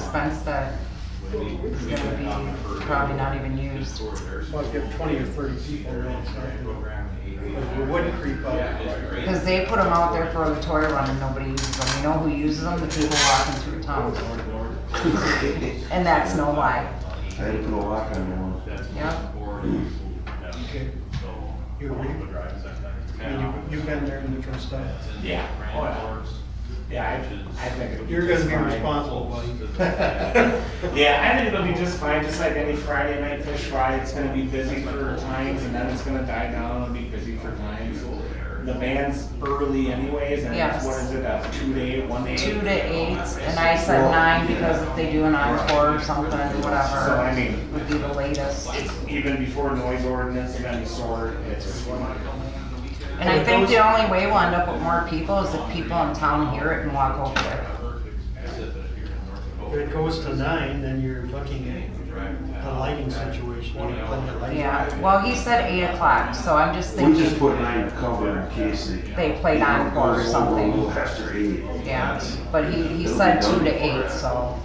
expense that is gonna be probably not even used. Well, if you have 20 or 30 people, then it's not it wouldn't creep up. Because they put them out there for the toy run and nobody uses them. You know who uses them? The people walking through town. And that's no lie. I had to put a lock on the one. Yep. Okay. You agree? I mean, you've been there in different stuff. Yeah. Oh, yeah. Yeah, I think it'll be You're gonna just be fine. responsible, buddy. Yeah, I think it'll be just fine, just like any Friday night fish fry, it's gonna be busy for times and then it's gonna die down and be busy for times. The band's early anyways, and Yes. it's, what is it, a 2 to 8, 1 to 8? 2 to 8, and I said 9 because if they do an encore or something, whatever. So, I mean, would be the latest. it's even before noise ordinance of any sort, it's And I think the only way we'll end up with more people is if people in town hear it and walk over there. If it goes to 9, then you're looking at the lighting situation. You have plenty of lighting. Yeah, well, he said 8 o'clock, so I'm just We just thinking put 9 to cover in case they played encore or goes over a something. little after 8. Yeah, but he said 2 to 8, so.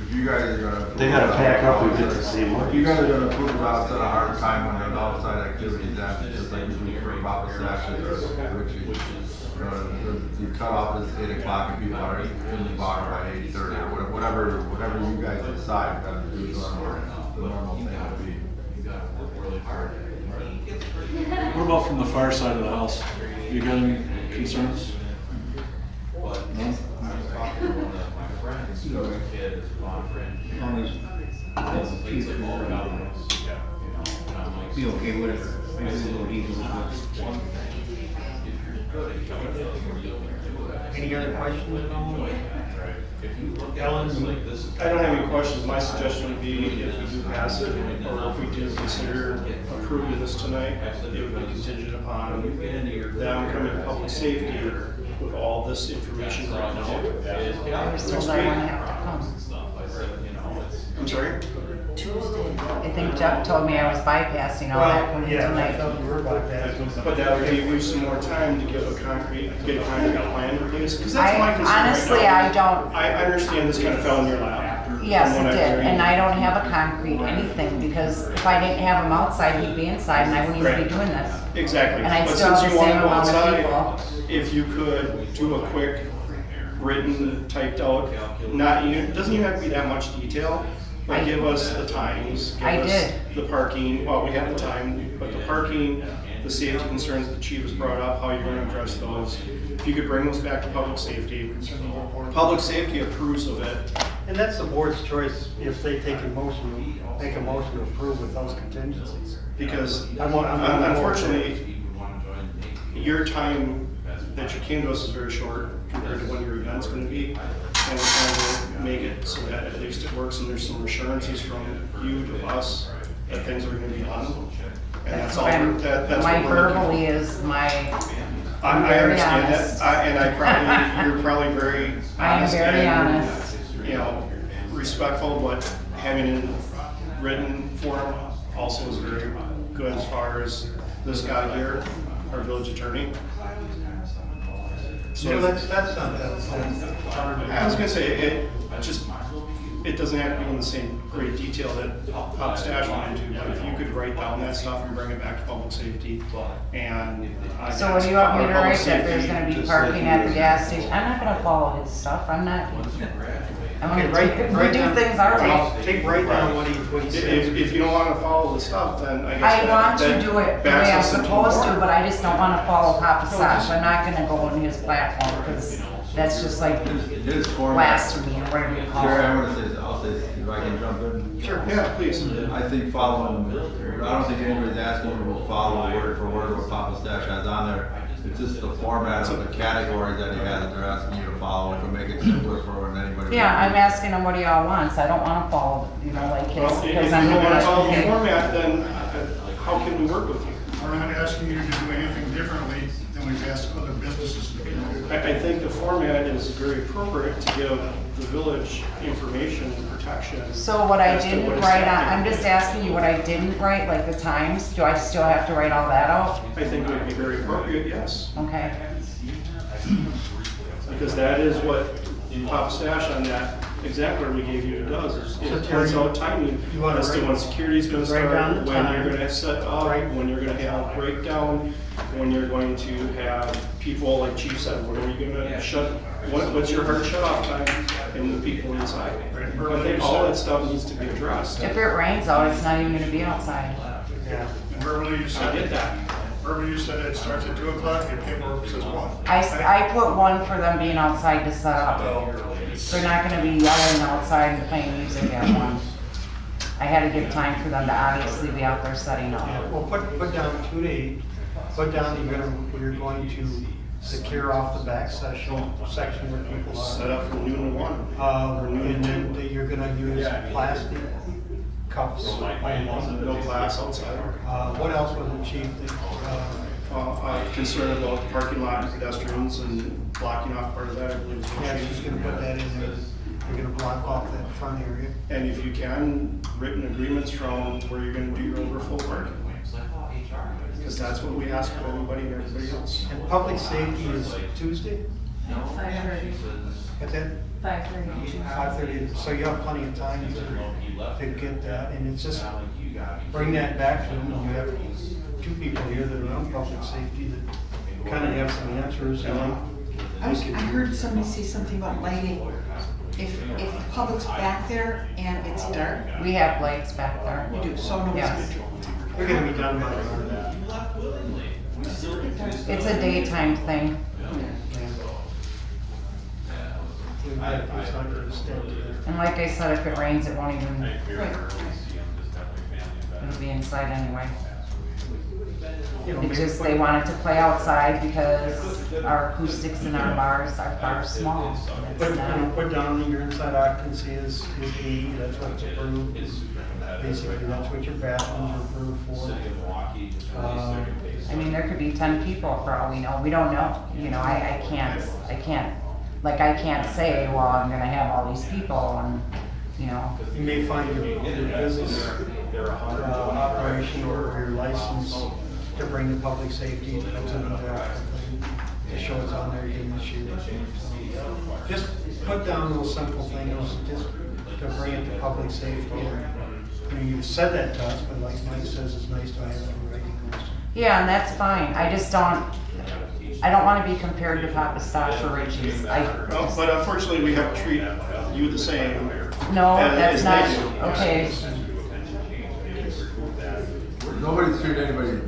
If you guys are gonna. They gotta pack up and get the same one. If you guys are gonna put it outside a hard time when there's outside activities, that's just like you do for Papa Sashes or Richie. You cut off at 8 o'clock and people are in the bar by 8:30 or whatever you guys decide, that is the normal thing would be. What about from the far side of the house? You got any concerns? No? Be okay with it. Maybe a little easy with Any other questions at all? Ellen? I don't have any questions. My suggestion would be if we do pass it, or if we do consider approving this tonight, it would be contingent upon them coming to public safety with all this information right now. I was told I wouldn't have to come. I'm sorry? Tuesday. I think Jeff told me I was bypassing all that coming Yeah, I tonight. thought you were about that. But that would give you some more time to get a concrete plan in place, because that's my concern right Honestly, now. I don't, I understand this kind of fell in your lap. yes, from it what I'm did, hearing. and I don't have a concrete anything, because if I didn't have him outside, he'd be inside, and I wouldn't even be doing this. Exactly. And I'd But still have since the you want same to go amount of outside, if you could do a quick written, typed out, doesn't even have to be that much detail, but give us the times. I give us did. The parking, well, we have the time, but the parking, the safety concerns the chief has brought up, how you're gonna address those. If you could bring those back to public safety. Public safety approves of it. And that's the board's choice if they make a motion to approve with those contingencies. Because I'm unfortunately, your time that you came to us is very short compared to when your event's gonna be. And we're trying to make it so that at least it works and there's some assurances from you to us that things are gonna be done. And that's all, that's My what we're looking verbally for. is my, I very understand honest. that, you're probably very I am honest very and, honest. you know, respectful, but having it in written form also is very good as far as this guy here, our village attorney. So that's not that. I was gonna say, it doesn't have to be in the same great detail that Pop Stash wanted to, but if you could write down that stuff and bring it back to public safety and. so what do you want me to Public write, that there's safety, gonna be just parking like at you the did. gas station? I'm not gonna follow his stuff, I'm not. I'm Okay, gonna do things our way. Write down what he said. If you don't wanna follow the stuff, then I guess. I that- want to that do it the backs way I'm us into supposed to, court. but I just don't wanna follow Papa Sash. I'm not gonna go on his platform, because that's just like His format. blasphemy or whatever you call Sure, I it. want to say, I'll say, if I can jump in. Sure, yeah, please. I think following, I don't think anybody's asking you to follow word for word what Papa Stash has on there. It's just the format of the categories that he has that they're asking you to follow to make it simpler for anybody. Yeah, I'm asking him what he all wants. I don't wanna follow, like his, Well, if because you I'm don't wanna follow the gonna. format, then how can we work with you? We're not asking you to do anything differently than we've asked other businesses to do. I think the format is very appropriate to give the village information and protection. So what I as to didn't what is write on, happening. I'm just asking you what I didn't write, like the times. Do I still have to write all that out? I think it would be very appropriate, yes, Okay. because that is what Pop Stash on that exactly what we gave you, it does, is So it Terry, points out timing. you wanna As to write- when security's gonna write start, down the when time. you're gonna set up, when you're gonna have breakdown, when you're going to have people, like Chief said, when are you gonna shut, what's your hard shut off time and the people inside? I think all that stuff needs to be addressed. If it rains out, it's not even gonna be outside. Yeah. And verbally you I said, get that. verbally you said it starts at 2 o'clock and paperwork says 1. I put one for them being outside to set up. They're not gonna be yelling outside and playing music at 1. I had to give time for them to obviously be out there setting Yeah, up. well, put down 2 to 8, put down you're going to secure off the back section where people Set are. up from noon to 1. And then that you're gonna use plastic cups. No glass outside. What else was the chief, Concern about the parking lot and pedestrians and blocking off part of that, I believe is yeah, what she's she's gonna put that in there, you're gonna block off that front area. And if you can, written agreements from where you're gonna do your overflow parking. Because that's what we ask of everybody and everybody else. And public safety is Tuesday, 5:30. at that 5:30. 5:30, so you have plenty of time to get that, and it's just, bring that back to them, you have 2 people here that are on public safety that kind of have some answers, and I heard somebody say something about lighting. If the public's back there and it's dark, We have lights back there. you do, so nobody's Yes. gonna trouble. they're gonna be done by the It's a daytime thing. It's not gonna extend to that. And like I said, if it rains, it won't even, Right. it'll be inside anyway. You know, It's maybe just put- they wanted to play outside because our acoustics in our bars are small. Put, It's not- put down your inside occupancy is 80, that's what's approved. Basically, that's what your bathrooms are approved for. I mean, there could be 10 people for all we know. We don't know. You know, I can't, like, I can't say, well, I'm gonna have all these people and, you know. You may find your business operation or your license to bring the public safety, depends on the thing, to show it's on there again this year. Just put down those simple things, just to bring it to public safety. I mean, you've said that to us, but like Mike says, it's nice to have it in writing. Yeah, and that's fine. I just I don't wanna be compared to Papa Stash or Richie's. No, but unfortunately, we have to treat you the same. No, as that's they not, do. okay. Nobody's treating anybody,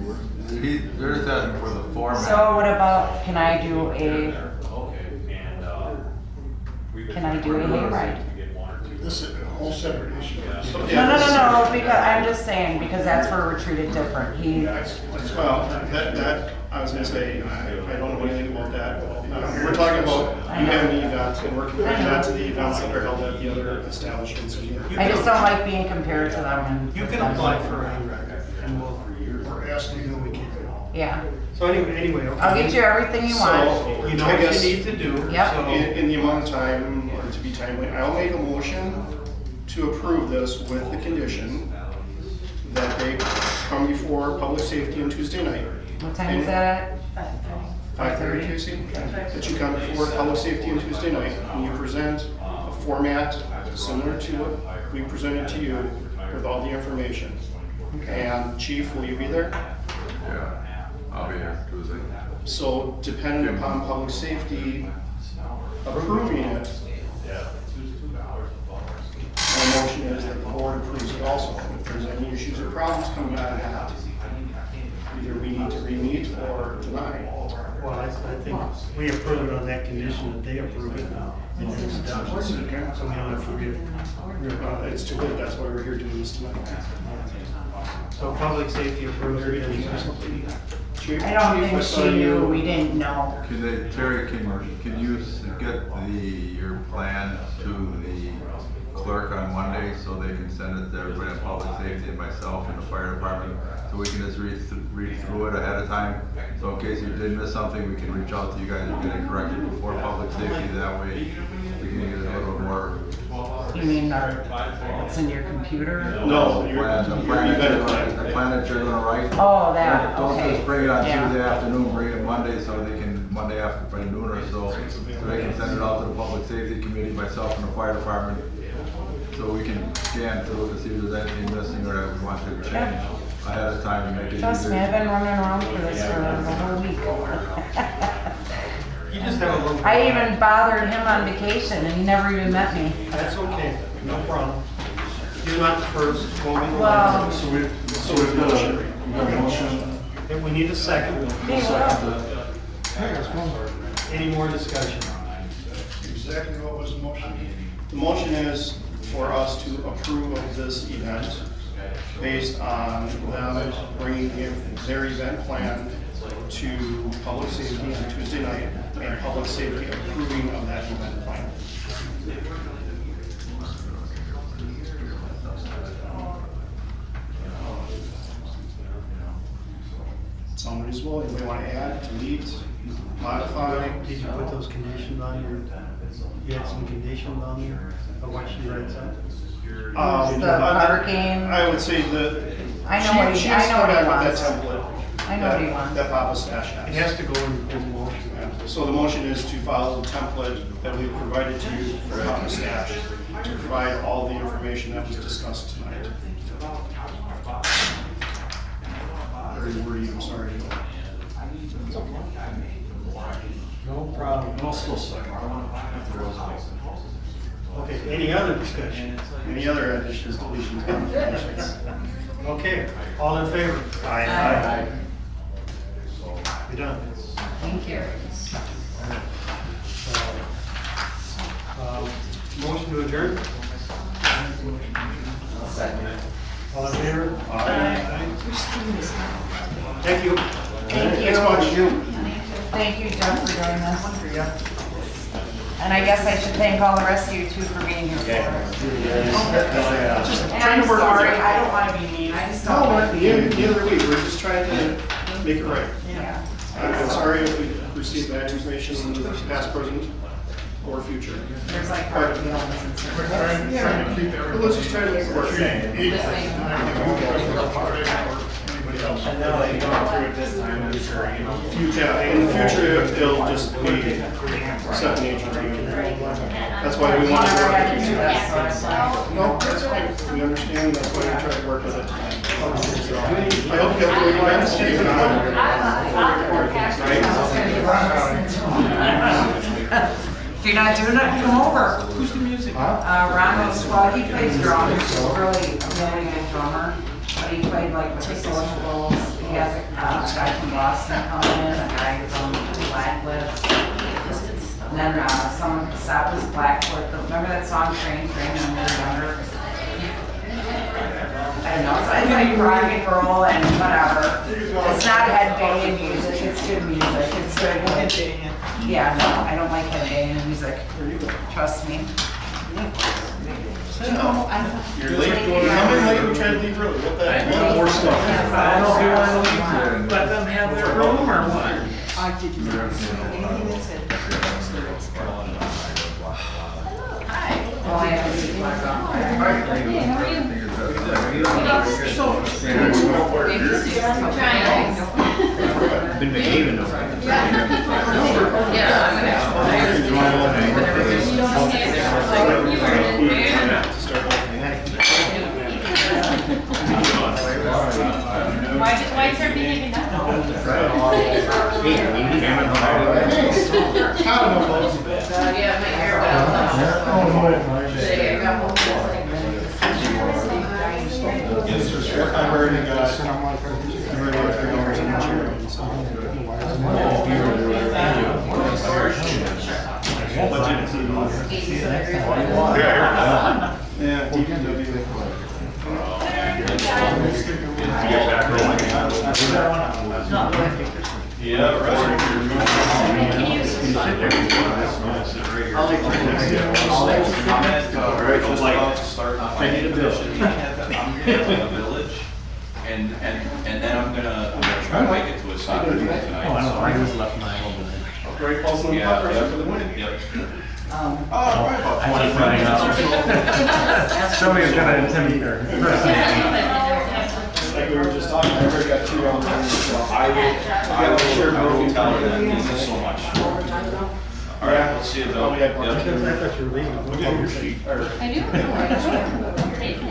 they're just asking for the format. So what about, can I do a hayride? This is a whole separate issue. No, because, I'm just saying, because that's where we're treated different. Well, that, I was gonna say, I don't know anything about that. We're talking about you having the events and we're comparing that to the events that are held at the other establishments. I just don't like being compared to them and. You can apply for a record, and we're asking you, we can. Yeah, So anyway, okay. I'll get you everything you want. So, You know I what guess, you need to do. Yep. so- in the amount of time, or to be timely, I'll make a motion to approve this with the condition that they come before public safety on Tuesday night. What time is that at? 5:30, Casey? That you come before public safety on Tuesday night and you present a format similar to what we presented to you with all the information. And Chief, will you be there? Yeah, I'll be here Tuesday. So depending upon public safety approving it, my motion is that the board approves it also. If there's any issues or problems coming out of that, either we need to re-meet or deny. Well, I think we approve it on that condition that they approve it. And then it's done. So we don't have to It's too late, that's why we're here doing this tonight. So public safety approves it. Chief, I don't Chief, think saw she knew, you- we didn't know. Can they, Terry, can you get your plan to the clerk on Monday so they can send it to everybody in public safety and myself and the fire department? So we can just read through it ahead of time, so in case you did miss something, we can reach out to you guys and get it corrected before public safety, that way we can get a little more. You mean what's in your computer? No, The you're, plan that you're gonna write. Oh, that, Don't okay. just bring it on Yeah. Tuesday afternoon, bring it Monday so they can Monday after by noon or so, so they can send it out to the public safety committee, myself and the fire department, so we can scan through to see if there's anything missing or that we want to change ahead of time and make it Trust me, I've easier. been running around for this for the whole week. You just have a little. I even bothered him on vacation and he never even met me. That's okay, no problem. You're not the first, won't be the Well- last. So we've got a motion. And we need a second. Hey, well, Any more discussion? Exactly what was the motion? The motion is for us to approve of this event based on them bringing their event plan to public safety on Tuesday night and public safety approving of that event plan. Sound reasonable? Anybody want to add, delete, modify? Did you put those conditions on your, you had some conditions on there of what she writes up? The parking. I would say the. I know what he- she I know what he started with wants. that template. I know what he wants. That Papa Stash has. It has to go in the motion. So the motion is to follow the template that we provided to you for Papa Stash, to provide all the information that was discussed tonight. Very wordy, I'm sorry. No problem. I'll still second. Okay, any other discussion? Any other additions, deletions, modifications? Okay, all in favor? Aye. You're done. Thank you. Motion to adjourn? All in favor? Aye. Thank you. Thank you. Thanks much. Thank you, Jeff, for doing this. And I guess I should thank all the rest of you too for being here for it. Just And trying I'm to work sorry, with you. I don't wanna be mean, I just No, don't like neither are we, we're just trying to make it right. Yeah. I'm sorry if we received bad information in the past, present, or future. There's like hard feelings and stuff. Trying to keep But everyone. let's just try to make it work. Anybody else? And now that you're going through it this time, I'm sure, you know. Yeah, in the future, it'll just be second nature to you. That's why we want to Never had to work. do that, so I'm sorry. No, that's fine, we understand, that's why we try to work with it. So, I hope you have a good event. If you're not doing it, come over. Who's the music? Ronald's, well, he plays drums, he's really good drummer. But he played like with the Sociables. He has a guy from Boston coming in, a guy from Blacklist. And then some South was Blackfoot. Remember that song Train Train when we were younger? I don't know, it's like rock and roll and whatever. It's not headbanging music, it's good music, it's good. Yeah, no, I don't like headbanging music, trust me. You're late, coming late, we tried to leave early, what the heck? More stuff. I don't know if you want to leave, let them have their room or what? I didn't see anything that said. Well, I have to see my Been behaving over there. Why is there behaving now? Yeah, my hair I've already got $3 in the chair. Yeah, I need a village, and then I'm gonna try to make it to a soccer game tonight. I just left my home. Great Falls on the Yeah, Puckers for the win. yep. Right about 25 hours. Somebody's gonna intimidate her. like we were just talking, I already got 2 rounds in, so I will tell her that, thank you so much. All right, we'll see you though. I thought you were leaving. Look at your sheet. I do. Take it.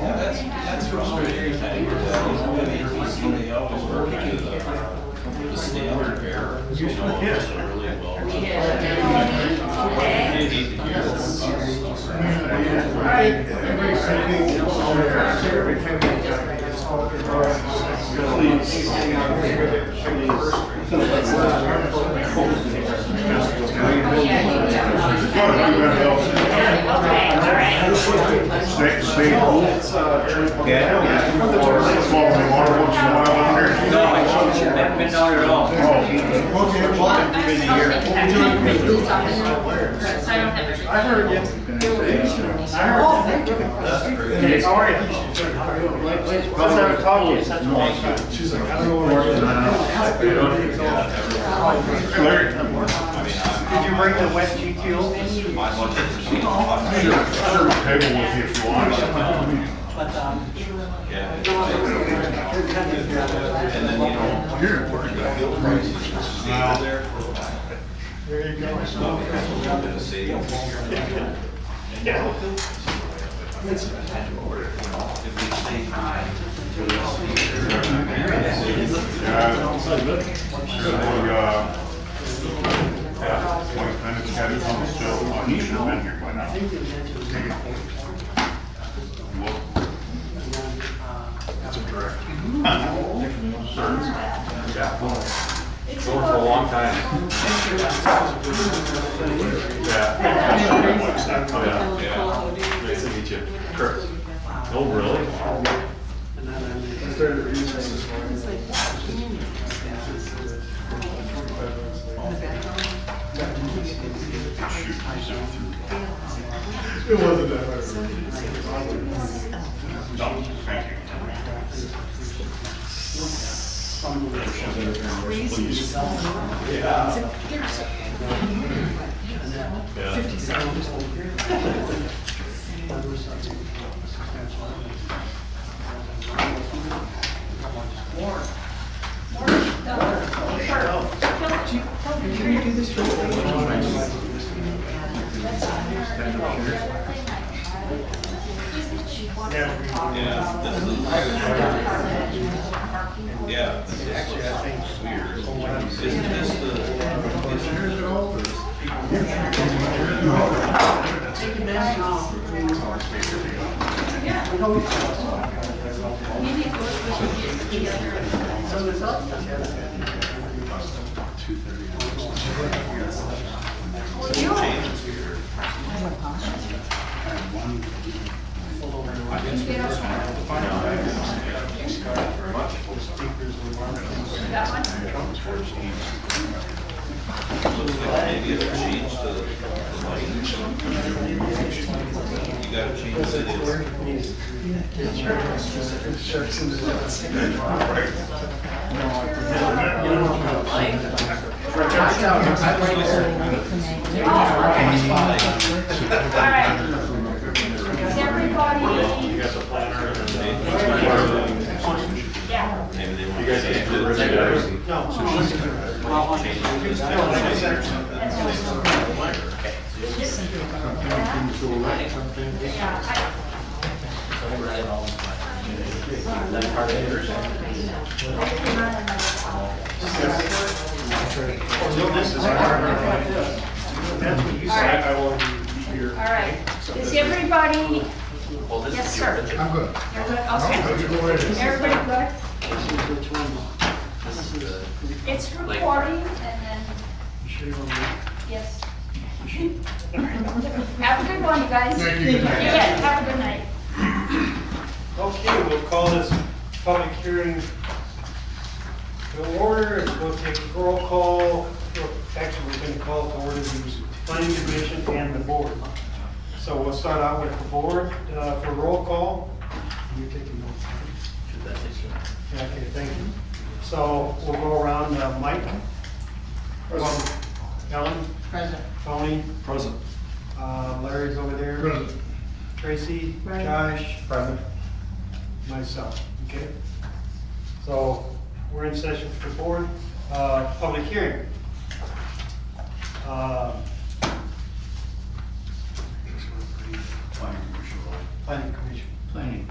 Yeah, that's frustrating. Somebody else is working in the standard bearer. Really well. They need to hear from No, I haven't been down here at all. So I don't have everything. I heard you. I heard. How are you? Let's have a talk. She's like, I don't know where Did you bring the wet GTO? Table with you if you want. And then, you know, Here. There you go. Yeah, 20 minutes, got his on still. He should have been here by now. That's a direct. Sir. Yeah. Going for a long time. Yeah. Oh, yeah. Nice to meet you. Kurt. Oh, really? It wasn't that hard. No, thank you. yeah, this is weird. Isn't this the, maybe it'll change to the light. You gotta change the maybe they want to change it. I will be here. All right. Is everybody, yes, sir. I'm good. You're good? Okay. Everybody good? It's recording and then, yes. Have a good one, you guys. Thank you. Yeah, have a good night. Okay, we'll call this public hearing to order. We'll take a roll call. Actually, we're going to call it to order the planning commission and the board. So we'll start out with the board for roll call. You taking notes? Yeah, okay, thank you. So we'll go around, Mike. Ellen. Present. Tony. Present. Larry's over there. Tracy, Right. Josh. Present. Myself, okay? So, we're in session for the board, public hearing. Planning Commission. Planning.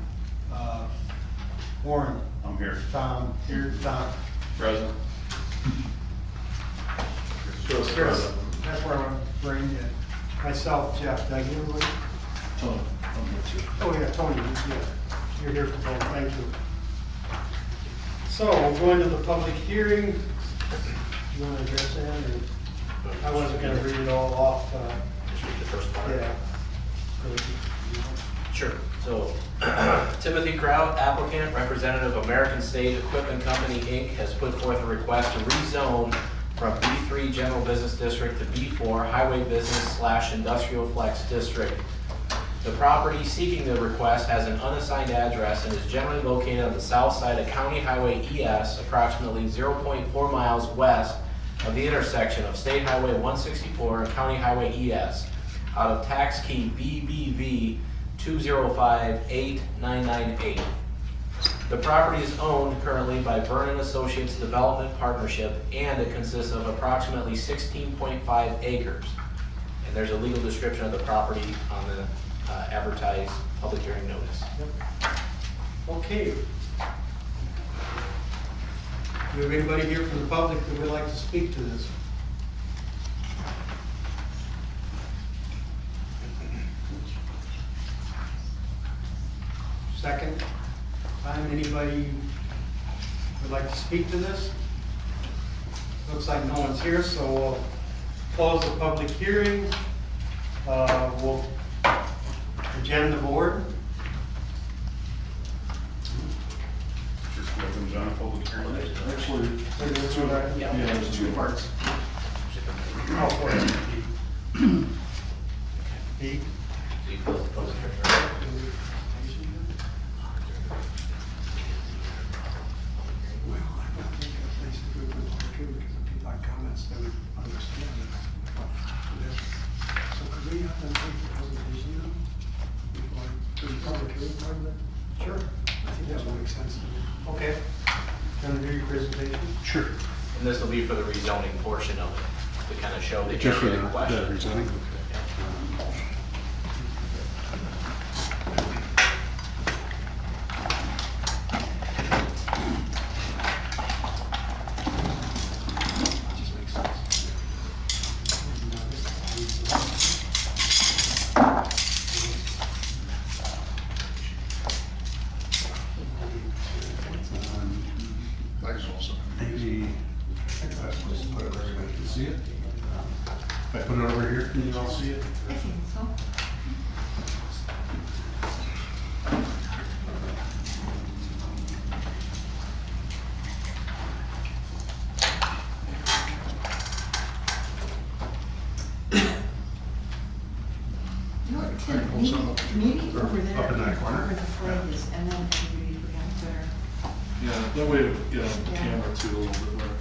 Warren, I'm here. Tom, here, Tom. Present. Chris, that's where I'm bringing in. Myself, Jeff, did I get everybody? Tony, I'm here too. Oh, yeah, Tony, yeah, you're here for both, thank you. So, we'll go into the public hearing. You want to address that, or? I wasn't gonna read it all off, Just read the first part. yeah. Sure. So, Timothy Kraut, applicant, representative of American State Equipment Company, Inc., has put forth a request to rezone from B3 General Business District to B4 Highway Business / Industrial Flex District. The property seeking the request has an unassigned address and is generally located on the south side of County Highway ES, approximately 0.4 miles west of the intersection of State Highway 164 and County Highway ES, out of tax key BBV 2058998. The property is owned currently by Vernon Associates Development Partnership, and it consists of approximately 16.5 acres. And there's a legal description of the property on the advertised public hearing notice. Okay. Do we have anybody here from the public that would like to speak to this? Second time, anybody would like to speak to this? Looks like no one's here, so we'll close the public hearing. We'll agenda the board. Just opens on a public hearing. Actually, yeah, there's two parts. Oh, for Pete? So you close the public hearing. Well, I don't think a place to go to the too, because if people have comments, they would understand it. So could we have them take the presentation now? Before, do the public hearing part of it? Sure. I think that would make sense to me. Okay. Gonna do your presentation? Sure. And this will be for the rezoning portion of it, to kind of show that Just for you're the in question. rezoning? Just makes sense. Might as well, so maybe, just put it where everybody can see it. If I put it over here, can you all see it? I think so. You know what, Tim, Hold some up. maybe over there. Up in that corner? Where the flag is, and then everybody would have better. Yeah, that way to get on the camera too a little bit better.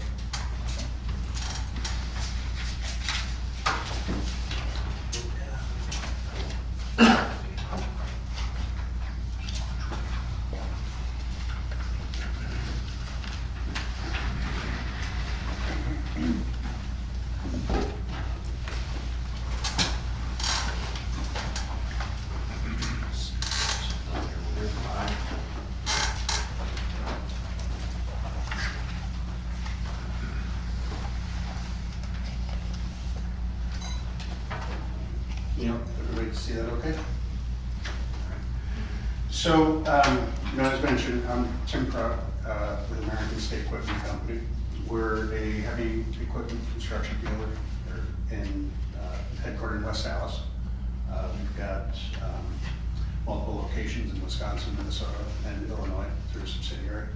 Yeah, everybody see that okay? So, as mentioned, I'm Tim Kraut with American State Equipment Company. We're a heavy equipment construction dealer in headquartered in West Dallas. We've got multiple locations in Wisconsin, Minnesota, and Illinois through a subsidiary.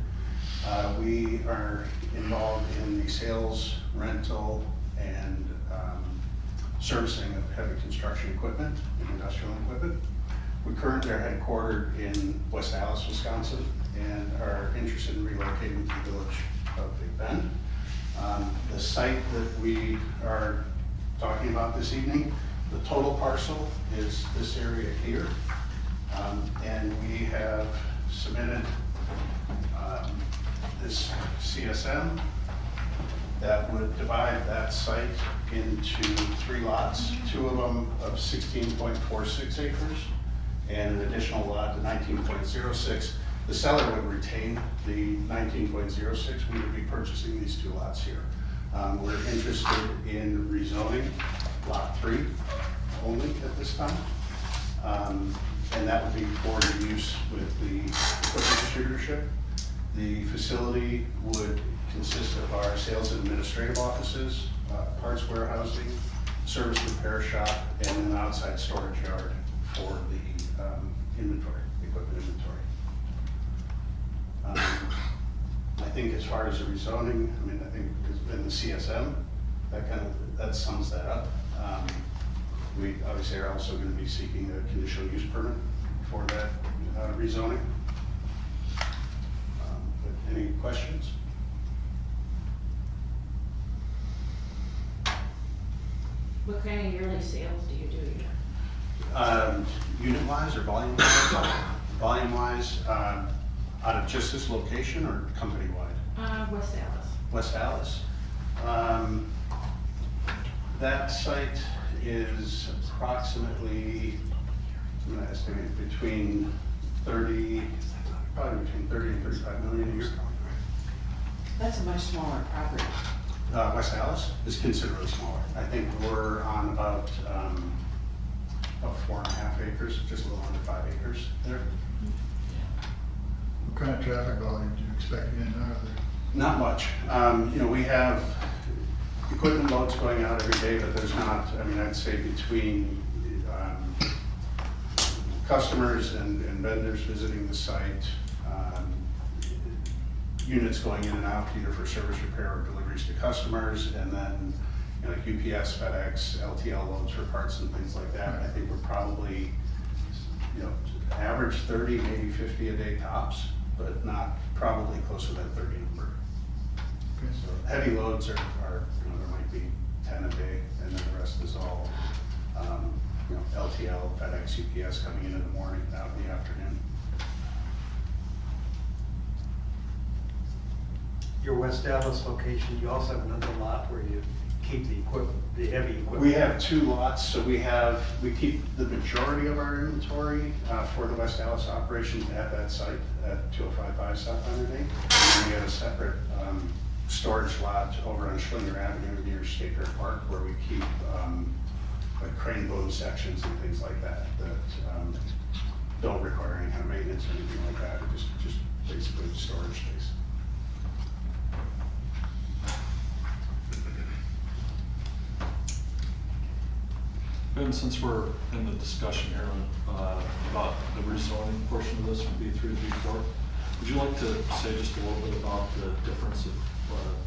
We are involved in the sales, rental, and servicing of heavy construction equipment and industrial equipment. We currently are headquartered in West Dallas, Wisconsin, and are interested in relocating to the village of Big Bend. The site that we are talking about this evening The total parcel is this area here. And we have submitted this CSM that would divide that site into 3 lots, 2 of them of 16.46 acres, and an additional lot, the 19.06. The seller would retain the 19.06. We would be purchasing these 2 lots here. We're interested in rezoning lot 3 only at this time. And that would be for the use with the equipment distributorship. The facility would consist of our sales and administrative offices, parts warehousing, service repair shop, and an outside storage yard for the inventory, equipment inventory. I think as far as the rezoning, I mean, I think in the CSM, that sums that up. We obviously are also going to be seeking a conditional use permit for that rezoning. But any questions? What kind of yearly sales do you do here? Unit-wise or volume-wise? Volume-wise, out of just this location or company-wide? West Dallas. West Dallas. That site is approximately, I'm gonna estimate between 30, probably between 30 and 35 million a year. That's a much smaller property. West Dallas is considerably smaller. I think we're on about 4.5 acres, just a little under 5 acres there. What kind of traffic volume do you expect in and out of there? Not much. You know, we have equipment loads going out every day, but there's not, I mean, I'd say between customers and vendors visiting the site, units going in and out either for service repair or deliveries to customers, and then, you know, like UPS, FedEx, LTL loads for parts and things like that. I think we're probably, you know, average 30, maybe 50 a day tops, but not probably closer to that 30 number. Okay. So heavy loads are, you know, there might be 10 a day, and then the rest is all, you know, LTL, FedEx, UPS coming in the morning, out in the afternoon. Your West Dallas location, you also have another lot where you keep the equipment, the heavy equipment. We have 2 lots, so we keep the majority of our inventory for the West Dallas operation at that site at 2055 South 108. And then we have a separate storage lot over on Schlinger Avenue near State Fair Park where we keep like crane boom sections and things like that don't require any kind of maintenance or anything like that. Just basically storage space. And since we're in the discussion here about the rezoning portion of this from B3 to B4, would you like to say just a little bit about the difference of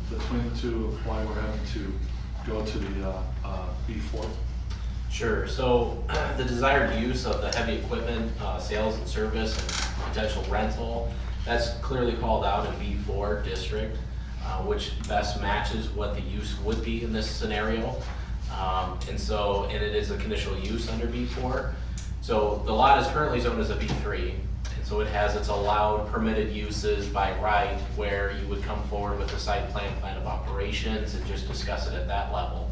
between the two, of why we're having to go to the B4? Sure, so the desired use of the heavy equipment, sales and service and potential rental, that's clearly called out in B4 district, which best matches what the use would be in this scenario. And it is a conditional use under B4. So the lot is currently zoned as a B3, and so it has its allowed permitted uses by right where you would come forward with a site plan of operations and just discuss it at that level.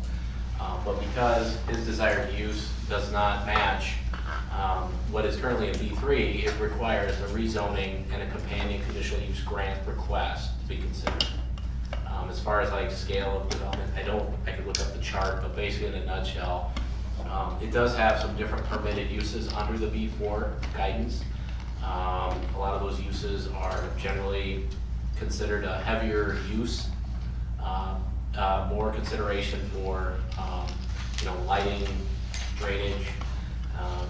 But because his desired use does not match what is currently in B3, it requires a rezoning and a companion conditional use grant request to be considered. As far as like scale of development, I could look up the chart, but basically in a nutshell, it does have some different permitted uses under the B4 guidance. A lot of those uses are generally considered a heavier use, more consideration for lighting, drainage,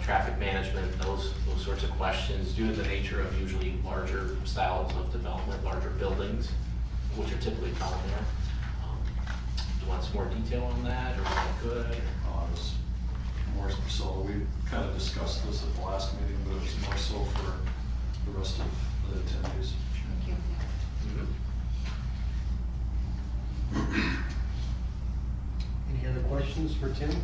traffic management, those sorts of questions due to the nature of usually larger styles of development, larger buildings, which are typically found there. Do you want some more detail on that, or is that good? It's more so, we kind of discussed this at the last meeting, but it was more so for the rest of the attendees. Thank you. Any other questions for Tim?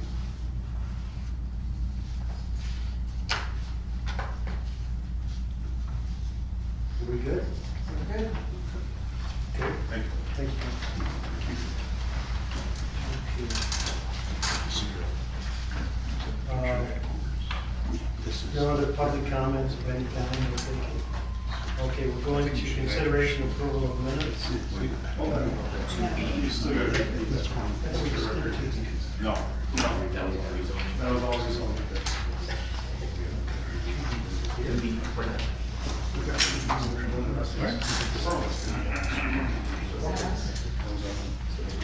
we good? We're good. Okay. Thank you. Thank you. No other public comments of any kind, we're thinking. Okay, we're going to consideration approval of minutes. No. That was always on the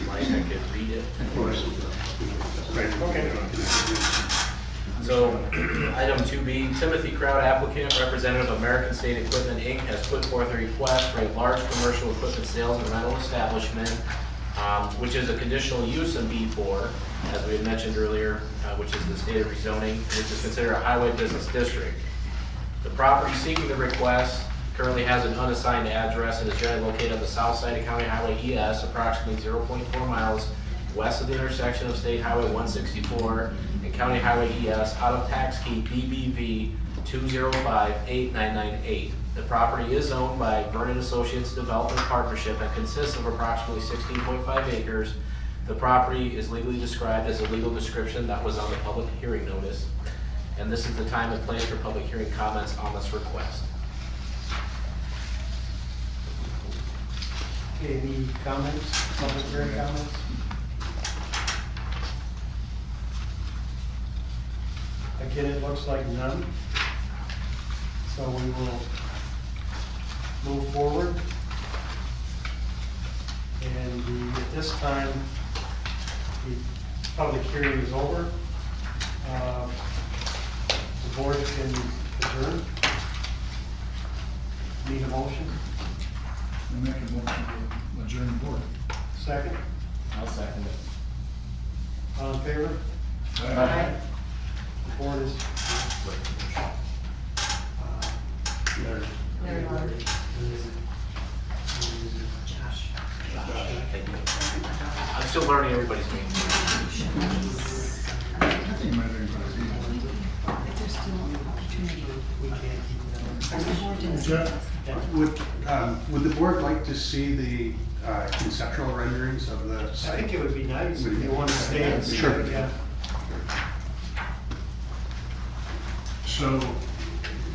Mike, I could read it. Okay. So, item 2B, Timothy Kraut, applicant, representative of American State Equipment, Inc., has put forth a request for a large commercial equipment sales and rental establishment, which is a conditional use in B4, as we had mentioned earlier, which is the state of rezoning, which is considered a highway business district. The property seeking the request currently has an unassigned address and is generally located on the south side of County Highway ES, approximately 0.4 miles west of the intersection of State Highway 164 and County Highway ES, out of tax key BBV 2058998. The property is owned by Vernon Associates Development Partnership and consists of approximately 16.5 acres. The property is legally described as a legal description that was on the public hearing notice. And this is the time and place for public hearing comments on this request. Okay, any comments, public hearing comments? Again, it looks like none. So we will move forward. And at this time, the public hearing is over. The board can adjourn. Need a motion? I make a motion to adjourn the board. Second? I'll second it. All in favor? Aye. The board is. Larry Lund. Thank you. I'm still learning everybody's names. I think you might have been If there's still an opportunity. We can't keep that. The board didn't- Jeff, would the board like to see the conceptual renderings of the I site? think it would be nice if you want to stay and see. Sure. Yeah. So,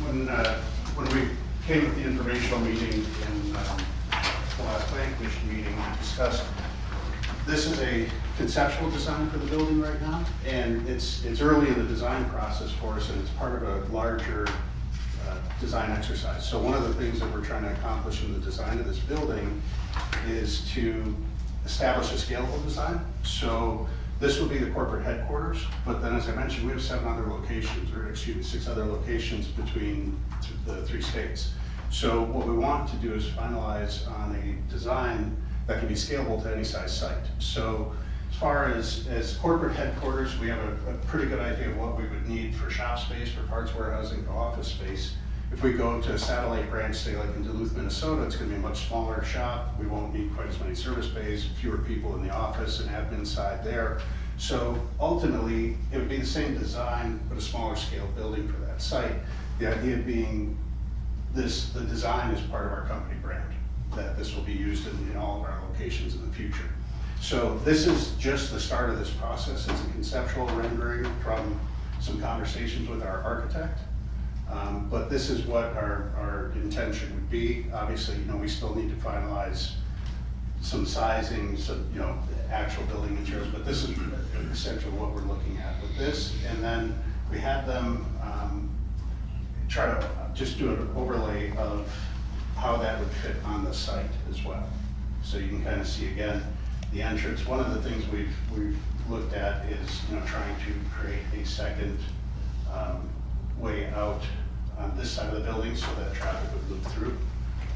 when we came at the informational meeting in the last planning commission meeting, we discussed, this is a conceptual design for the building right now, and it's early in the design process for us, and it's part of a larger design exercise. So one of the things that we're trying to accomplish in the design of this building is to establish a scalable design. So this will be the corporate headquarters, but then as I mentioned, we have 6 other locations between the 3 states. So what we want to do is finalize on a design that can be scalable to any size site. So as far as corporate headquarters, we have a pretty good idea of what we would need for shop space, for parts warehousing, for office space. If we go to a satellite branch, say like in Duluth, Minnesota, it's gonna be a much smaller shop. We won't need quite as many service bays, fewer people in the office and admin side there. So ultimately, it would be the same design, but a smaller scale building for that site. The idea being the design is part of our company brand, that this will be used in all of our locations in the future. So this is just the start of this process. It's a conceptual rendering from some conversations with our architect. But this is what our intention would be. Obviously, we still need to finalize some sizing, some, actual building materials, but this is essentially what we're looking at with this. And then we had them try to just do an overlay of how that would fit on the site as well. So you can kind of see again, the entrance. One of the things we've looked at is, trying to create a second way out on this side of the building so that traffic would loop through.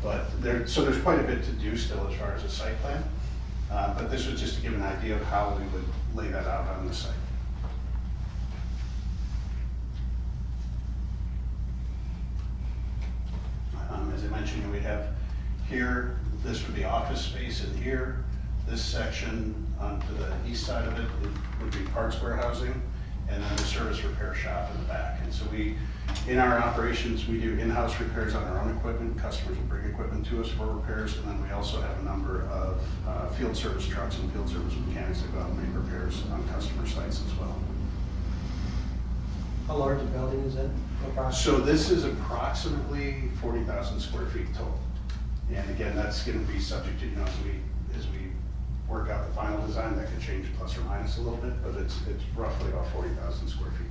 But there's quite a bit to do still as far as the site plan. But this was just to give an idea of how we would lay that out on the site. As I mentioned, we'd have here, this would be office space in here. This section to the east side of it would be parts warehousing. and then the service repair shop in the back. And so in our operations, we do in-house repairs on our own equipment. Customers will bring equipment to us for repairs, and then we also have a number of field service trucks and field service mechanics that go out and make repairs on customer sites as well. How large a building is it? So this is approximately 40,000 square feet total. And again, that's going to be subject to, as we work out the final design, that could change plus or minus a little bit, but it's roughly about 40,000 square feet.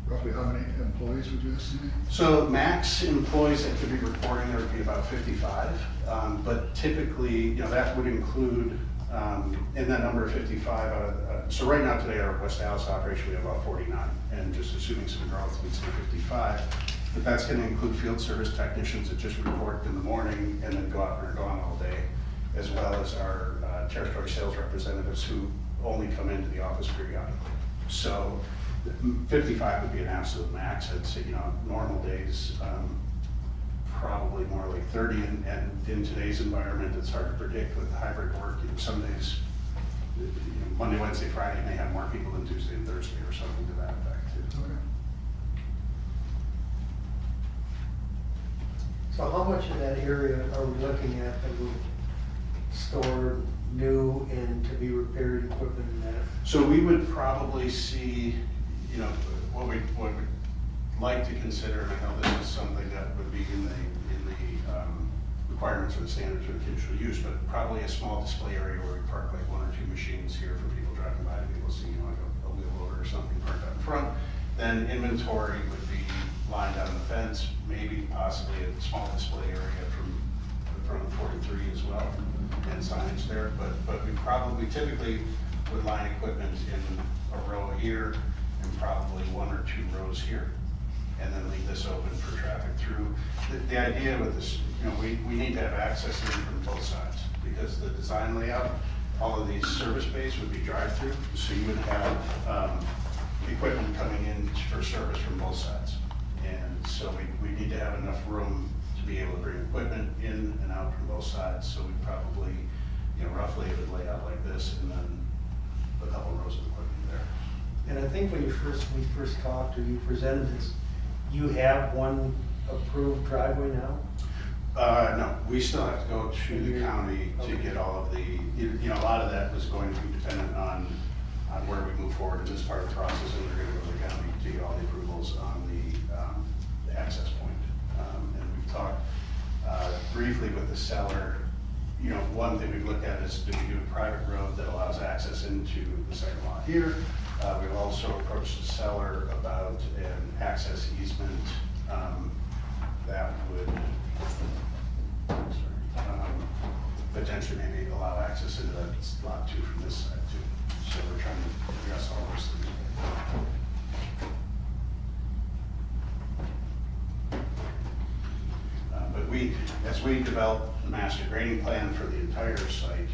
Roughly how many employees would you estimate? So max employees that could be reporting there would be about 55, but typically, that would include, in that number of 55, so right now today our West Dallas operation, we have about 49, and just assuming some growth, we'd say 55. But that's going to include field service technicians that just report in the morning and then go out and are gone all day, as well as our territory sales representatives who only come into the office periodically. So 55 would be an absolute max. I'd say, normal days, probably more like 30, and in today's environment, it's hard to predict with hybrid work. Some days, Monday, Wednesday, Friday may have more people than Tuesday and Thursday or something to that effect too. Okay. So how much of that area are we looking at that will store new and to be repaired equipment in that? So we would probably see, what we'd like to consider, and I know this is something that would be in the requirements or the standards for conditional use, but probably a small display area where we park like 1 or 2 machines here for people driving by to be able to see, like a wheel loader or something parked out in front. Then inventory would be lined on the fence, maybe possibly a small display area from in front of 43 as well, and signage there. But we typically would line equipment in a row here and probably 1 or 2 rows here, and then leave this open for traffic through. The idea with this, we need to have access in from both sides, because the design layout, all of these service bays would be drive-through, so you would have equipment coming in for service from both sides. And so we need to have enough room to be able to bring equipment in and out from both sides. So we probably, roughly it would lay out like this, and then a couple rows of equipment there. And I think when we first talked or you presented this, you have one approved driveway now? No, we still have to go to the county to get all of the, a lot of that was going to be dependent on where we move forward in this part of the process, and we're going to go to the county to get all the approvals on the access point. And we've talked briefly with the seller. One thing we've looked at is, do we do a private road that allows access into the second lot here? We've also approached the seller about an access easement that would potentially maybe allow access into that lot 2 from this side too. So we're trying to address all those things. But as we develop the master grading plan for the entire site,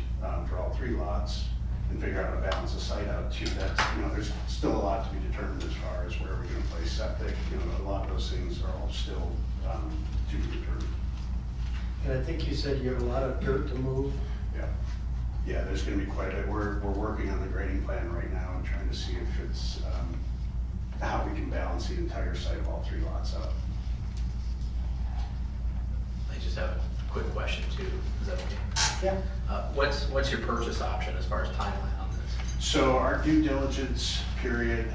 for all 3 lots, and figure out how to balance the site out too, that's, there's still a lot to be determined as far as where we're gonna place septic. A lot of those things are all still to be determined. And I think you said you have a lot of dirt to move. Yeah, there's gonna be quite a bit. We're working on the grading plan right now and trying to see if it's, how we can balance the entire site of all 3 lots out. I just have a quick question too. Is that okay? Yeah. What's your purchase option as far as timeline on this? So our due diligence period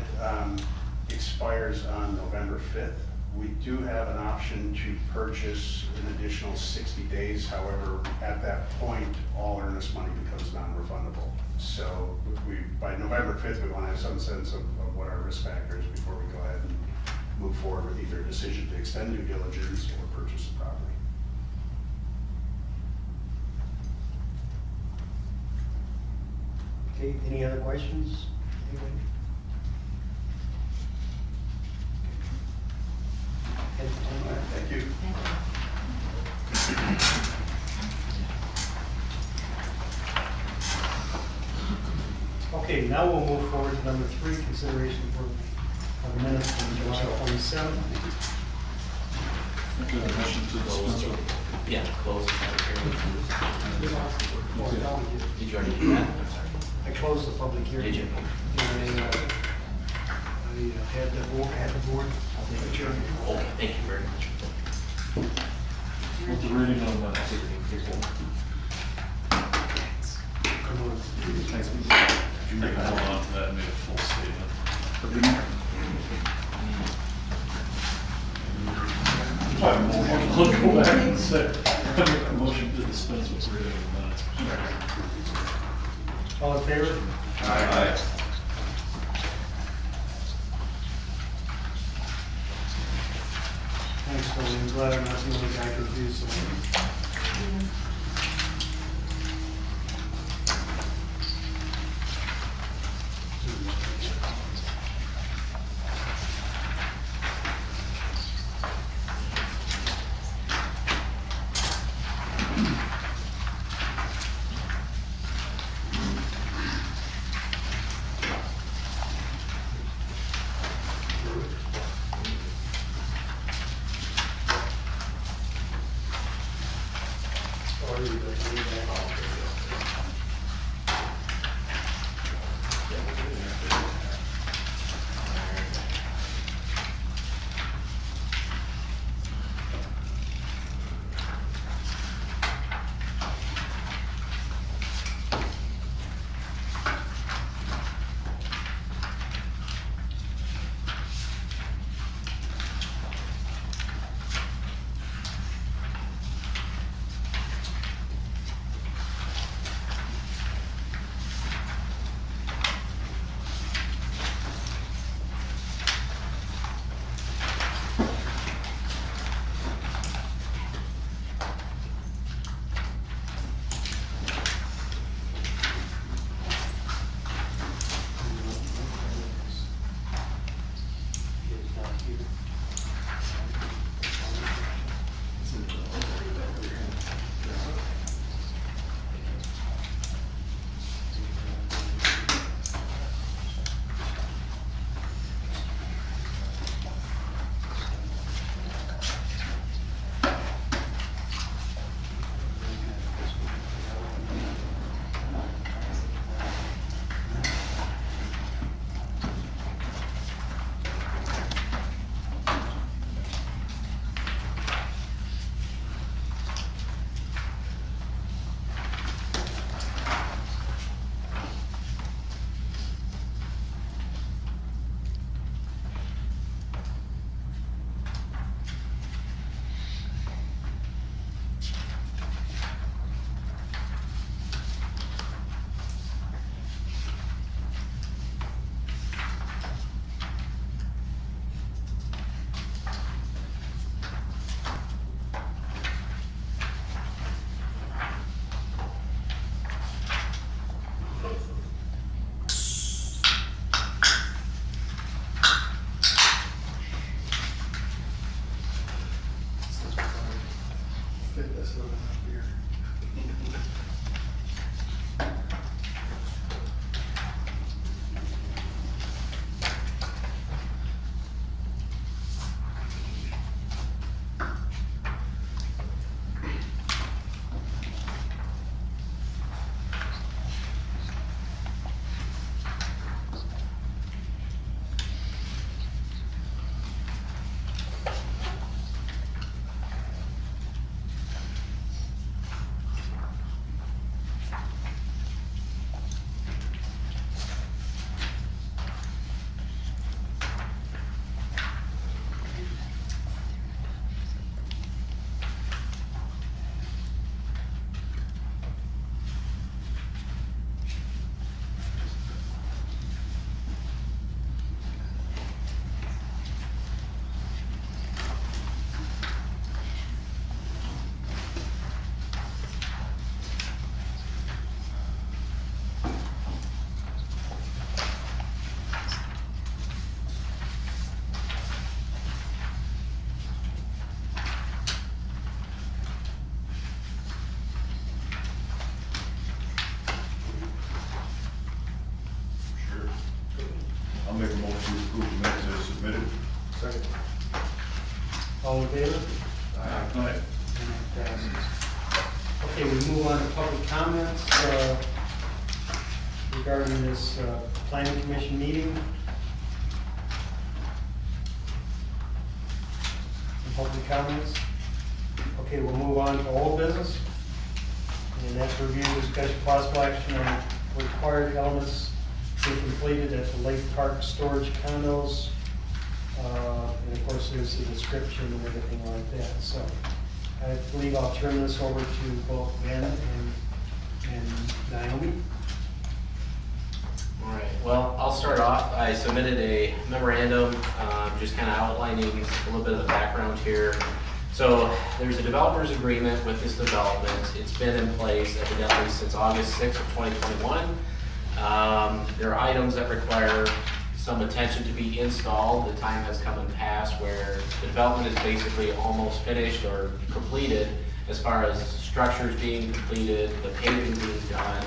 expires on November 5th. We do have an option to purchase an additional 60 days. However, at that point, all earnest money becomes non-refundable. So by November 5th, we want to have some sense of what our risk factor is before we go ahead and move forward with either a decision to extend due diligence or purchase the property. Okay, any other questions? Anybody? Thank you. Okay, now we'll move forward to number 3, consideration for minutes from July 27th. Okay, motion to dispense with. Yeah, close the public hearing. Okay. Did you already do that? I'm sorry. I closed the public hearing. Did you? And I had the board adjourn. Okay, thank you very much. With the reading on that. Thanks. You may hold on to that and make a full statement. I'll go back and say, I make a motion to dispense with reading of the minutes. All in favor? Aye. Thanks, Tony. I'm glad I'm not the only guy confused. I'll make a motion to approve the minutes as submitted. Second. All in favor? Aye. And it passes. Okay, we move on to public comments. regarding this planning commission meeting. Some public comments. Okay, we'll move on to old business. And that's review, discussion, possible action on required elements to be completed at the Lake Park storage condos. And of course, there's the description and everything like that. So I believe I'll turn this over to both Ben and Naomi. All right, well, I'll start off. I submitted a memorandum, just kind of outlining a little bit of the background here. So there's a developer's agreement with this development. It's been in place evidently since August 6th of 2021. There are items that require some attention to be installed. The time has come and passed where the development is basically almost finished or completed as far as structures being completed, the paving being done.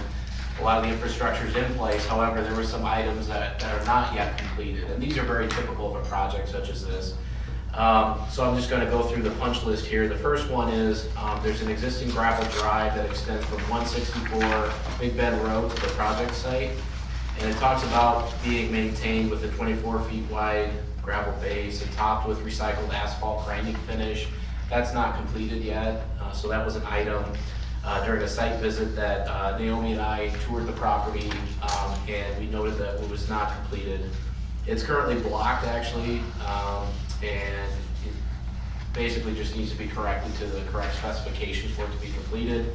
A lot of the infrastructure is in place. However, there were some items that are not yet completed. And these are very typical of a project such as this. So I'm just going to go through the punch list here. The first one is there's an existing gravel drive that extends from 164 Big Bend Road to the project site. And it talks about being maintained with a 24 feet wide gravel base and topped with recycled asphalt grinding finish. That's not completed yet. So that was an item during a site visit that Naomi and I toured the property and we noted that it was not completed. It's currently blocked actually, and it basically just needs to be corrected to the correct specifications for it to be completed.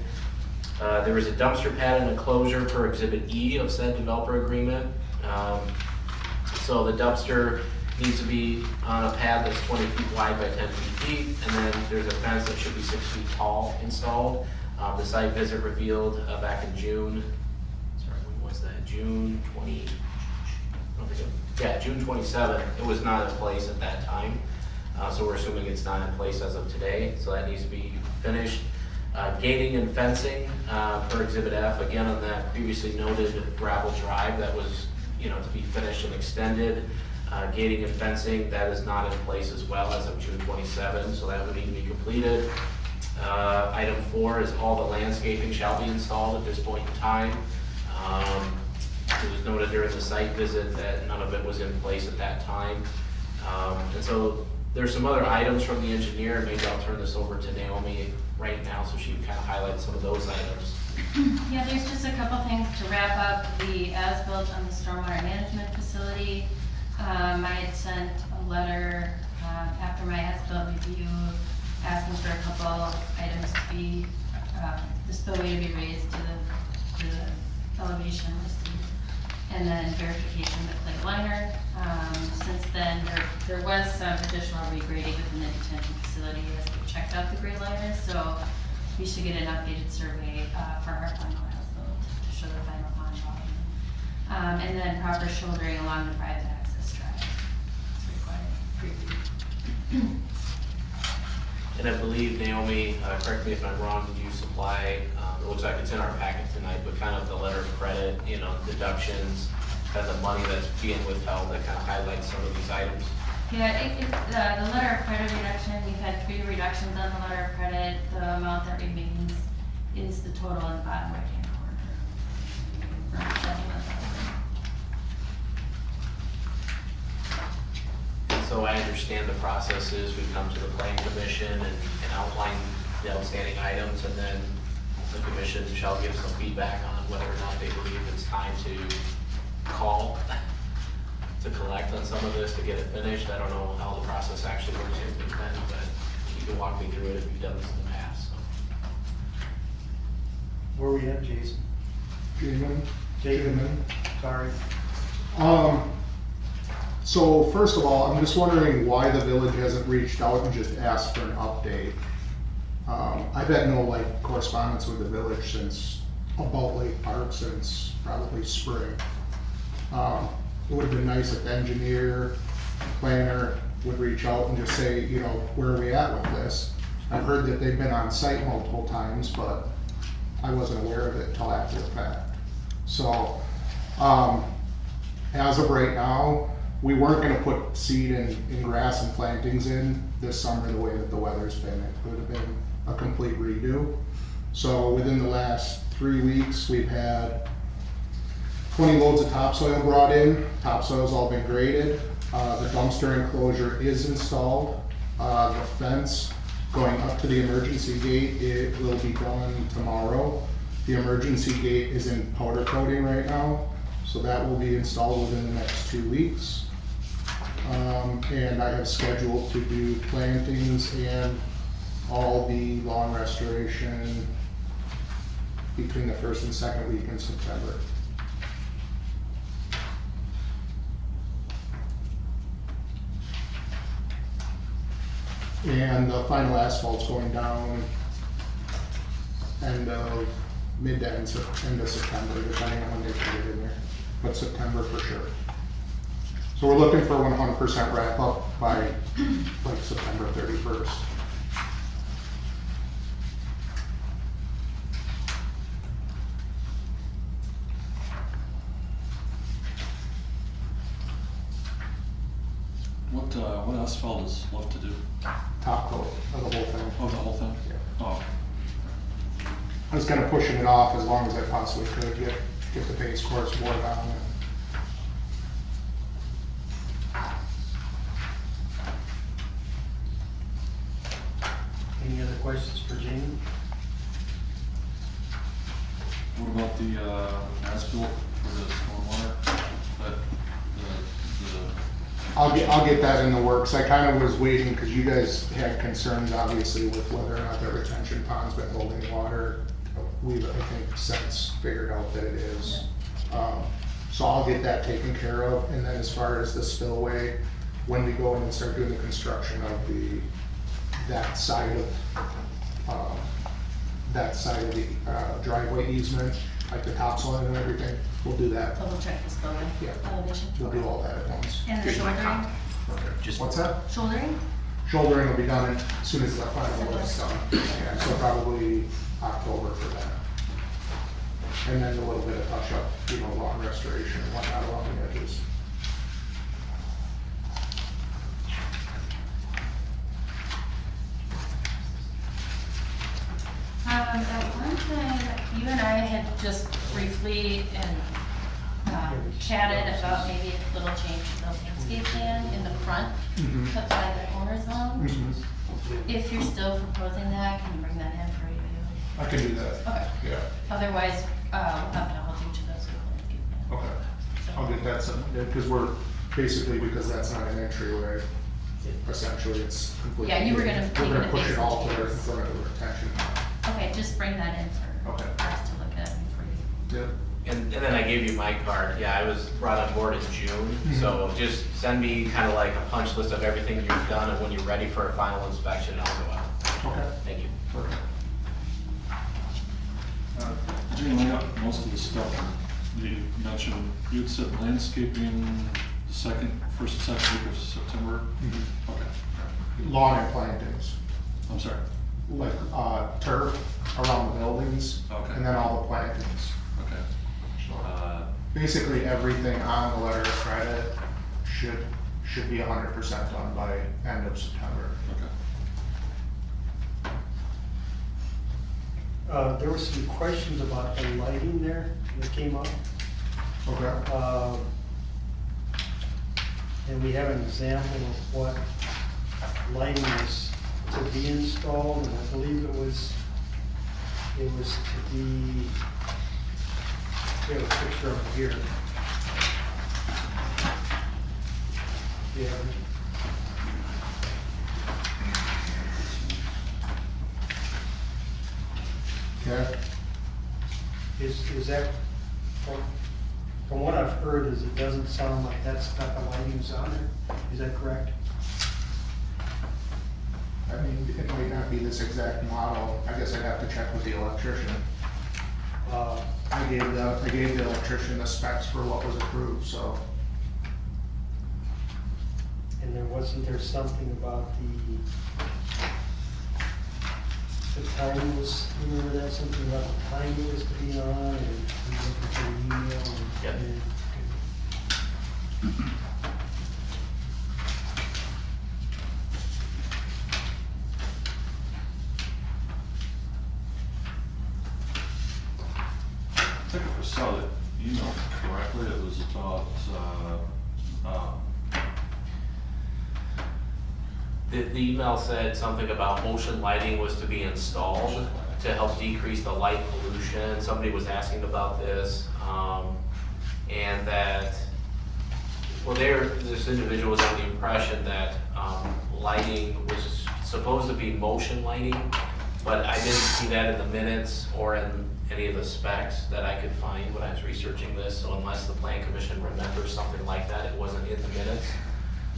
There is a dumpster pad and enclosure per Exhibit E of said developer agreement. So the dumpster needs to be on a pad that's 20 feet wide by 10 feet deep, and then there's a fence that should be 6 feet tall installed. The site visit revealed back in June, sorry, when was that? June 20, I don't think it, yeah, June 27th. It was not in place at that time. So we're assuming it's not in place as of today, so that needs to be finished. Gating and fencing per Exhibit F, again on that previously noted gravel drive that was, to be finished and extended. Gating and fencing, that is not in place as well as of June 27, so that would need to be completed. Item 4 is all the landscaping shall be installed at this point in time. It was noted during the site visit that none of it was in place at that time. And so there's some other items from the engineer. Maybe I'll turn this over to Naomi right now so she can kind of highlight some of those items. Yeah, there's just a couple things to wrap up the as-built on the stormwater management facility. I had sent a letter after my as-built review asking for a couple of items to be, the spillway to be raised to the elevation listed, and then verification of the clay liner. Since then, there was some additional regrading within the detention facility as we checked out the gray liners, so we should get an updated survey for our final as-built to show the final pond volume. And then proper shouldering along the private access drive is required. And I believe, Naomi, correct me if I'm wrong, did you supply, it looks like it's in our packet tonight, but kind of the letter of credit, deductions, kind of the money that's being withheld that kind of highlights some of these items? Yeah, the letter of credit reduction, we've had 3 reductions on the letter of credit. The amount that remains is the total in the bottom right-hand corner. Around $71,000. So I understand the process is we come to the planning commission and outline the outstanding items, and then the commission shall give some feedback on whether or not they believe it's time to call to collect on some of this to get it finished. I don't know how the process actually works in Big Bend, but you can walk me through it if you've done this in the past. So. Where we at, Jason? Jason. Sorry. So first of all, I'm just wondering why the village hasn't reached out and just asked for an update. I've had no correspondence with the village since about Lake Park since probably spring. It would have been nice if the engineer, planner would reach out and just say, where are we at with this? I've heard that they've been on site multiple times, but I wasn't aware of it until after the fact. So, as of right now, we weren't gonna put seed and grass and plantings in this summer the way that the weather's been. It would have been a complete redo. So within the last 3 weeks, we've had 20 loads of topsoil brought in. Topsoil's all been graded. The dumpster enclosure is installed. The fence going up to the emergency gate, it will be done tomorrow. The emergency gate is in powder coating right now, so that will be installed within the next 2 weeks. And I have scheduled to do plantings and all the lawn restoration between the first and second week in September. And the final asphalt's going down mid to end of September, depending on when they put it in there, but September for sure. So we're looking for 100% wrap up by like September 31st. What asphalt is left to do? Top coat of the whole thing. Oh, the whole thing? Yeah. Oh, I was kind of pushing it off as long as I possibly could, get the base course board on it. Any other questions for Jamie? what about the as-built for the stormwater? But I'll get that in the works. I kind of was waiting because you guys had concerns obviously with whether or not the retention pond's been holding water. We've, I think, since figured out that it is. So I'll get that taken care of. And then as far as the spillway, when we go in and start doing the construction of that side of the driveway easement, like the topsoil and everything, we'll do that. Double check the spillway Yeah. elevation. We'll do all that at once. And the shouldering, What's that? shouldering? Shouldering will be done as soon as the final work's done. Yeah, so probably October for that. And then a little bit of touch up, lawn restoration and whatnot along the edges. At one time, you and I had just briefly chatted about maybe a little change to the landscape plan in the front, Mhm. put by the owner's home. Mhm. If you're still proposing that, can you bring that in for review? I can do that. Okay. Yeah, Otherwise, we'll have to hold each of those with landscape plan. okay. So- I'll get that submitted, because because that's not an entryway. Essentially, it's completely. Yeah, you were gonna make We're it gonna a push it all to the basement. front of the retention pond. Okay, just bring that in for Okay. us to look at before you. Yep. And then I gave you my card. Yeah, I was brought on board in June, so just send me kind of like a punch list of everything you've done, and when you're ready for a final inspection, I'll go out. Okay. Thank you. Perfect. Jane, I got most of the stuff you mentioned. You'd said landscaping the first and second week of September? Mhm. Okay, Lawn and plantings, I'm sorry. like turf around the buildings. Okay. And then all the plantings. Okay. Basically, everything on the letter of credit should be 100% done by end of September. Okay. There were some questions about the lighting there that came up. Okay. And we have an example of what lighting is to be installed, and I believe it was to be, we have a picture of it here. Yeah. Okay. Is that, from what I've heard, it doesn't sound like that's got the lightings on it, is that correct? I mean, it might not be this exact model. I guess I'd have to check with the electrician. I gave the electrician the specs for what was approved, so. And wasn't there something about the time was, you remember that, something about the time it was to be on, and you looking for an email and. Yep. I think if I saw the email correct, The email said something about motion lighting was to be installed to help decrease the light pollution. Somebody was asking about this, and that, well, this individual was under the impression that lighting was supposed to be motion lighting, but I didn't see that in the minutes or in any of the specs that I could find when I was researching this, so unless the plan commission remembers something like that, it wasn't in the minutes.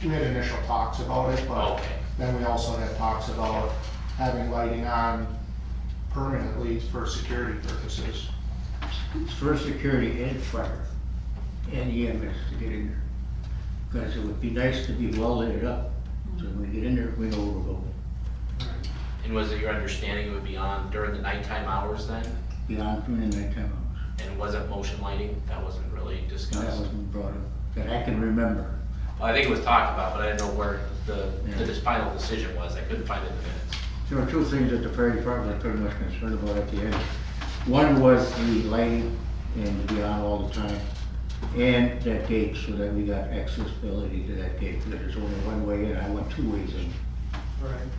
We had initial talks about it, but Okay. then we also had talks about having lighting on permanently for security purposes. It's for security and fire and EMS to get in there. Because it would be nice to be well lit up, so when we get in there, we know where we're going. And was it your understanding it would be on during the nighttime hours then? Beyond during the nighttime hours. And wasn't motion lighting? That wasn't really That discussed? wasn't brought up, that I can remember. I think it was talked about, but I didn't know where the final decision was. I couldn't find it in the minutes. There were two things that the fire department was pretty much concerned about at the end. One was the lighting and to be on all the time, and that gate, so that we got accessibility to that gate, because there's only one way in, I went 2 ways in. Right.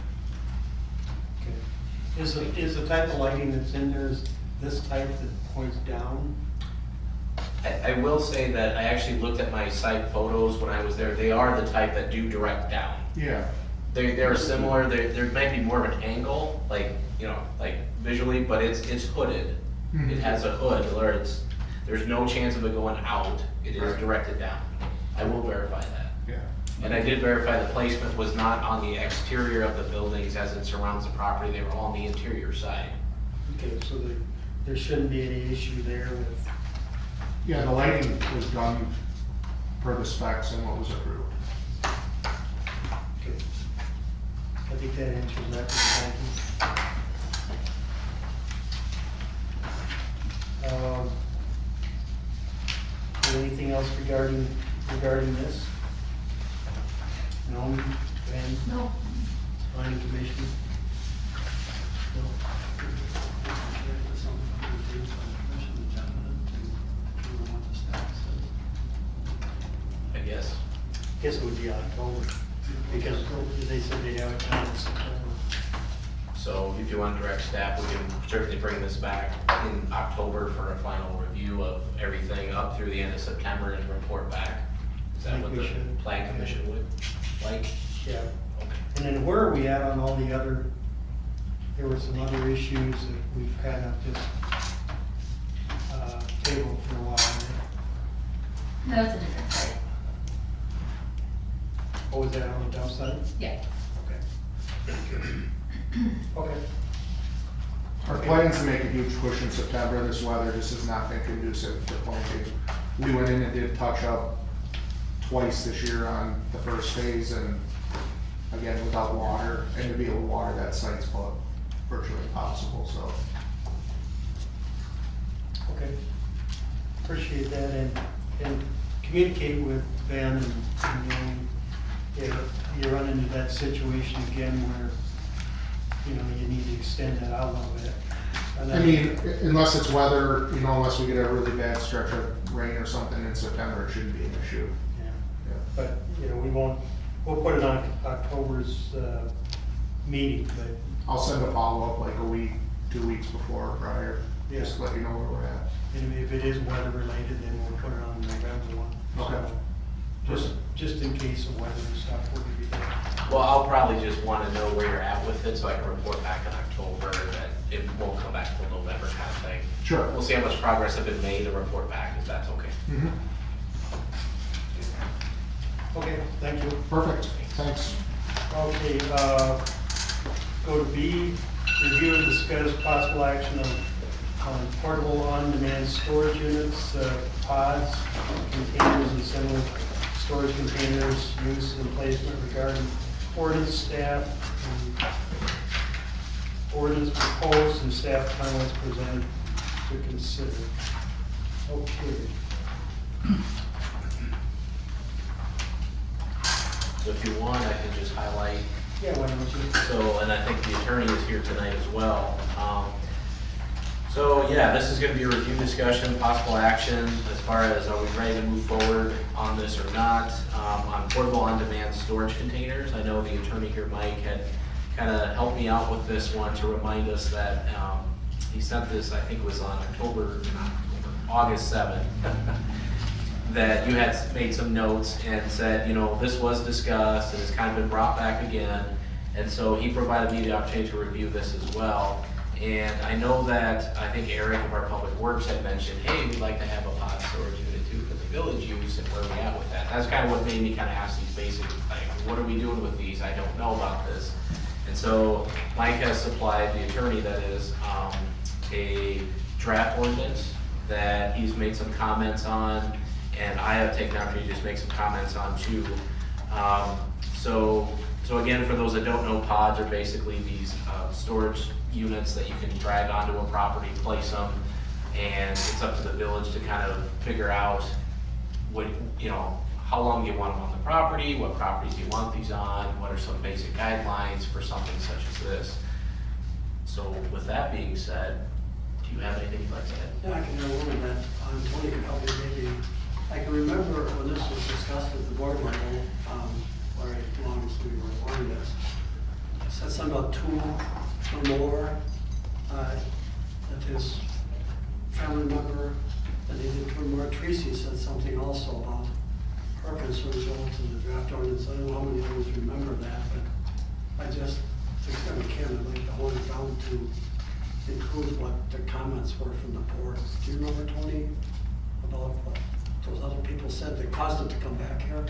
Okay. Is the type of lighting that's in there is this type that points down? I will say that I actually looked at my site photos when I was there. They are the type that do direct down. Yeah. They're similar. There might be more of an angle, like, you know, like visually, but it's hooded. Mhm. It has a hood where there's no chance of it going out. It is directed down. I will verify that. Yeah. And I did verify the placement was not on the exterior of the buildings as it surrounds the property. They were all on the interior side. Okay, so there shouldn't be any issue there with, Yeah, the lighting was done per the specs and what was approved. okay. I think that answers that, thank you. Anything else regarding this? No, and No. planning commission? No. I guess. Guess it would be October, because they said they have it done in September. So if you want to direct staff, we can certainly bring this back in October for a final review of everything up through the end of September and report back. Is that Think what we the should. plan commission would like? Yeah. Okay. And then where are we at on all the other, there were some other issues that we've kind of just tabled for a while. No, it's a different site. Oh, was that on the dump site? Yeah. Okay. Okay. Our plans to make a huge push in September. This weather just has not been conducive to planting. We went in and did touch up twice this year on the first phase, and again, without water, and to be able to water that site's virtually impossible, so. Okay. Appreciate that, and communicate with Ben, and if you run into that situation again where, you know, you need to extend that out a little bit. And I then- mean, unless it's weather, you know, unless we get a really bad stretch of rain or something in September, it shouldn't be an issue. Yeah. Yeah. But, you know, we'll put it on October's meeting, but, I'll send a follow-up like a week, 2 weeks before or prior, just to let you know where we're at. and if it is weather related, then we'll put it on the November one. Okay. So, just in case of weather and stuff, we'll give you that. Well, I'll probably just want to know where you're at with it so I can report back in October, that it won't come back till November kind of thing. Sure. We'll see how much progress has been made and report back if that's okay. Mhm. Okay, thank you. Perfect, thanks. Okay, go to B, review and discuss possible action on portable on-demand storage units, pods, containers, and similar storage containers, use and placement regarding ordinance staff, and ordinance proposed and staff comments presented to consider. Okay. So if you want, I can just highlight. Yeah, why don't you? So, and I think the attorney is here tonight as well. So, yeah, this is gonna be a review discussion, possible action, as far as are we ready to move forward on this or not. On portable on-demand storage containers, I know the attorney here, Mike, had kinda helped me out with this one to remind us that, he sent this, I think it was on August 7th, that you had made some notes and said, you know, this was discussed and it's kind of been brought back again. And so he provided me the opportunity to review this as well. And I know that, I think Eric of our Public Works had mentioned, hey, we'd like to have a pod storage unit too for the village use, and where are we at with that? That's kind of what made me kind of ask these basic, like, what are we doing with these? I don't know about this. And so Mike has supplied, the attorney that is, a draft ordinance that he's made some comments on, and I have taken the opportunity to just make some comments on too. So again, for those that don't know, pods are basically these storage units that you can drag onto a property, place them, and it's up to the village to kind of figure out what, you know, how long do you want them on the property, what properties do you want these on, what are some basic guidelines for something such as this. So with that being said, do you have anything you'd like to add? Yeah, I can add a little bit. Tony can help me maybe. I can remember when this was discussed at the board level, very long as we were on this. It said something about 2 or more, that his family member, that he did 2 or more. Tracy said something also about her concerns relative to the draft ordinance. I don't know how many others remember that, but I just, to the extent we can, I'd like to hold it down to include what the comments were from the board. Do you remember, Tony, about what those other people said that caused it to come back here?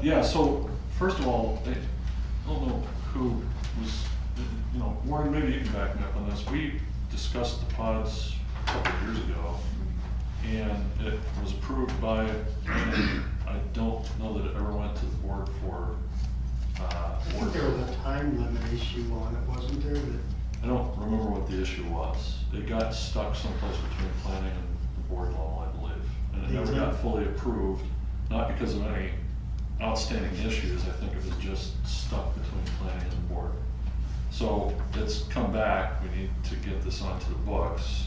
Yeah, so first of all, I don't know who was, you know, Warren, maybe you can back me up on this. We discussed the pods a couple of years ago, and it was approved by, I don't know that it ever went to the board for, I think there was a time limit issue on it, wasn't there? That I don't remember what the issue was. It got stuck someplace between planning and the board level, I believe. And it never got fully approved, not because of any outstanding issues. I think it was just stuck between planning and the board. So it's come back. We need to get this onto the books.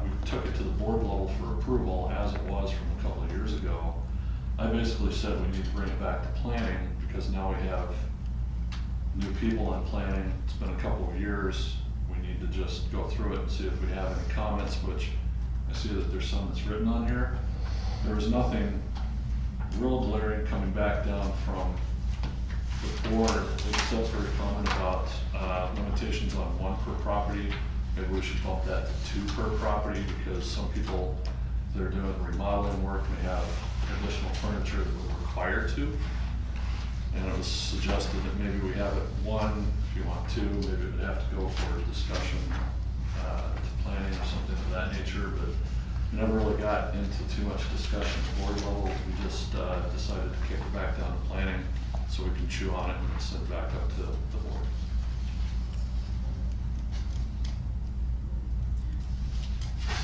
We took it to the board level for approval as it was from a couple of years ago. I basically said we need to bring it back to planning because now we have new people in planning. It's been a couple of years. We need to just go through it and see if we have any comments, which I see that there's some that's written on here. There was nothing real glaring coming back down from the board, except for a comment about limitations on 1 per property. Maybe we should bump that to 2 per property because some people that are doing remodeling work may have additional furniture that would require 2. And it was suggested that maybe we have it 1, if you want 2, maybe it would have to go for a discussion to planning or something of that nature, but we never really got into too much discussion at the board level. We just decided to kick it back down to planning so we can chew on it and send it back up to the board.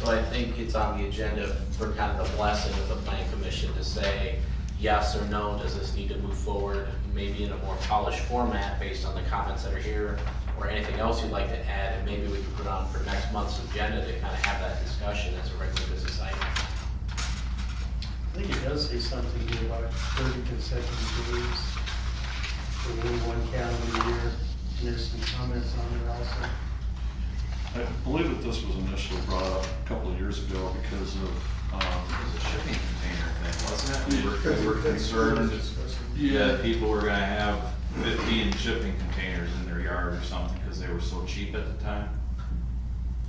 So I think it's on the agenda for kind of the blessing of the planning commission to say yes or no, does this need to move forward, maybe in a more polished format based on the comments that are here, or anything else you'd like to add, and maybe we can put on for next month's agenda to kind of have that discussion as a regular business item. I think it does say something here about 30 consecutive days for one calendar year, and there's some comments on it also. I believe that this was initially brought up a couple of years ago because of It was a shipping container thing, wasn't it? We were concerned that people were gonna have 15 shipping containers in their yard or something because they were so cheap at the time.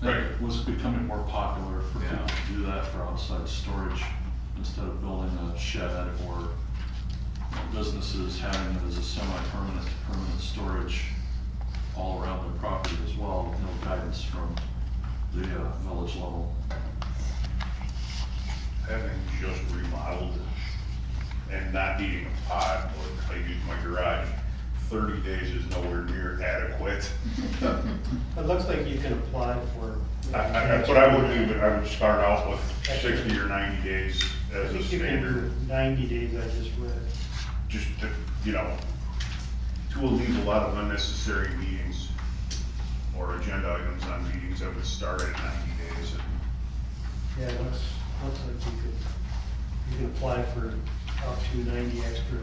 It was becoming more popular for people Yeah. to do that for outside storage instead of building a shed or businesses having it as a semi-permanent to permanent storage all around their property as well, with no guidance from the village level. Having just remodeled and not needing a pod, like I use my garage, 30 days is nowhere near adequate. It looks like you can apply for. That's what I would do, but I would start out with 60 or 90 days I as a think you can standard, do 90 days, I just read. just to, to alleviate a lot of unnecessary meetings. or agenda items on meetings that would start at 90 days. Yeah, it looks like you can apply for up to 90 extra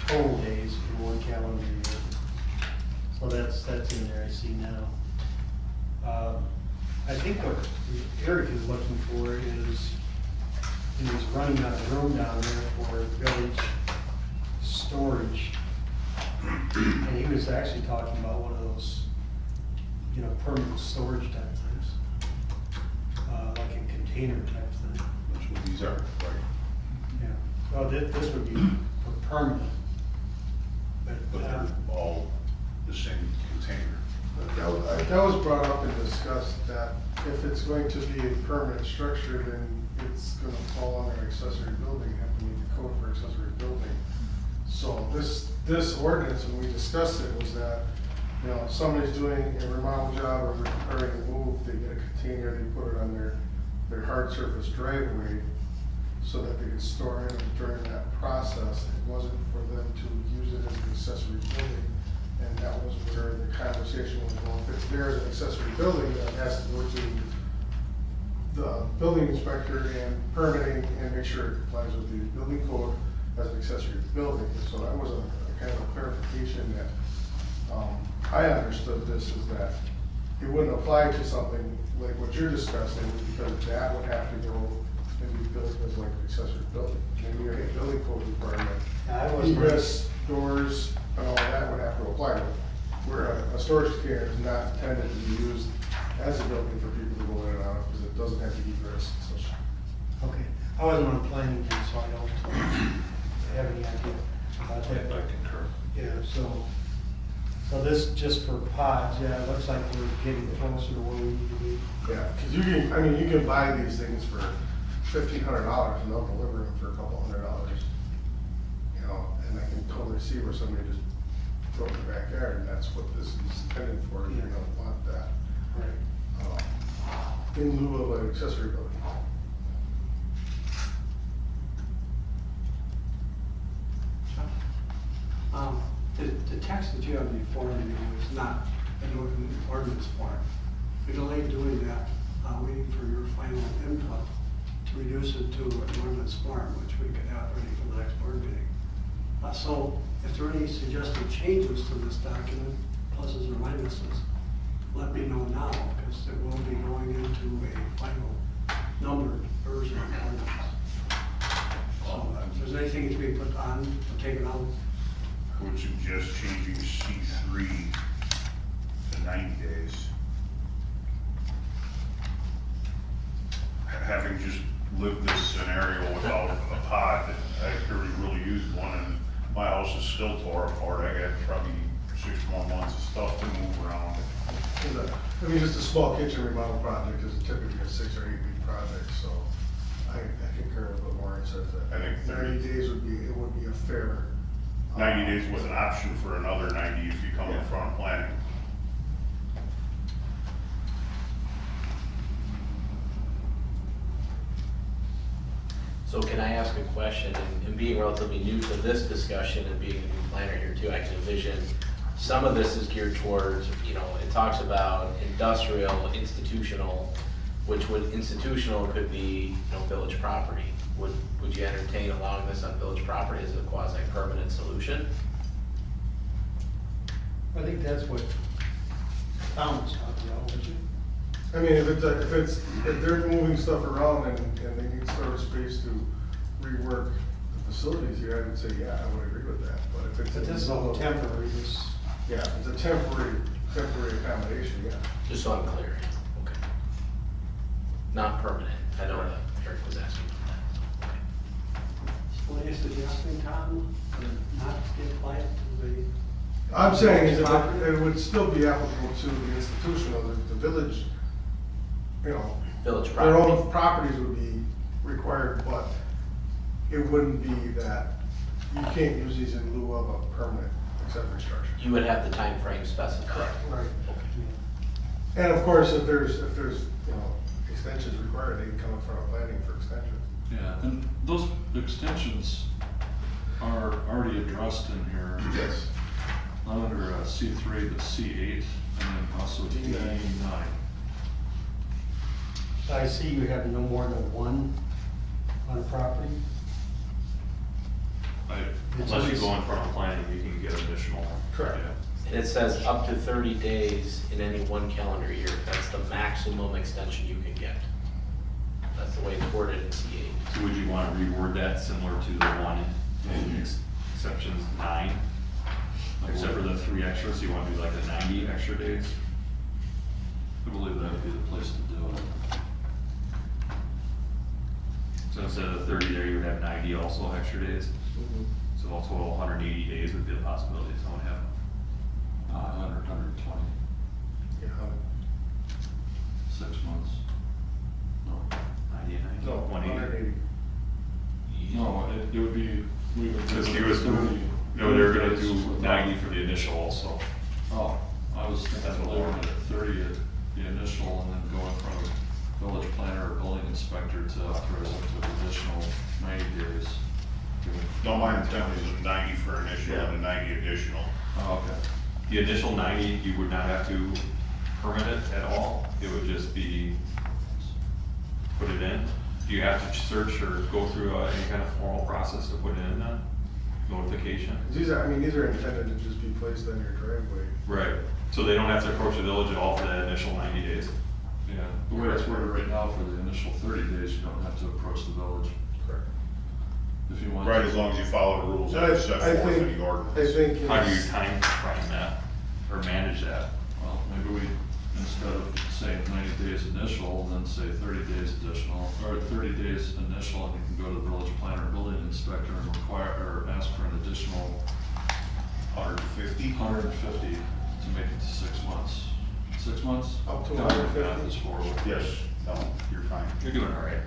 total days in one calendar year. So that's in there, I see now. I think what Eric is looking for is, he was running out of room down there for village storage. And he was actually talking about one of those, permanent storage type things. Like a container type thing. That's what these are, right? Yeah, well, this would be for permanent. But they're all the same container. That was brought up and discussed, that if it's going to be a permanent structure, then it's gonna fall under accessory building, have to meet the code for accessory building. So this ordinance, when we discussed it, was that, somebody's doing a remodel job or they're preparing to move, they get a container, they put it on their hard surface driveway so that they can store it during that process. It wasn't for them to use it as an accessory building. And that was where the conversation was going. If it's there as an accessory building, that has to go to the building inspector and permitting and make sure it complies with the building code as an accessory building. So that was a kind of a clarification that I understood this is that it wouldn't apply to something like what you're discussing, because that would have to go and be built as like an accessory building. Maybe your building code requirement, egress, doors, and all that would have to apply to it. Where a storage container is not intended to be used as a building for people to go in and out, because it doesn't have the egress and such. Okay, I wasn't on planning board, so I don't have any idea about that. I concur. Yeah, so this just for pods, yeah, it looks like we're getting closer to where we need to be. Yeah, because you can buy these things for $1,500 and they'll deliver them for a couple $100. And I can totally see where somebody just throw it in the backyard, and that's what this is intended for. You don't want that. Right. In lieu of an accessory building. The text that you have before you is not an ordinance form. We delayed doing that, waiting for your final input to reduce it to an ordinance form, which we could have ready for the next board meeting. So if there are any suggested changes to this document, pluses or minuses, let me know now, because it will be going into a final numbered version of the ordinance. So if there's anything to be put on or taken out, I would suggest changing C3 to 90 days. Having just lived this scenario without a pod, I could really used one, and my house is still tore apart. I got probably 6 more months of stuff to move around. Just a small kitchen remodel project is typically a 6 or 8 week project, so I concur with what Warren says. I think 90 days would be a fair. 90 days with an option for another 90 if you come in front of planning. So can I ask a question, and being relatively new to this discussion and being a new planner here too, I can envision some of this is geared towards, it talks about industrial, institutional, institutional could be, village property. Would you entertain allowing this on village property as a quasi-permanent solution? I think that's what Tom was talking about, wasn't you? I mean, if they're moving stuff around and they need storage space to rework the facilities here, I would say, yeah, I would agree with that. But if it's this is all temporary, yeah, if it's a temporary accommodation, yeah. Just so I'm clear, okay. Not permanent, I know that Eric was asking about that. so are you suggesting, Tom, not to get applied to the? I'm saying is that it would still be applicable to the institutional, the village, Village their property. own properties would be required, but it wouldn't be that you can't use these in lieu of a permanent accessory structure. You would have the time frame specified. Right. And of course, if there's extensions required, they can come in front of planning for extensions. Yeah, and those extensions are already addressed in here. Yes. Not under C3, but C8, and And also D9. I see you have no more than one on a property. Unless you go in front of planning, you can get additional. Correct. And it says up to 30 days in any one calendar year. That's the maximum extension you can get. That's the way it's worded in C8. So would you want to reword that similar to the one in exceptions 9? Except for the 3 extras, you want to do like the 90 extra days? I believe that would be the place to do it. So instead of the 30 there, you would have 90 also extra days? So a total 180 days would be the possibility someone have. 100, 120, Yeah. 6 months. No, 90 and 90. No, 180. 180. No, it would be, we would. Because he was, 30 no, they're gonna days do without- 90 for the initial also. Oh, I was thinking That's what they were Lauren at 30 at the initial and then going from village planner or building inspector to authorize up to an additional 90 days. No, my intent was 90 for initial and a 90 additional. Oh, okay. The initial 90, you would not have to permit it at all. It would just be, put it in. Do you have to search or go through any kind of formal process to put it in then? Notification? These are intended to just be placed on your driveway. Right. So they don't have to approach the village at all for that initial 90 days? Yeah, the way it's worded right now for the initial 30 days, you don't have to approach the village. Correct. If you want. Right, as long as you follow the rules that are set forth in the ordinance. I think. How do you it's- time frame that or manage that? Well, maybe we, instead of saying 90 days initial, then say 30 days additional, or 30 days initial, and you can go to the village planner, building inspector, and require, or ask for an additional 150? 150 to make it to 6 months. 6 months? Up to No, 150? math is horrible. Yes, no, you're fine. You're doing all right.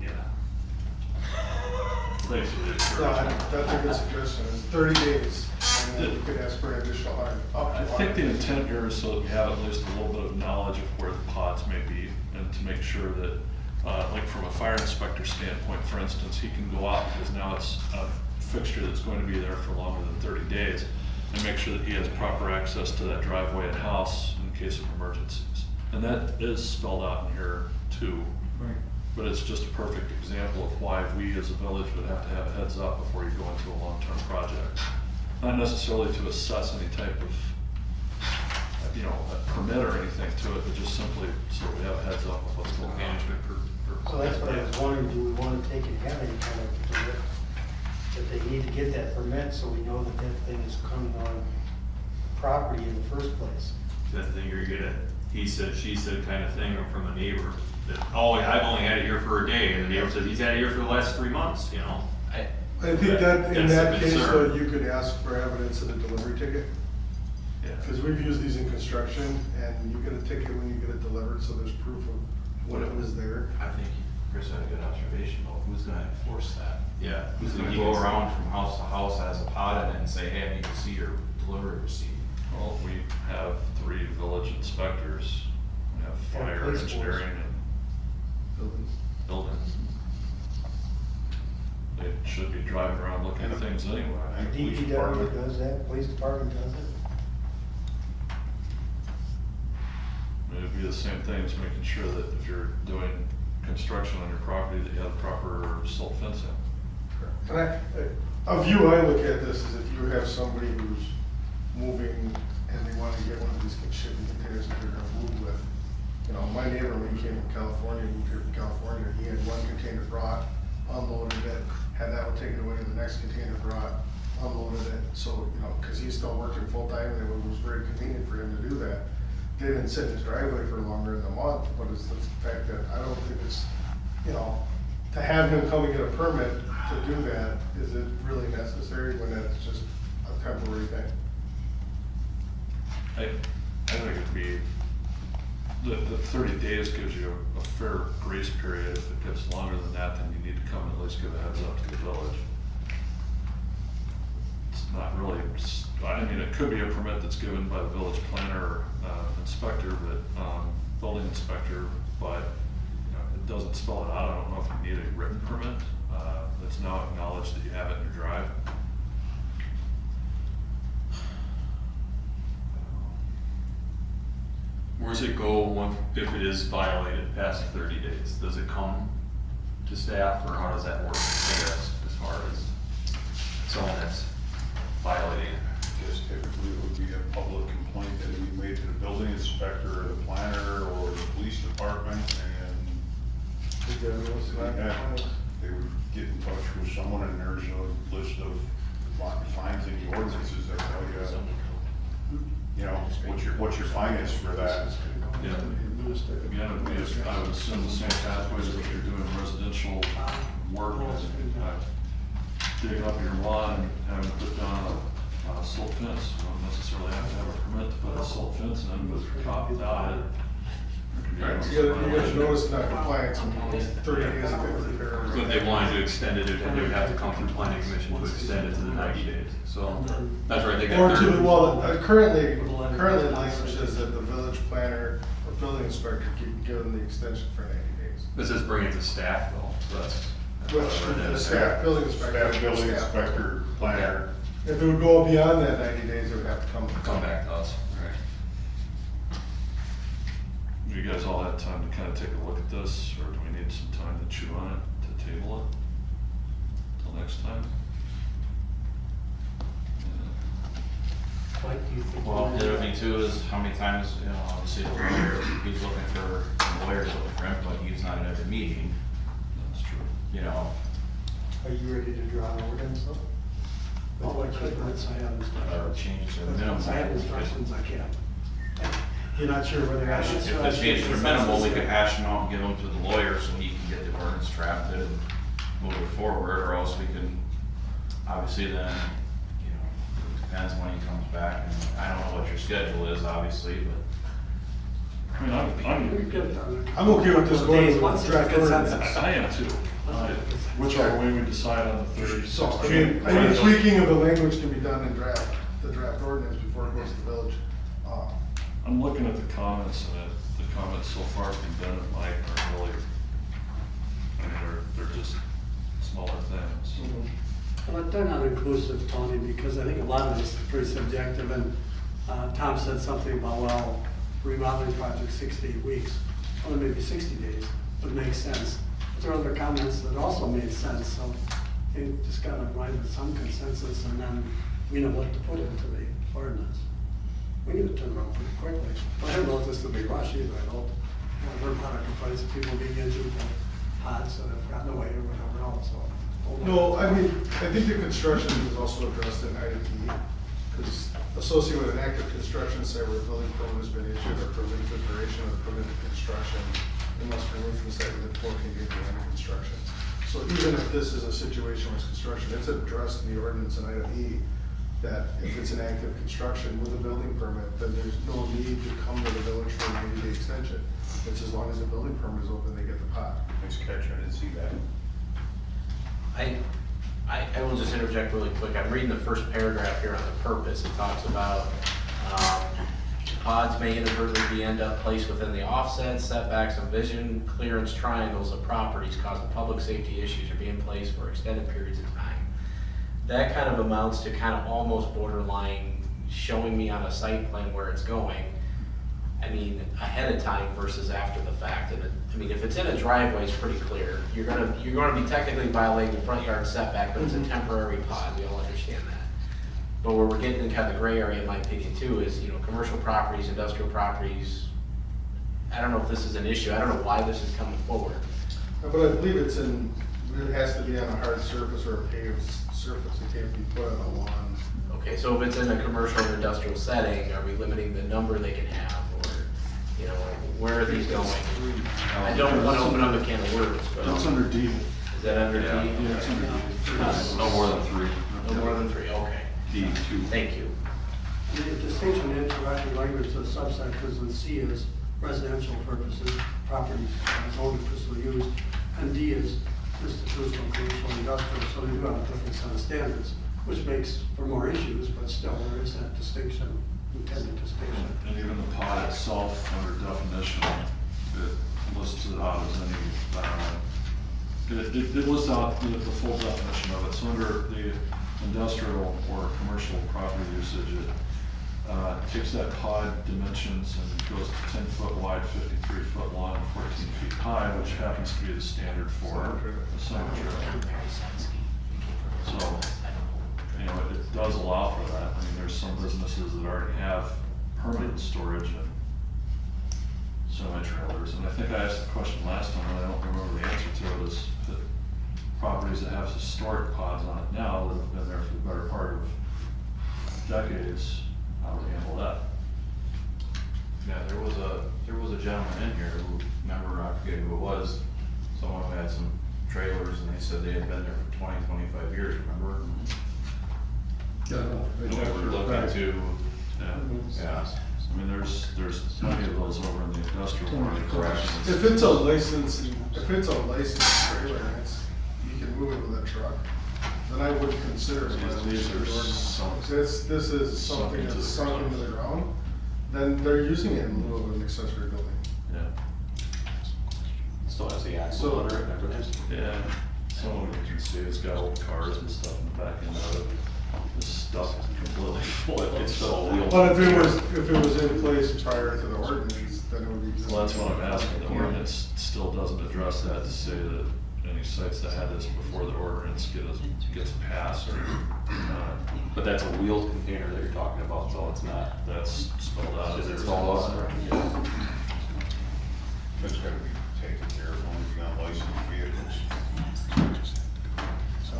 Yeah. Thanks for the No, encouragement. that's a good suggestion, it's 30 days, and then you could ask for an additional 100, up to I think the 150. intent here is so that we have at least a little bit of knowledge of where the pods may be, and to make sure that, like from a fire inspector standpoint, for instance, he can go out, because now it's a fixture that's going to be there for longer than 30 days, and make sure that he has proper access to that driveway and house in case of emergencies. And that is spelled out in here too. Right. But it's just a perfect example of why we as a village would have to have a heads up before you go into a long-term project. Not necessarily to assess any type of, a permit or anything to it, but just simply so we have a heads up of what's going on. Management So that's what I was wondering, do we want to take and have any kind of permit? That they need to get that permit so we know that that thing is coming on property in the first place. That thing you're gonna, he said, she said kind of thing from a neighbor. That, oh, I've only had it here for a day, and the neighbor says, he's had it here for the last 3 months, you know? I think that, in That's the that case, concern. though, you could ask for evidence of the delivery ticket. Yeah. Because we've used these in construction, and you get a ticket when you get it delivered, so there's proof of when it was there. I think Chris had a good observation, though. Who's gonna enforce that? Yeah. Who's gonna go around from house to house as a pod in it and say, hey, I need to see your delivery receipt? Well, we have 3 village inspectors, we have And fire, police force. engineering, and building. They should be driving around looking at things anyway. And the police DPW department. does that, police department does it. I mean, it'd be the same thing as making sure that if you're doing construction on your property, that you have proper silt fencing. And a view I look at this is if you have somebody who's moving and they want to get one of these shipping containers that they're gonna move with. My neighbor, when he came from California, moved here from California, he had one container brought, unloaded it, had that one taken away, the next container brought, unloaded it. So, cause he's still working full-time and it was very convenient for him to do that. They didn't sit in his driveway for longer than a month, but it's the fact that I don't think it's, to have him come and get a permit to do that, is it really necessary when that's just a temporary thing? I think it'd be, the 30 days gives you a fair grace period. If it gets longer than that, then you need to come and at least give a heads up to the village. It's not really, it could be a permit that's given by the village planner, inspector, but, building inspector, but, it doesn't spell it out. I don't know if you need a written permit, that's now acknowledged that you have it in your drive. does it go if it is violated past 30 days? Does it come to staff, or how does that work, I guess, as far as someone that's violating it? Just typically it would be a public complaint that would be made to the building inspector or the planner or the police department, and yeah, they would get in touch with someone, and there's a list of fines in the ordinances that tell you know, what your fine is for that. Yeah. Again, I would assume the same pathways if you're doing residential work, digging up your lawn and having to put down a silt fence. You don't necessarily have to have a permit to put a silt fence in, but without it. You guys notice not compliance in 30 days of repair. So if they wanted to extend it, they would have to come through planning commission to extend it to the 90 days. So that's right, they got. Or to the, well, currently the language says that the village planner or building inspector can give them the extension for 90 days. This is bringing it to staff though, so that's. Which, the staff, building inspector. Staff, building inspector, planner. If it would go beyond that 90 days, it would have to Come back to us, right? You guys all had time to kind of take a look at this, or do we need some time to chew on it, to table it till next time? Well, the other thing too is how many times, you know, obviously the lawyer, he's looking for, the lawyer's looking for input, he's not at every meeting, That's true. you know. Are you ready to draw an ordinance though? Well, what instruments I have Or instructions. changes to the minimum. I have instructions, I can't. You're not sure whether I should. If the changes are minimal, we could hash them out and give them to the lawyer so he can get the ordinance drafted and move it forward, or else we can, obviously then, you know, it depends when he comes back, and I don't know what your schedule is, obviously, but. I mean, I'm okay with this going Once with it's a draft ordinance. consensus. I am too. Whichever way we decide on the 30. So, I mean, any tweaking of the language can be done in the draft ordinance before it goes to the village. I'm looking at the comments, and the comments so far from Ben and Mike are really, I mean, they're just smaller things. Well, they're not inclusive, Tony, because I think a lot of this is pretty subjective, and Tom said something about, well, remodeling project 6 to 8 weeks, or maybe 60 days, would make sense. But there are other comments that also made sense, so I think just gotta arrive at some consensus, and then we know what to put into the ordinance. We need to turn around pretty quickly. I don't know if this will be rushed either, I don't. I've heard a lot of complaints of people being injured with pods that have gotten away or whatever else, so. No, I mean, I think the construction is also addressed in item E, because associated with an active construction site where a building permit has been issued or permitted preparation or permitted construction, it must be removed from the site within 14 days of the end of construction. So even if this is a situation where it's construction, it's addressed in the ordinance in item E, that if it's an active construction with a building permit, then there's no need to come to the village for a 90-day extension. It's as long as the building permit is open, they get the pot. Nice catch, I didn't see that. I will just interject really quick. I'm reading the first paragraph here on the purpose. It talks about pods may inadvertently end up placed within the offset, setbacks, and vision clearance triangles of properties causing public safety issues or being placed for extended periods of time. That kind of amounts to kind of almost borderline showing me on a site plan where it's going. I mean, ahead of time versus after the fact. And I mean, if it's in a driveway, it's pretty clear. You're gonna be technically violating the front yard setback, but it's a temporary pod. We all understand that. But where we're getting in kind of the gray area, in my opinion, too, is, you know, commercial properties, industrial properties. I don't know if this is an issue. I don't know why this is coming forward. But I believe it has to be on a hard surface or a paved surface. It can't be put on a lawn. Okay, so if it's in a commercial or industrial setting, are we limiting the number they can have, or, you know, where are these going? I don't want to open up a can of worms, but. That's under D. Is that under D? Yeah, it's under D. No more than 3. No more than 3, okay. D2. Thank you. The distinction in interactive language of subsections in C is residential purposes, properties, zoning purposes used, and D is institutional, commercial, industrial, so they do have a different set of standards, which makes for more issues, but still there is that distinction, intended distinction. And even the pod itself, under definition, it lists it out as any, it lists out the full definition of it. So under the industrial or commercial property usage, takes that pod dimensions and goes to 10-foot wide, 53-foot long, and 14 feet high, which happens to be the standard for a semi-trailer. So, you know, it does allow for that. I mean, there's some businesses that already have permanent storage and semi-trailers. And I think I asked the question last time, and I don't remember the answer to it, is that properties that have historic pods on it now that have been there for the better part of decades, how would handle that? Yeah, there was a gentleman in here who, remember, I forget who it was, someone who had some trailers and they said they had been there for 20, 25 years, remember? And we were looking to, yeah. I mean, there's plenty of those over in the industrial park. Corrections. If it's a licensed trailer and you can move it with a truck, then I would consider it. These are sunk. This is something that's sunk into the ground, then they're using it in lieu of an accessory building. Yeah. Still has the axle So- under it and everything. Yeah. Some of it you can see, it's got old cars and stuff in the back end of it. This stuff completely full. It's so wheels. But if it was in place prior to the ordinance, then it would be. Well, that's what I'm asking. The ordinance still doesn't address that to say that any sites that had this before the ordinance gets passed or, But that's a wheeled container that you're talking about, so it's not. that's spelled out. Is it spelled out? That's gotta be taken care of when you're on licensed vehicles. So I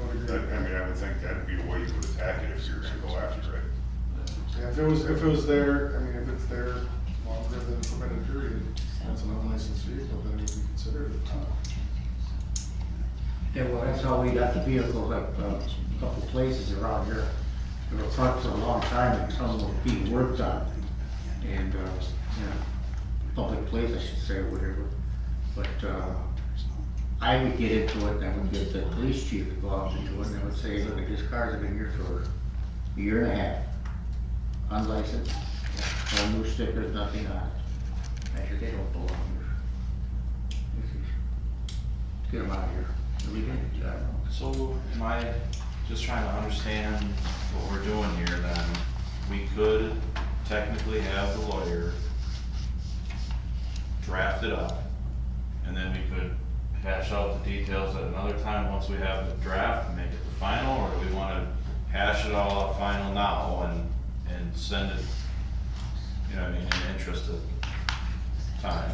would agree. I mean, I would think that'd be the way you would attack it if you're gonna go after it. Yeah, if it was there, I mean, if it's there longer than the permitted period, that's an unlicensed vehicle, then it would be considered a top. Yeah, well, that's how we got the vehicles, like, a couple places around here. They were parked for a long time and some were being worked on. And, you know, public place, I should say, or whatever. But, I would get into it and I would get the police chief to go out into it and I would say, look, this car's been here for a year and a half. Unlicensed, no new stickers, nothing on it. I said, they don't belong here. Get them out of here. We did, I don't know. So am I just trying to understand what we're doing here then? We could technically have the lawyer draft it up and then we could hash out the details at another time once we have the draft and make it the final, or do we wanna hash it all out final now and send it, you know, what I mean, in the interest of time?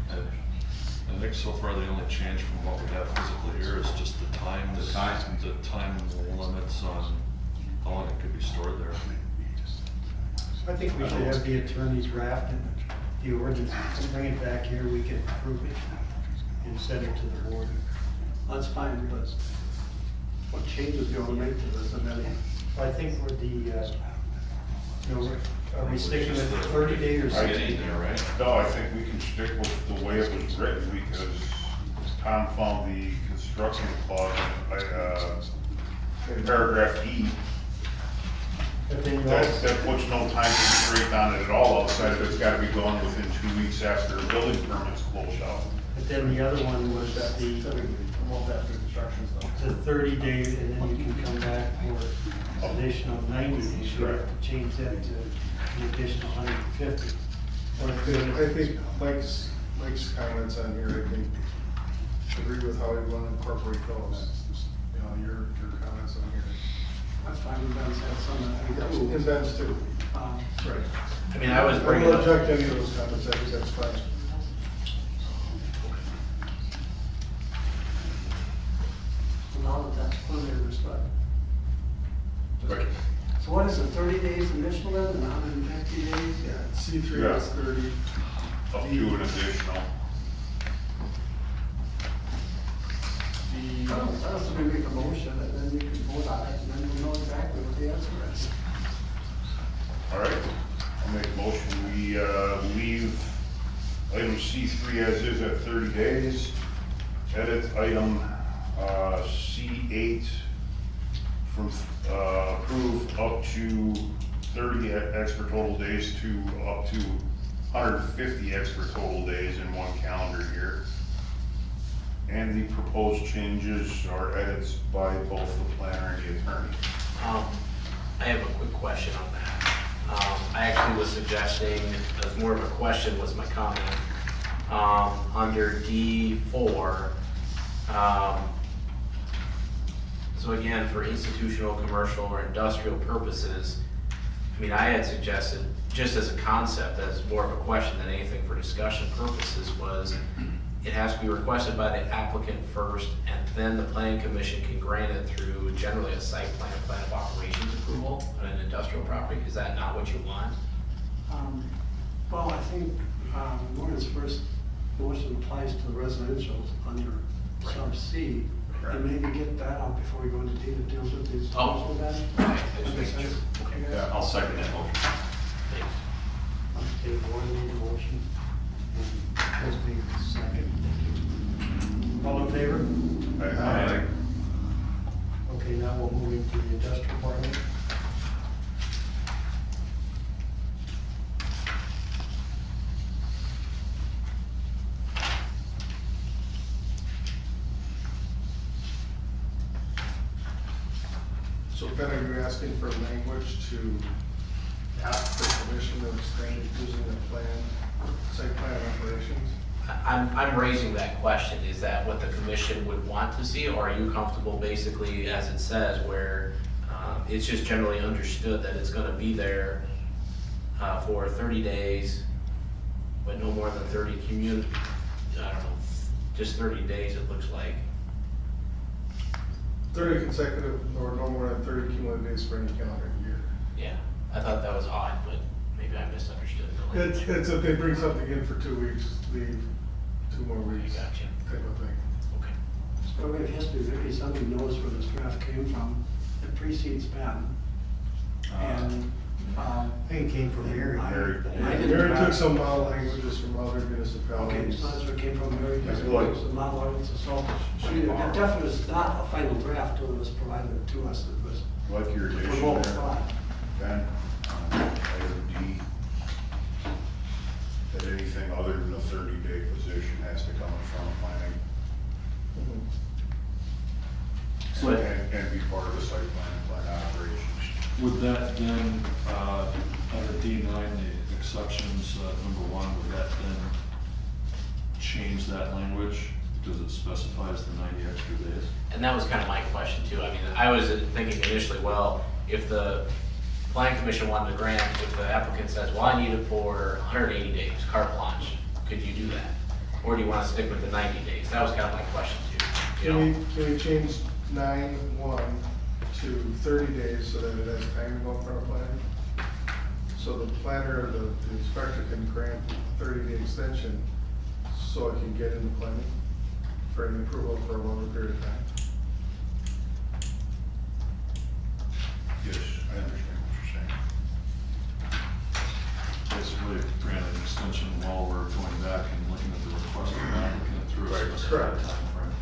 I think so far the only change from what we have physically here is just the time limits on how long it could be stored there. I think we should have the attorney draft the ordinance, and bring it back here, we can approve it and send it to the board. That's fine, but what changes do you want to make to this amendment? I think with the, you know, are we sticking with the 30-day or 60? Right? No, I think we can stick with the way it was written because Tom found the construction clause in paragraph E. But then you That also, puts no time constraint on it at all, outside of it's gotta be done within 2 weeks after a building permit's closed out. but then the other one was that the 30 days, and then you can come back for additional 90 days. You have to change that to the additional 150. I think Mike's comments on here, I think, agree with how we want to incorporate those. You know, your comments on here. That's fine, we've done some, And Ben's too. Right. I mean, I was I bringing don't up. object to any of those comments, I think that's fine. now that that's clearly understood. Right. So what is it, 30 days initial then, and 150 days? Yeah, C3 Yeah. is 30. Up to an additional. The, I was gonna make a motion, and then you can vote on it, and then we know exactly what the answer is. All right, I'll make a motion, we, leave item C3 as is at 30 days. Edit item, C8 from, approve up to 30 extra total days to up to 150 extra total days in one calendar year. And the proposed changes are edits by both the planner and the attorney. I have a quick question on that. originally was suggesting, as more of a question was my comment, under D4, so again, for institutional, commercial, or industrial purposes, I mean, I had suggested, just as a concept, as more of a question than anything for discussion purposes, was it has to be requested by the applicant first, and then the planning commission can grant it through generally a site plan of operations approval on an industrial property. Is that not what you want? Well, I think Lauren's first motion applies to the residential under sub C. And maybe get that out before we go into D that deals with these. Oh. That makes sense. Yeah, I'll second that motion. Thanks. Okay, Lauren made a motion. Chris made a second. All in favor? Aye. Okay, now we'll move into the industrial park. So Ben, are you asking for language to ask for permission to extend using the plan, site plan operations? I'm raising that question. Is that what the commission would want to see, or are you comfortable basically, as it says, where it's just generally understood that it's gonna be there for 30 days, but no more than 30 I don't know, just 30 days it looks like. 30 consecutive or no more than 30 cumulative days for any calendar year. Yeah, I thought that was odd, but maybe I misunderstood the language. It's if they bring something in for 2 weeks, leave 2 more weeks. Gotcha. Type of thing. Okay. So we have history, maybe somebody knows where this draft came from. It precedes Ben. And, I think it came from Mary. Mary took some model languages from other Okay, municipalities. so that's where it came from, Mary. I feel like- It was a model ordinance, so it definitely was not a final draft till it was provided to us. It was Like your addition promote there, thought. Ben, item D, that anything other than a 30-day position has to come in front of planning So and be part of the site plan operations. would that then, under D9, the exceptions, number 1, would that then change that language because it specifies the 90 extra days? And that was kind of my question too. I mean, I was thinking initially, well, if the planning commission wanted to grant, if the applicant says, well, I need it for 180 days, carte blanche, could you do that? Or do you want to stick with the 90 days? That was kind of my question too. You know? Can we change 9.1 to 30 days so that it has time to go in front of planning? So the planner or the inspector can grant a 30-day extension so it can get into planning for an approval for a longer period of time. Yes, I understand what you're saying. Basically, grant an extension while we're going back and looking at the request of the applicant through a Right, specified correct. timeframe.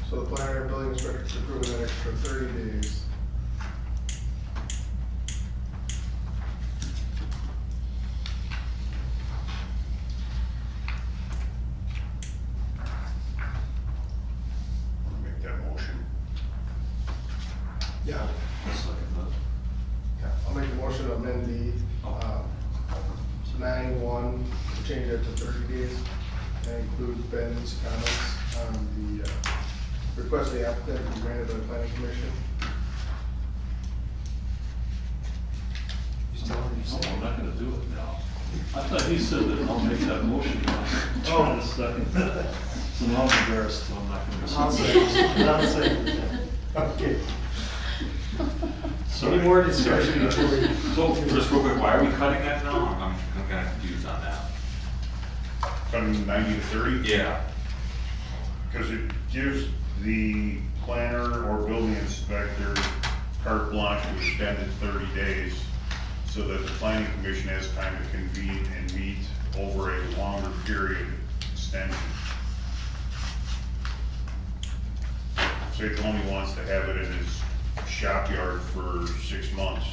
So the planner and building inspector can approve an extra 30 days. Make that motion. Yeah. I'll second that. I'll make a motion to amend the 9.1, to change that to 30 days, and include Ben's comments on the request of the applicant to be granted by the planning commission. No, I'm not gonna do it now. I thought he said that I'll make that motion now. Trying to second that. So now I'm embarrassed, so I'm not gonna. I'll say, I'll say. Okay. Sorry. Any more discussion before we? So, just real quick, why are we cutting that now? I'm kind of confused on that. From 90 to 30? Yeah. Because it gives the planner or building inspector carte blanche to extend it 30 days so that the planning commission has time to convene and meet over a longer period extension. Say Tony wants to have it in his shop yard for 6 months.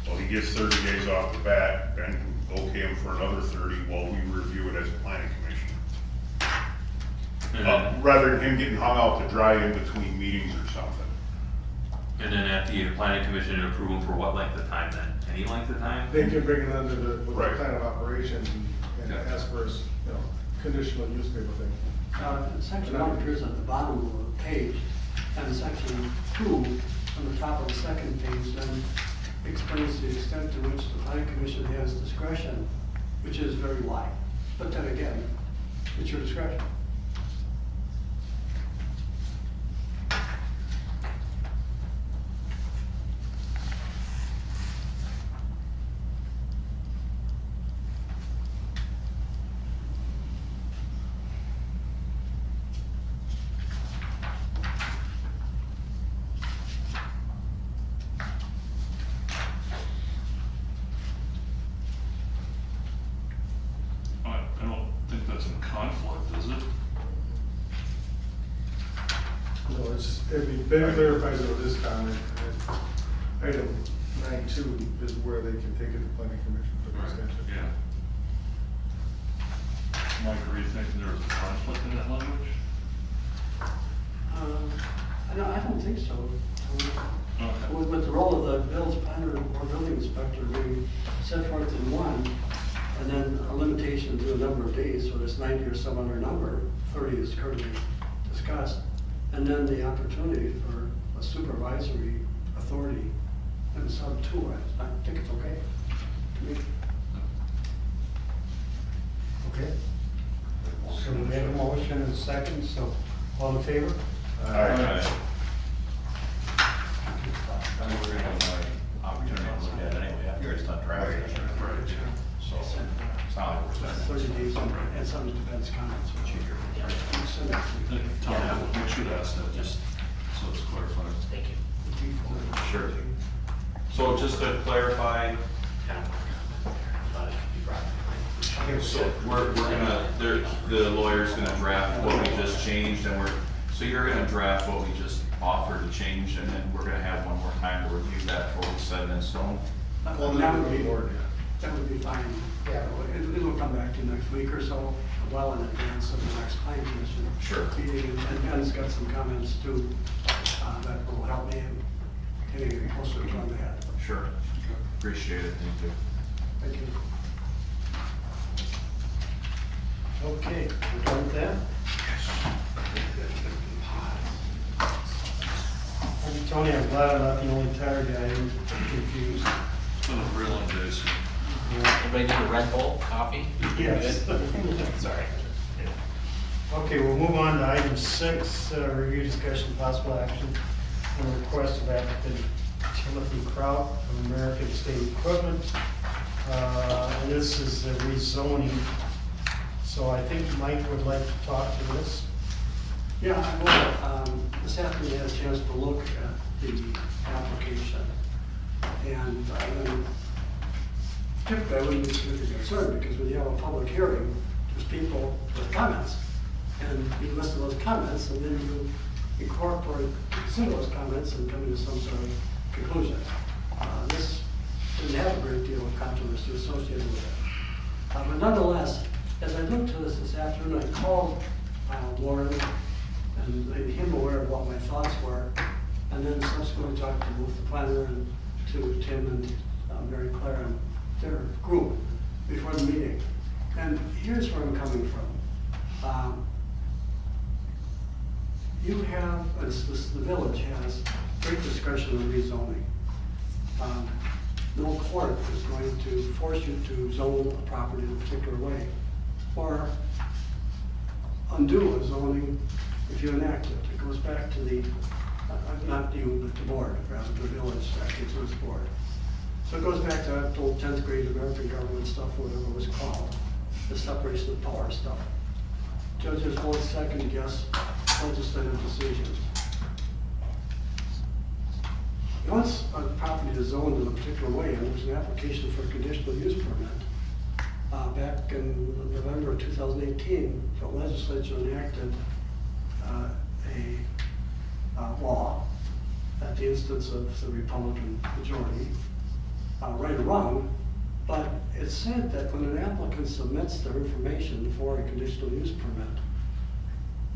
Well, he gets 30 days off the bat, Ben can okay him for another 30 while we review it as a planning commission. Rather than him getting hung out to dry in between meetings or something. And then at the planning commission, to approve them for what length of time then? Any length of time? They can bring it under the, with the Right. plan of operation and ask for, conditional use type of thing. Section 1 appears at the bottom of the page, and section 2 on the top of the second page then explains the extent to which the planning commission has discretion, which is very wide. But then again, it's your discretion. I don't think that's in conflict, is it? No, it'd be better clarified with this comment. Item 9.2 is where they can take it to planning commission for the extension. Yeah. Mike, are you thinking there's a conflict in that language? I don't think so. Okay. With the role of the village planner or building inspector being set forth in one, and then a limitation to a number of days, so there's 90 or some other number, 30 is currently discussed, and then the opportunity for a supervisory authority in sub 2, I think it's okay to me. Okay. So we made a motion and a second, so all in favor? I mean, we're gonna have an opportunity to look at it anyway after it's done drafting. So it's not like we're spending. 30 days and some defense comments, which you send out to me. Tom, we should ask that just so it's clarified. Thank you. Sure. So just to clarify, so we're gonna, the lawyer's gonna draft what we just changed and so you're gonna draft what we just offered to change and then we're gonna have one more time to review that before we set it in stone? Well, That then would be, board, that would be fine. Yeah, it'll come back to you next week or so, well in advance of the next planning commission. Sure. Meeting, and Ben's got some comments too, that will help me in getting closer to that. Sure. Appreciate it, thank you. Thank you. Okay, we're done with that? Tony, I'm glad I'm not the only tired guy who's confused. It's been a very long day, so. Anybody need a Red Bull coffee? Yes. Sorry. Okay, we'll move on to item 6, review, discussion, possible action on the request of applicant Timothy Kraut of American State Equipment. And this is a rezoning, so I think Mike would like to talk to this. Yeah, I will. This afternoon, I had a chance to look at the application. And typically, I wouldn't be particularly concerned because when you have a public hearing, there's people with comments. And you listen to those comments and then you incorporate some of those comments and come to some sort of conclusion. This didn't have a great deal of controversy associated with it. But nonetheless, as I looked at this afternoon, I called Lauren and made him aware of what my thoughts were, and then subsequently talked to both the planner and to Tim and Mary Claire and their group before the meeting. And here's where I'm coming from. You have, the village has great discretion on rezoning. No court is going to force you to zone a property in a particular way, or undo a zoning if you enact it. It goes back to the, not you, but the board, rather the village acting through its board. So it goes back to that old 10th grade American government stuff, whatever it was called, the separation of power stuff. Judges won't second guess legislative decisions. Once a property is zoned in a particular way, and there's an application for a conditional use permit, back in November of 2018, the legislature enacted a law at the instance of the Republican majority, right or wrong, but it said that when an applicant submits their information for a conditional use permit,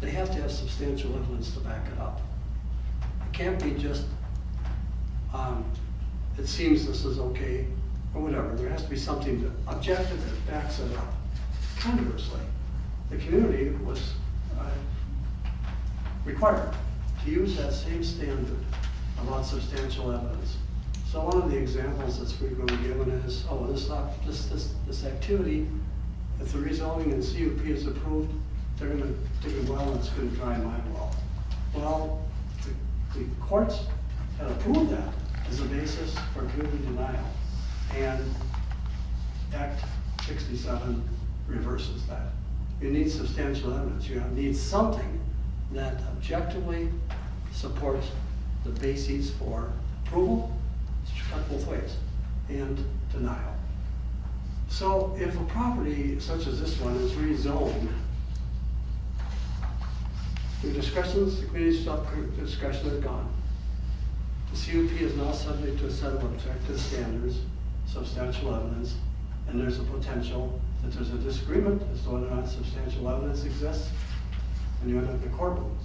they have to have substantial evidence to back it up. It can't be just it seems this is okay, or whatever. There has to be something objective that backs it up. Conversely, the community was required to use that same standard about substantial evidence. So one of the examples that's frequently given is, oh, this activity, if the rezoning and CUP is approved, they're gonna dig a well and it's gonna dry my well. Well, the courts had approved that as a basis for community denial. And Act 67 reverses that. You need substantial evidence. You need something that objectively supports the bases for approval, cut both ways, and denial. So if a property such as this one is rezoned, the discretions, the community's discretion are gone. The CUP is now subject to a set of objective standards, substantial evidence, and there's a potential that there's a disagreement as to whether or not substantial evidence exists, and you end up in the courtroom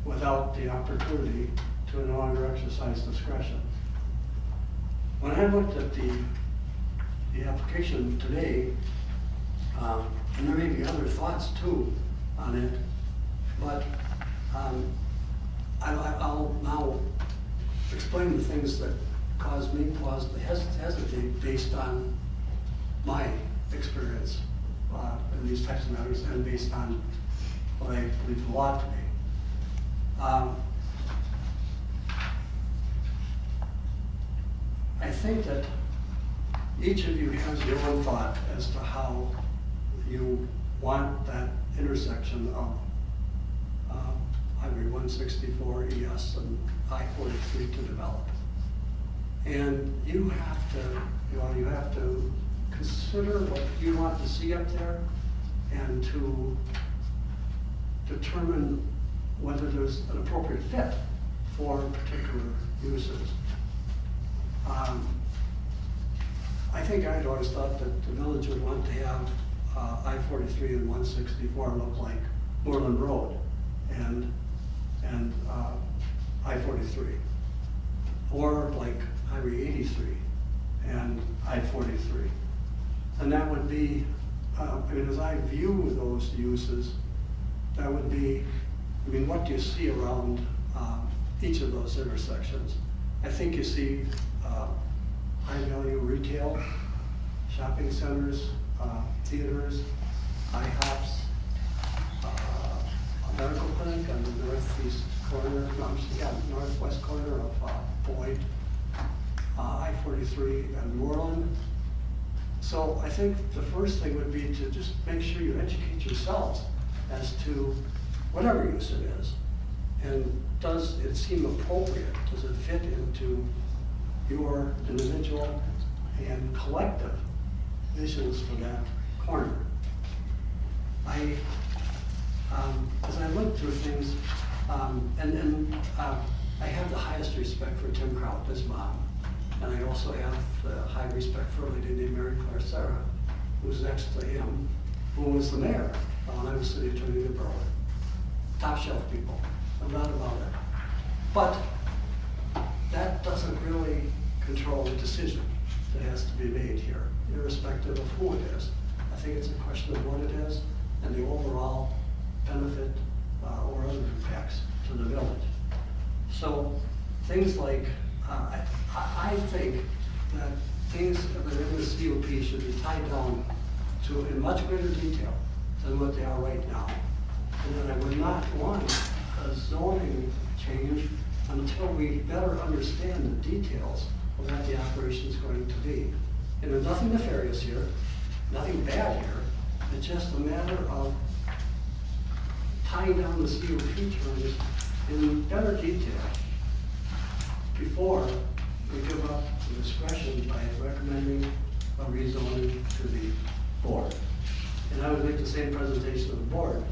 without the opportunity to no longer exercise discretion. When I looked at the application today, and there may be other thoughts too on it, but I'll now explain the things that caused me pause to hesitate based on my experience in these types of matters and based on what I believe the law to be. I think that each of you has your own thought as to how you want that intersection of Highway 164 ES and I-43 to develop. And you have to consider what you want to see up there and to determine whether there's an appropriate fit for particular uses. I think I'd always thought that the village would want to have I-43 and 164 look like Moreland Road and I-43, or like Highway 83 and I-43. And that would be, as I view those uses, that would be, what do you see around each of those intersections? I think you see high-value retail, shopping centers, theaters, IHOPs, a medical clinic on the northwest corner of Boyd, I-43 and Moreland. So I think the first thing would be to just make sure you educate yourselves as to whatever use it is. And does it seem appropriate? Does it fit into your individual and collective visions for that corner? As I look through things, I have the highest respect for Tim Kraut, his mom, and I also have the high respect for a lady named Mary Claire Sarah, who's next to him, who was the mayor when I was city attorney in Berlin. Top shelf people, no doubt about it. But that doesn't really control the decision that has to be made here, irrespective of who it is. I think it's a question of what it is and the overall benefit or other impacts to the village. So things like, I think that things that are in the CUP should be tied down to in much greater detail than what they are right now. And then I would not want a zoning change until we better understand the details of what the operation is going to be. And there's nothing nefarious here, nothing bad here. It's just a matter of tying down the CUP terms in better detail before we give up the discretion by recommending a rezoning to the board. And I would make the same presentation to the board,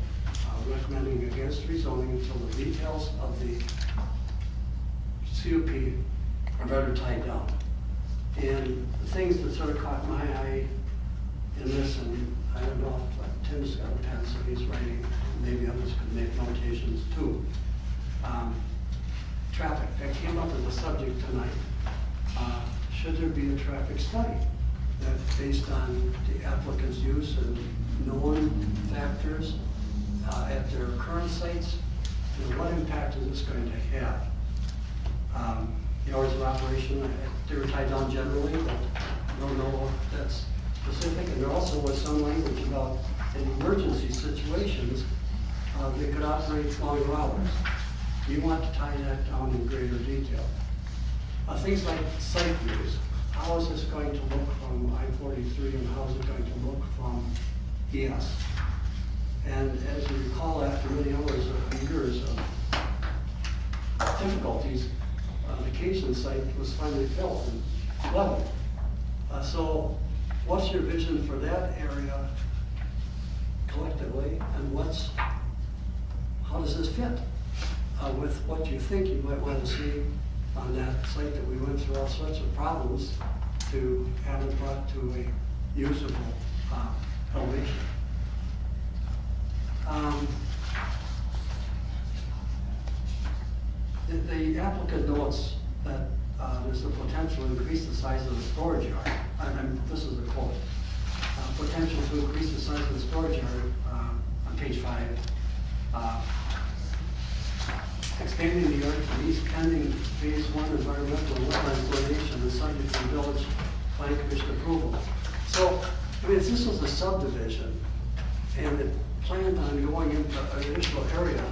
recommending against rezoning until the details of the CUP are better tied down. And the things that sort of caught my eye in this, and I don't know if Tim's got a pen, so he's writing, maybe others could make notations too. Traffic, that came up as a subject tonight. should there be a traffic study that based on the applicant's use and known factors at their current sites, what impact is this going to have? The hours of operation, they were tied down generally, but I don't know if that's specific. And there also was some language about in emergency situations, they could operate longer hours. You want to tie that down in greater detail. Things like site views. How is this going to look from I-43 and how is it going to look from ES? And as you recall, after many hours of years of difficulties, the Cation site was finally built and leveled. So what's your vision for that area collectively, and how does this fit with what you think you might want to see on that site that we went through all sorts of problems to have it brought to a usable elevation? The applicant notes that there's the potential to increase the size of the storage yard. This is the quote. Potential to increase the size of the storage yard on page 5. Expanding the yard to east pending phase 1 environmental wetland delineation is subject to village planning commission approval. So, I mean, if this was a subdivision and it planned on going into an additional area,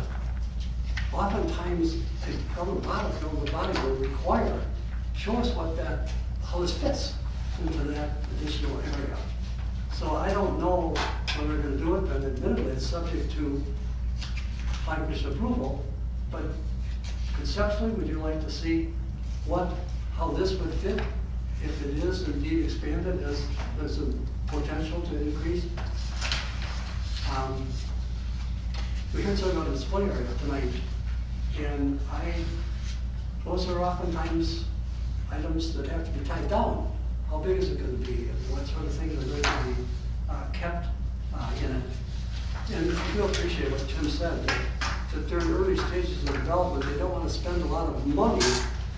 oftentimes a government body will require, show us how this fits into that additional area. So I don't know when we're going to do it, but admittedly it's subject to planning commission approval. But conceptually, would you like to see how this would fit if it is indeed expanded as there's a potential to increase? We heard something about a display area tonight, and those are oftentimes items that have to be tied down. How big is it going to be? And what sort of things are going to be kept in it? And I do appreciate what Tim said, that during early stages of development, they don't want to spend a lot of money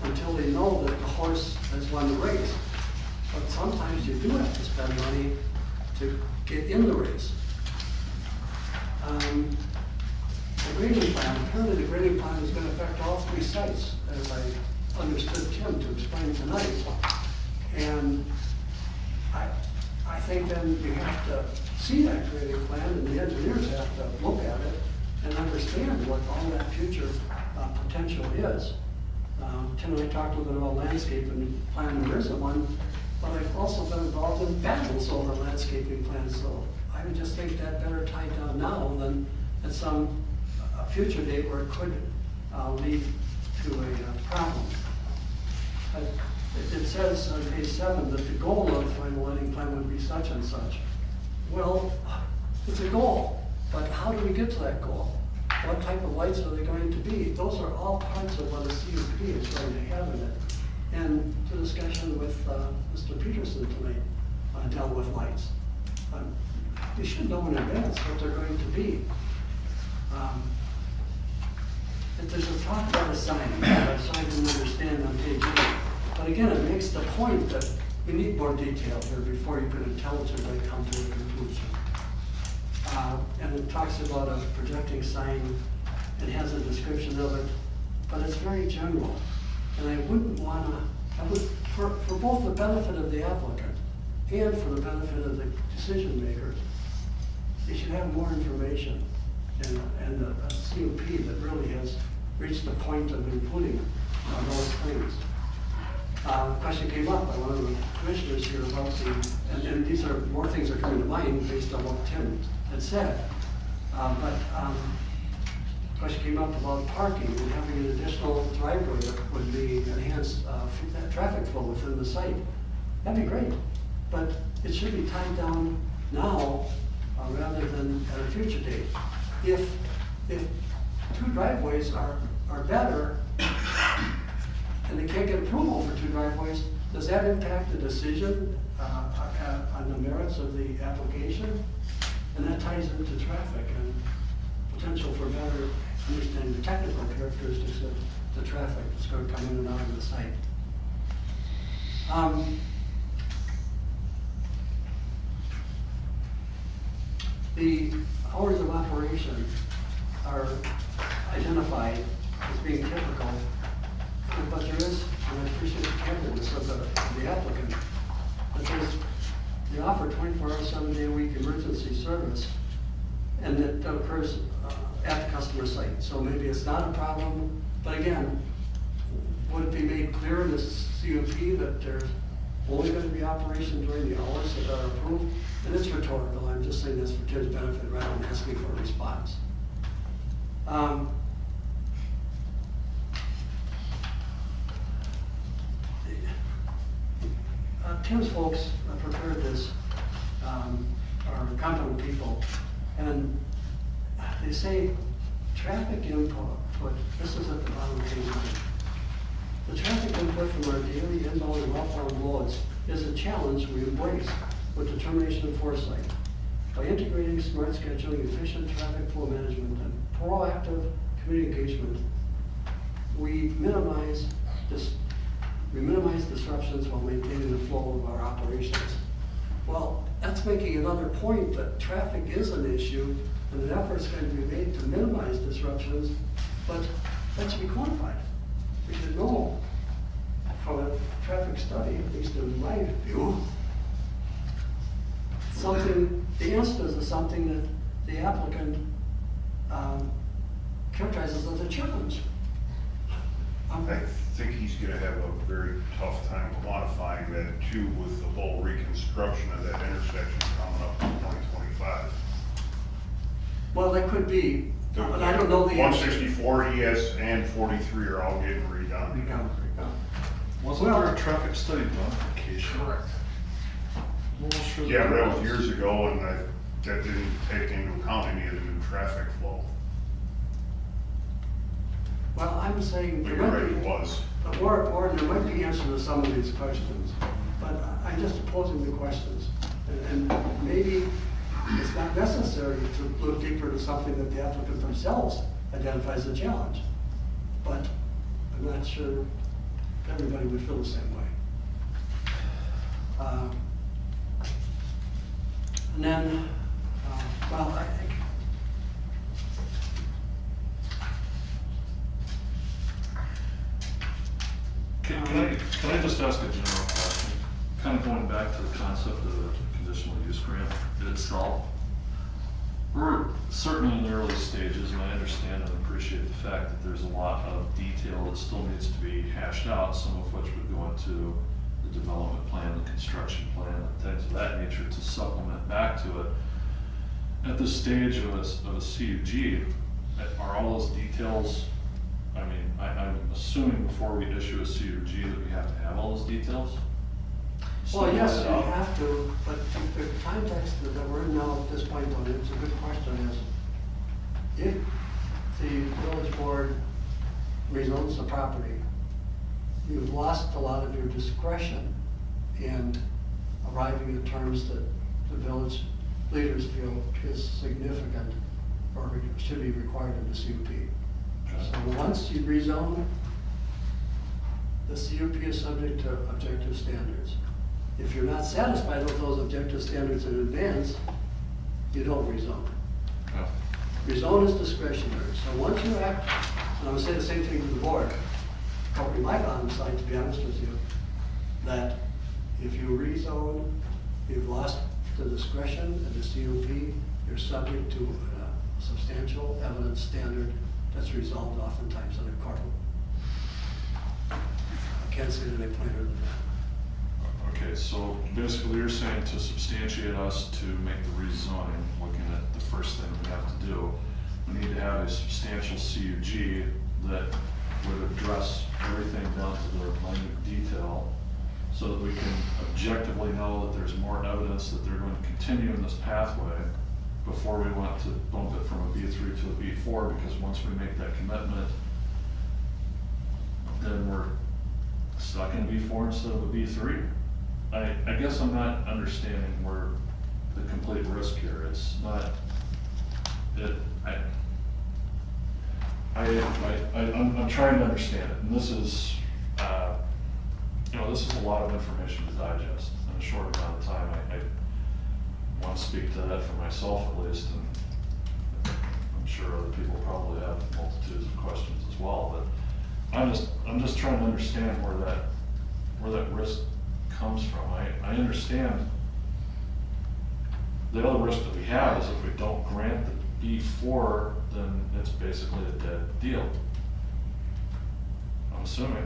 until they know that the horse has won the race. But sometimes you do have to spend money to get in the race. The grading plan, apparently the grading plan is going to affect all 3 sites, as I understood Tim to explain tonight. And I think then you have to see that grading plan, and the engineers have to look at it and understand what all that future potential is. Tim and I talked a little bit about landscaping plan, and there isn't one, but I've also been involved in battles over landscaping plans, so I would just think that better tied down now than at some future date where it could lead to a problem. But it says on page 7 that the goal of the final lighting plan would be such and such. Well, it's a goal, but how do we get to that goal? What type of lights are they going to be? Those are all parts of what a CUP is going to have in it. And the discussion with Mr. Peterson tonight dealt with lights. You should know in advance what they're going to be. If there's a talk about a sign, I didn't understand on page 8. But again, it makes the point that we need more detail here before you can intelligently come to a conclusion. And it talks about a projecting sign, it has a description of it, but it's very general. And I wouldn't want to, for both the benefit of the applicant and for the benefit of the decision makers, they should have more information and a CUP that really has reached the point of including those things. The question came up by one of the commissioners here about and these are more things that are coming to mind based on what Tim had said. The question came up about parking and having an additional driveway that would be enhanced that traffic flow within the site. That'd be great, but it should be tied down now rather than at a future date. If 2 driveways are better and they can't get approval for 2 driveways, does that impact the decision on the merits of the application? And that ties into traffic and potential for better understanding the technical characteristics of the traffic that's going to come in and out of the site. The hours of operation are identified as being typical, but there is, and I appreciate the candidness of the applicant, that they offer 24-hour, 7-day-a-week emergency service, and it occurs at the customer site. So maybe it's not a problem, but again, would it be made clear in this CUP that there's only going to be operation during the hours that are approved? And it's rhetorical, I'm just saying this for Tim's benefit rather than asking for a response. Tim's folks prepared this, are competent people, and they say traffic input, this is at the bottom of page 9. The traffic input from our daily inbound and outbound loads is a challenge we embrace with determination and foresight. By integrating smart scheduling, efficient traffic flow management, and proactive community engagement, we minimize disruptions while maintaining the flow of our operations. Well, that's making another point that traffic is an issue and an effort is going to be made to minimize disruptions, but that should be quantified. We should know from a traffic study, at least in my view, the instance is something that the applicant characterizes as a challenge. I think he's gonna have a very tough time quantifying that too, with the whole reconstruction of that intersection coming up in 2025. Well, that could be, but I don't know the answer. 164 ES and 43 are all getting redone. Wasn't there a traffic study done for Acacia? Correct. Yeah, but that was years ago, and that didn't take into account any of the new traffic flow. Well, I'm saying But there you're might right, be, it was. or there might be answers to some of these questions, but I'm just posing the questions. And maybe it's not necessary to look deeper into something that the applicant themselves identifies as a challenge. But I'm not sure everybody would feel the same way. And then, well, I think, Can I just ask a general question? Kind of going back to the concept of the conditional use grant itself. We're certainly in the early stages, and I understand and appreciate the fact that there's a lot of detail that still needs to be hashed out, some of which would go into the development plan, the construction plan, and things of that nature to supplement back to it. At this stage of a CUG, are all those details, I mean, I'm assuming before we issue a CUG that we have to have all those details? well, yes, Still you laid out? have to, but the context that we're in now at this point on it, it's a good question, is if the village board rezones the property, you've lost a lot of your discretion in arriving at terms that the village leaders feel is significant or should be required in the CUP. So once you rezone, the CUP is subject to objective standards. If you're not satisfied with those objective standards in advance, you don't rezone. Yeah. Rezone is discretionary, so once you act, and I would say the same thing to the board, covering my bottom side, to be honest with you, that if you rezone, you've lost the discretion and the CUP, you're subject to a substantial evidence standard that's resolved oftentimes in a court. I can't say that any plainer than that. Okay, so basically you're saying to substantiate us to make the rezoning, looking at the first thing we have to do, we need to have a substantial CUG that would address everything down to the minute detail so that we can objectively know that there's more evidence that they're going to continue in this pathway before we want to bump it from a B3 to a B4, because once we make that commitment, then we're stuck in B4 instead of a B3. I guess I'm not understanding where the complete risk here. It's not, I'm trying to understand it, and this is, you know, this is a lot of information to digest in a short amount of time. I want to speak to that for myself at least, and I'm sure other people probably have multitudes of questions as well, but I'm just trying to understand where that risk comes from. I understand the other risk that we have is if we don't grant the B4, then it's basically a dead deal. I'm assuming,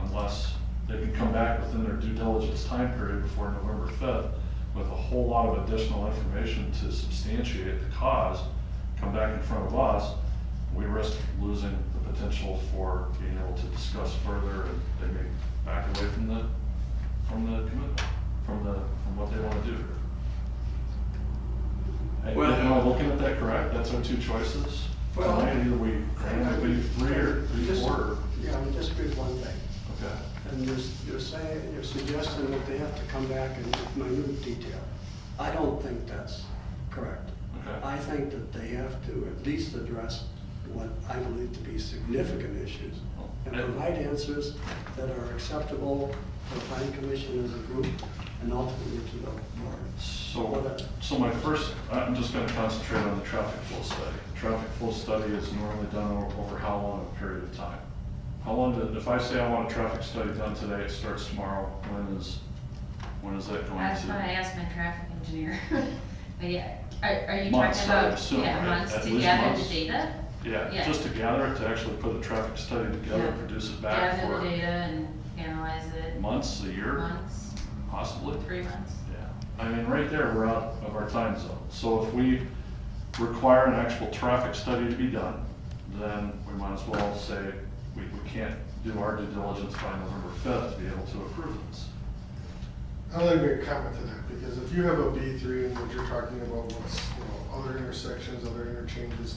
unless they can come back within their due diligence time period before November 5th with a whole lot of additional information to substantiate the cause, come back in front of us, we risk losing the potential for being able to discuss further, and they may back away from the commitment, from what they want to do. Well- Am I looking at that correct? That's our two choices? Well- Tonight, either we grant it B3 or B4, or, Yeah, I disagree with one thing. okay. And you're suggesting that they have to come back and with minute detail. I don't think that's correct. Okay. I think that they have to at least address what I believe to be significant issues and provide answers that are acceptable to the planning commission as a group and ultimately to the board. So my first, I'm just gonna concentrate on the traffic flow study. The traffic flow study is normally done over how long a period of time? How long, if I say I want a traffic study done today, it starts tomorrow, when is that going to? That's what I asked my traffic engineer. But yeah, are you Months, talking I about, assume, yeah, right? months At to least gather months. the data? Yeah, just to gather it, to actually put a traffic study together, Yeah. produce it back Gather the for data and analyze it. months, a year, Months, possibly? 3 months. Yeah, I mean, right there, we're out of our time zone. So if we require an actual traffic study to be done, then we might as well say we can't do our due diligence by November 5th to be able to approve this. I'd like to make a comment to that, because if you have a B3 and what you're talking about, what's, other intersections, other interchanges,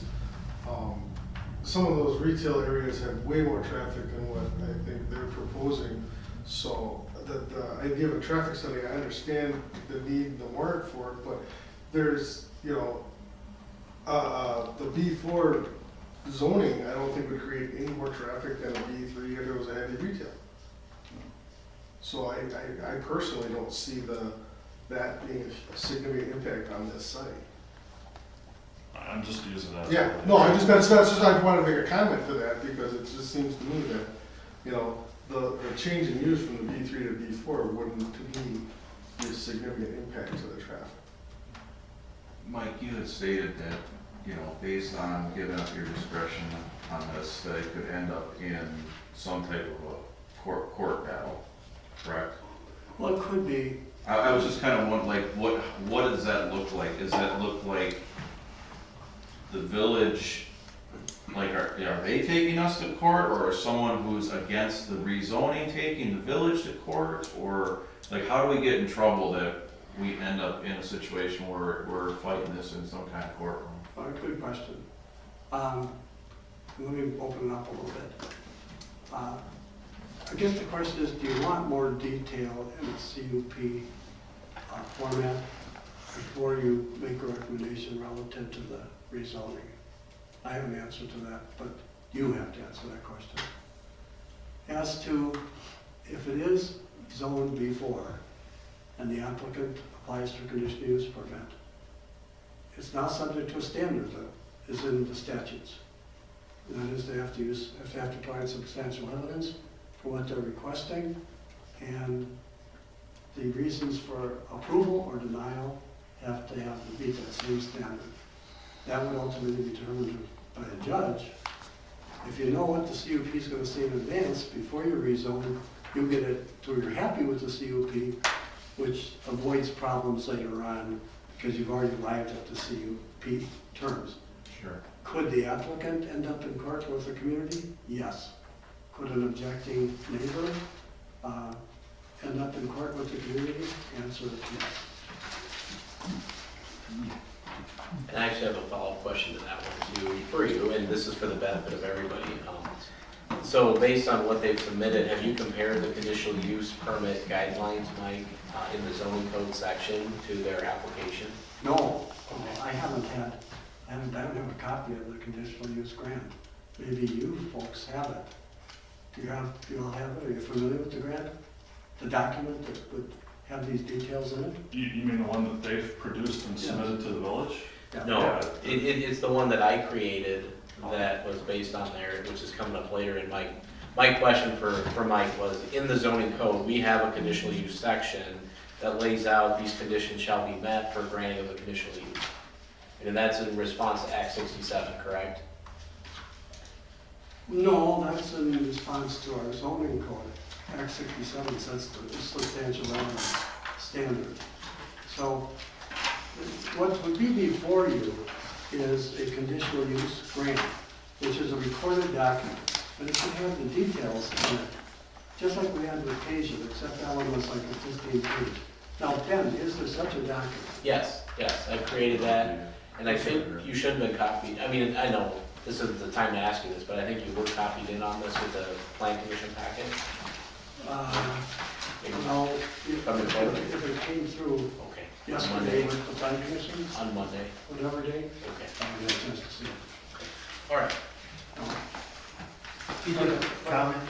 some of those retail areas have way more traffic than what I think they're proposing. So the idea of a traffic study, I understand the need, the warrant for it, but there's, the B4 zoning, I don't think would create any more traffic than a B3 if it was a heavy retail. So I personally don't see that being a significant impact on this site. I'm just using that. Yeah, no, that's just, I want to make a comment to that, because it just seems to me that, the change in use from the B3 to B4 wouldn't, to me, be a significant impact to the traffic. Mike, you had stated that, based on giving up your discretion on this, that it could end up in some type of a court battle, correct? Well, it could be. I was just kind of wondering, like, what does that look like? Does that look like the village, like, are they taking us to court, or is someone who's against the rezoning taking the village to court? Or, like, how do we get in trouble that we end up in a situation where we're fighting this in some kind of courtroom? Good question. Let me open it up a little bit. I guess the question is, do you want more detail in the CUP format before you make a recommendation relative to the rezoning? I have an answer to that, but you have to answer that question. As to if it is zone B4 and the applicant applies for conditional use permit, it's not subject to a standard that is in the statutes. And that is they have to provide substantial evidence for what they're requesting, and the reasons for approval or denial have to meet that same standard. That would ultimately be determined by a judge. If you know what the CUP is going to say in advance, before you rezone, you get it to where you're happy with the CUP, which avoids problems later on because you've already arrived at the CUP terms. Sure. Could the applicant end up in court with the community? Yes. Could an objecting neighbor end up in court with the community? Answer is yes. And I actually have a follow-up question to that one too, for you, and this is for the benefit of everybody. So based on what they've submitted, have you compared the conditional use permit guidelines, Mike, in the zoning code section to their application? No, I don't have a copy of the conditional use grant. Maybe you folks have it. Do you all have it? Are you familiar with the grant? the document that would have these details in it? You mean the one that they've produced and Yes. submitted to the village? No, Yeah. it's the one that I created that was based on there, which is coming up later in my question for Mike was, in the zoning code, we have a conditional use section that lays out these conditions shall be met for granting of a conditional use. And that's in response to Act 67, correct? No, that's in response to our zoning code. Act 67 sets the substantial evidence standard. So what would be before you is a conditional use grant, which is a recorded document, but it should have the details in it, just like we had with Asia, except that one was like a 15-page. Now, Ben, is there such a document? Yes, I created that, and I think you should have been copied. I mean, I know this isn't the time to ask you this, but I think you were copied in on this with the plan commission packet. No, if it came through Okay. yesterday with the plan commission, On Monday. whatever day, Okay. I would have a chance to see it. All right. Comment,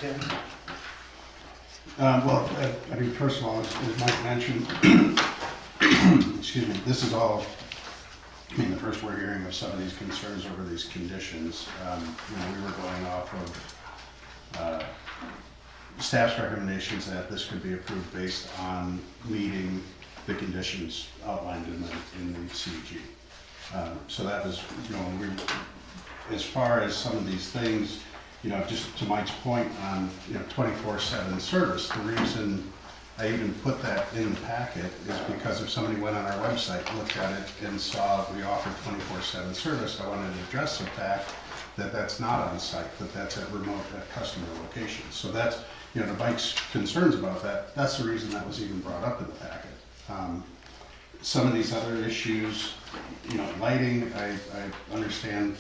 Tim? Well, I mean, first of all, as Mike mentioned, excuse me, this is all, I mean, the first we're hearing of some of these concerns over these conditions. We were going off of staff's recommendations that this could be approved based on meeting the conditions outlined in the CG. So that was, as far as some of these things, just to Mike's point on, 24/7 service, the reason I even put that in the packet is because if somebody went on our website, looked at it and saw we offer 24/7 service, I wanted to address the fact that that's not on site, that that's at remote, at customer locations. So that's, to Mike's concerns about that, that's the reason that was even brought up in the packet. Some of these other issues, lighting, I understand.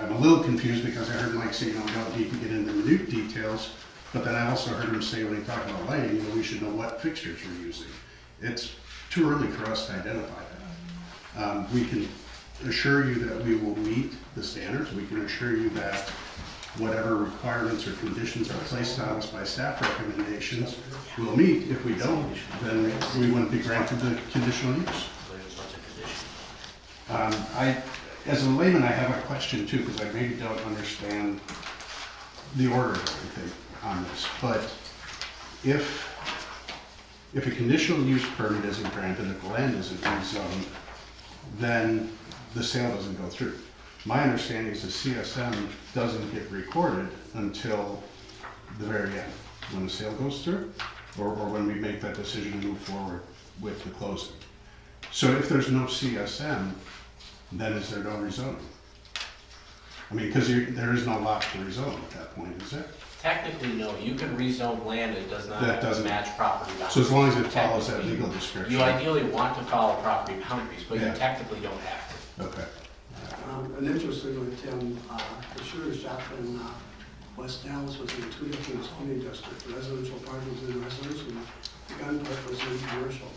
I'm a little confused because I heard Mike say, we don't need to get into minute details, but then I also heard him say when he talked about lighting, we should know what fixtures we're using. It's too early for us to identify that. We can assure you that we will meet the standards. We can assure you that whatever requirements or conditions are placed on us by staff recommendations we'll meet. If we don't, then we wouldn't be granted the conditional use. As a layman, I have a question too, because I maybe don't understand the order of everything on this. But if a conditional use permit isn't granted, if the land isn't rezoned, then the sale doesn't go through. My understanding is the CSM doesn't get recorded until the very end, when the sale goes through, or when we make that decision to move forward with the closing. So if there's no CSM, then is there no rezoning? I mean, because there is no lot to rezone at that point, is there? Technically, no. You can rezone land that does not That doesn't- match property boundaries. So as long as it follows that Technically, legal description. You ideally want to follow property boundaries, but you Yeah. technically don't have to. Okay. And interestingly, Tim, the shooter shop in West Dallas was in 2 different zoning districts. Residential part was in residential, and the gun part was in commercial.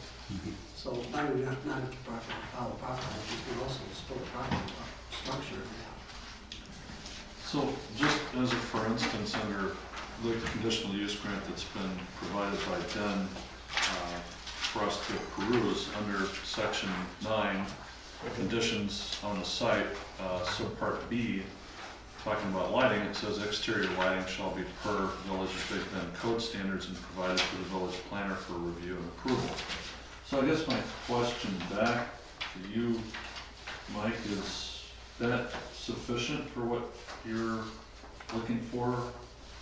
So not if you properly follow property, you can also still property structure. So just as a for instance, under the conditional use grant that's been provided by Ben for us to peruse, under section 9, conditions on the site, subpart B, talking about lighting, it says exterior lighting shall be per Village of Big Bend code standards and provided to the village planner for review and approval. So I guess my question back to you, Mike, is that sufficient for what you're looking for?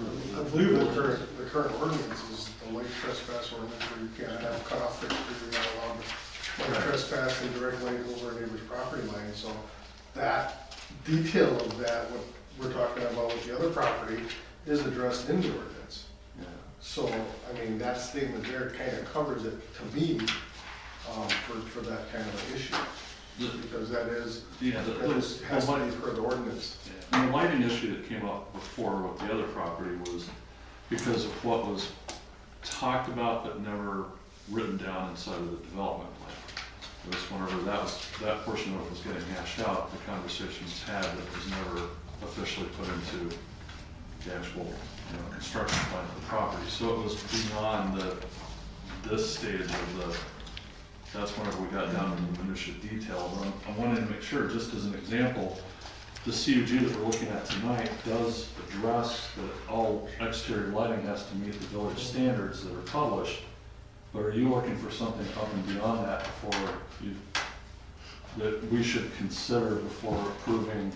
I believe the current ordinance is the light trespass ordinance where you can't have cutoff fixtures, you're not allowed to light trespass and direct light over a neighbor's property line. So that detail of that, what we're talking about with the other property, is addressed in the ordinance. Yeah. So, I mean, that statement there kind of covers it to me, for that kind of an issue. Because that is, Yeah, has to be per the ordinance. And the lighting issue that came up before with the other property was because of what was talked about but never written down inside of the development plan. It was whenever that portion of it was getting hashed out, the conversations had, but it was never officially put into the actual, construction plan of the property. So it was beyond this stage of that's whenever we got down to the minutia detail. But I'm wanting to make sure, just as an example, the CUG that we're looking at tonight does address that all exterior lighting has to meet the village standards that are published. But are you looking for something up and beyond that that we should consider before approving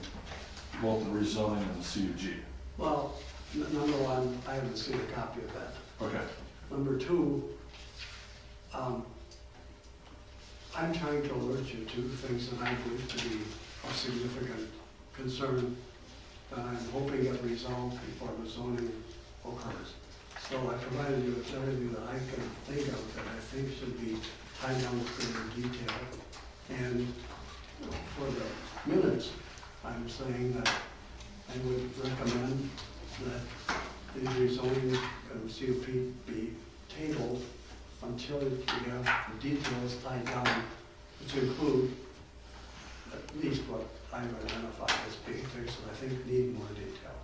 both the rezoning and the CUG? Well, number one, I haven't seen a copy of that. Okay. Number two, I'm trying to alert you to things that I believe to be of significant concern that I'm hoping get resolved before the zoning occurs. So I provided you with everything that I can think of that I think should be tied down to greater detail. And for the minutes, I'm saying that I would recommend that the rezoning and CUP be tabled until we have the details tied down to include at least what I've identified as being things that I think need more detail.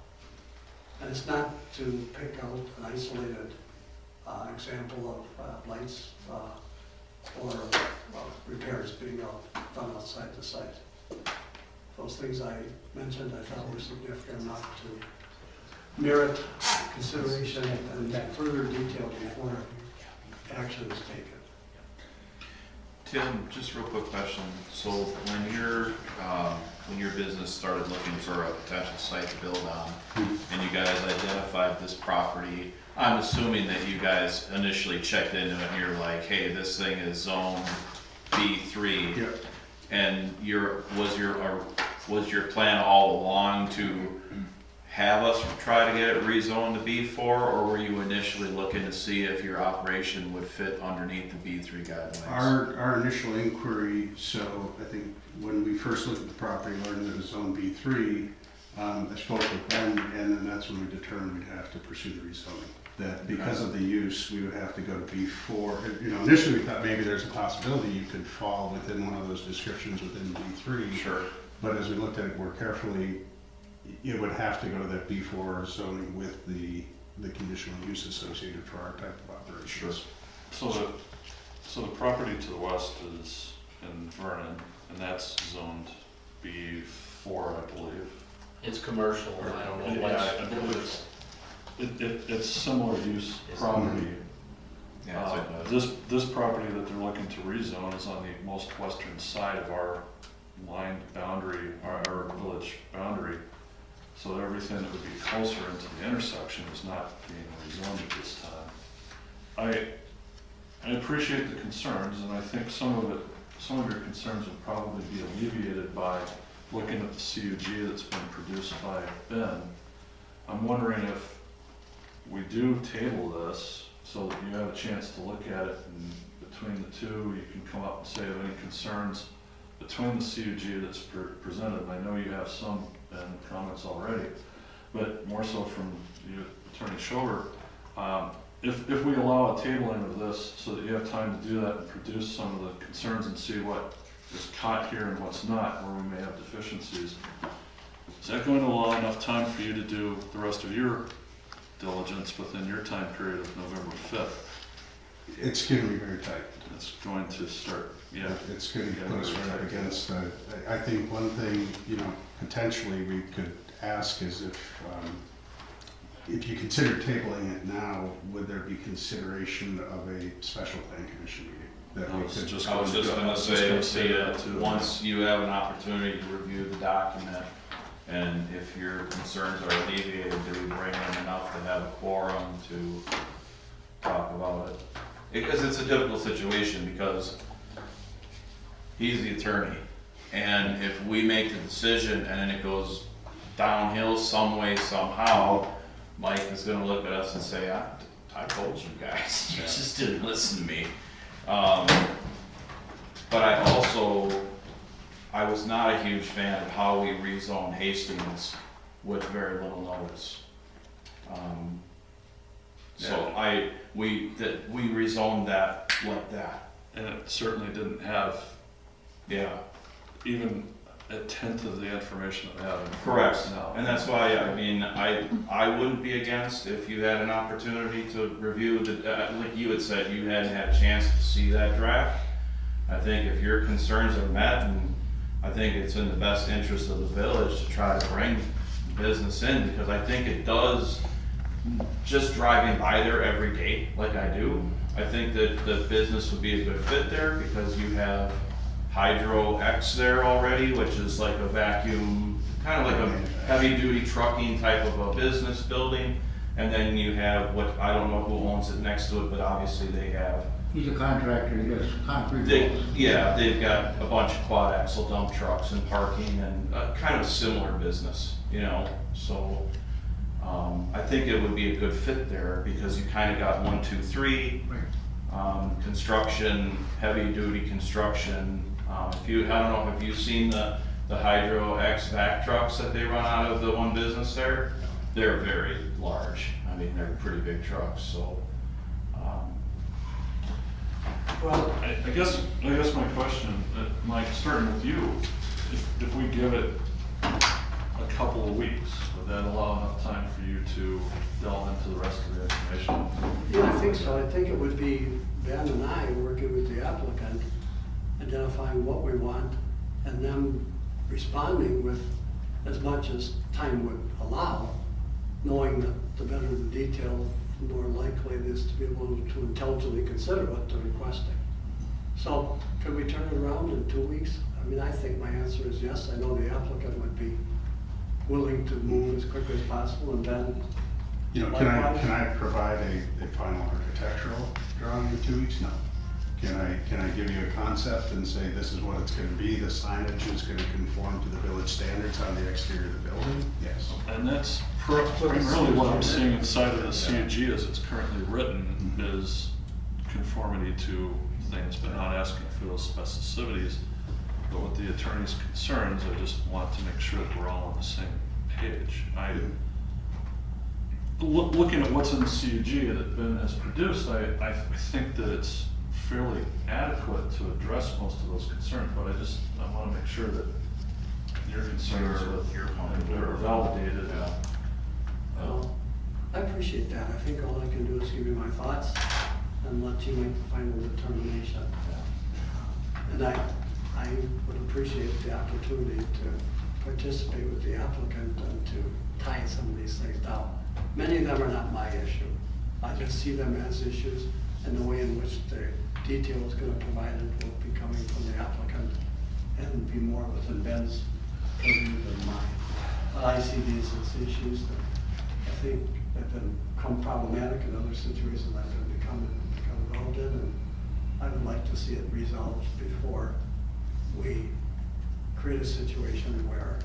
And it's not to pick out an isolated example of lights or repairs being done outside the site. Those things I mentioned I thought were significant enough to merit consideration and further detail before action is taken. Tim, just real quick question. So when your business started looking for a potential site to build on, and you guys identified this property, I'm assuming that you guys initially checked into it and you're like, hey, this thing is zone B3. Yeah. And was your plan all along to have us try to get it rezoned to B4, or were you initially looking to see if your operation would fit underneath the B3 guidelines? Our initial inquiry, so I think when we first looked at the property, learned that it was zone B3, I spoke with them, and then that's when we determined we'd have to pursue the rezoning. That because of the use, we would have to go to B4. Initially we thought maybe there's a possibility you could fall within one of those descriptions within B3. Sure. But as we looked at it more carefully, it would have to go to that B4 zoning with the conditional use associated for our type of operations. Sure. So the property to the west is in Vernon, and that's zoned B4, I believe. It's commercial, I don't know what. Yeah, I believe it's similar use property. Yeah, This property that they're looking to rezone is on the most western side of our line boundary, our village boundary. So everything that would be closer into the intersection is not being rezoned at this time. I appreciate the concerns, and I think some of your concerns would probably be alleviated by looking at the CUG that's been produced by Ben. I'm wondering if we do table this so that you have a chance to look at it, and between the two, you can come up and say of any concerns between the CUG that's presented. And I know you have some comments already, but more so from you, Attorney Schober. If we allow a tabling of this so that you have time to do that and produce some of the concerns and see what is caught here and what's not, where we may have deficiencies, is that going to allow enough time for you to do the rest of your diligence within your time period of November 5th? It's going to be very tight. It's going to start, yeah. It's going to put us right up against, I think one thing, potentially we could ask is if you consider tabling it now, would there be consideration of a special plan commission meeting? That I was just gonna say, once you have an opportunity to review the document, and if your concerns are alleviated, do we bring in enough to have a quorum to talk about it? Because it's a difficult situation, because he's the attorney, and if we make the decision and then it goes downhill some way, somehow, Mike is gonna look at us and say, I told you guys, you just didn't listen to me. But I was not a huge fan of how we rezoned Hastings with very little notice. So we rezoned that like that. And it certainly didn't have, yeah, even a tenth of the information that we have in Correct, France now. and that's why, I mean, I wouldn't be against if you had an opportunity to review the, like you had said, you hadn't had a chance to see that draft. I think if your concerns are met, and I think it's in the best interest of the village to try to bring business in, because I think it does, just driving by there every day like I do, I think that the business would be a good fit there, because you have Hydro X there already, which is like a vacuum, kind of like a heavy duty trucking type of a business building. And then you have what, I don't know who owns it next to it, but obviously they have. He's a contractor, he does concrete They, walls. yeah, they've got a bunch of quad axle dump trucks and parking and kind of a similar business, you know, so. I think it would be a good fit there because you kind of got 1, 2, 3. Construction, heavy duty construction. If you, I don't know, have you seen the Hydro X vac trucks that they run out of the one business there? They're very large. I mean, they're pretty big trucks, so. Well, I guess my question, Mike, starting with you, if we give it a couple of weeks, would that allow enough time for you to delve into the rest of the information? Yeah, I think so. I think it would be Ben and I working with the applicant, identifying what we want, and then responding with as much as time would allow, knowing that the better the detail, the more likely it is to be able to intelligently consider what they're requesting. So, could we turn it around in 2 weeks? I mean, I think my answer is yes. I know the applicant would be willing to move as quickly as possible, and then. You know, can I provide a final architectural drawing in 2 weeks? No. Can I give you a concept and say this is what it's gonna be, the signage is gonna conform to the village standards on the exterior of the building? Yes. And that's primarily what I'm seeing inside of the CUG as it's currently written is conformity to things, but not asking for those specificities. But with the attorney's concerns, I just want to make sure that we're all on the same page. Looking at what's in the CUG that Ben has produced, I think that it's fairly adequate to address most of those concerns, but I want to make sure that your concerns are validated. Well, I appreciate that. I think all I can do is give you my thoughts and let you make the final determination. And I would appreciate the opportunity to participate with the applicant and to tie some of these things down. Many of them are not my issue. I just see them as issues, and the way in which the detail is going to be provided will be coming from the applicant and be more within Ben's purview than mine. But I see these as issues that I think have become problematic in other situations I've become involved in, and I would like to see it resolved before we create a situation where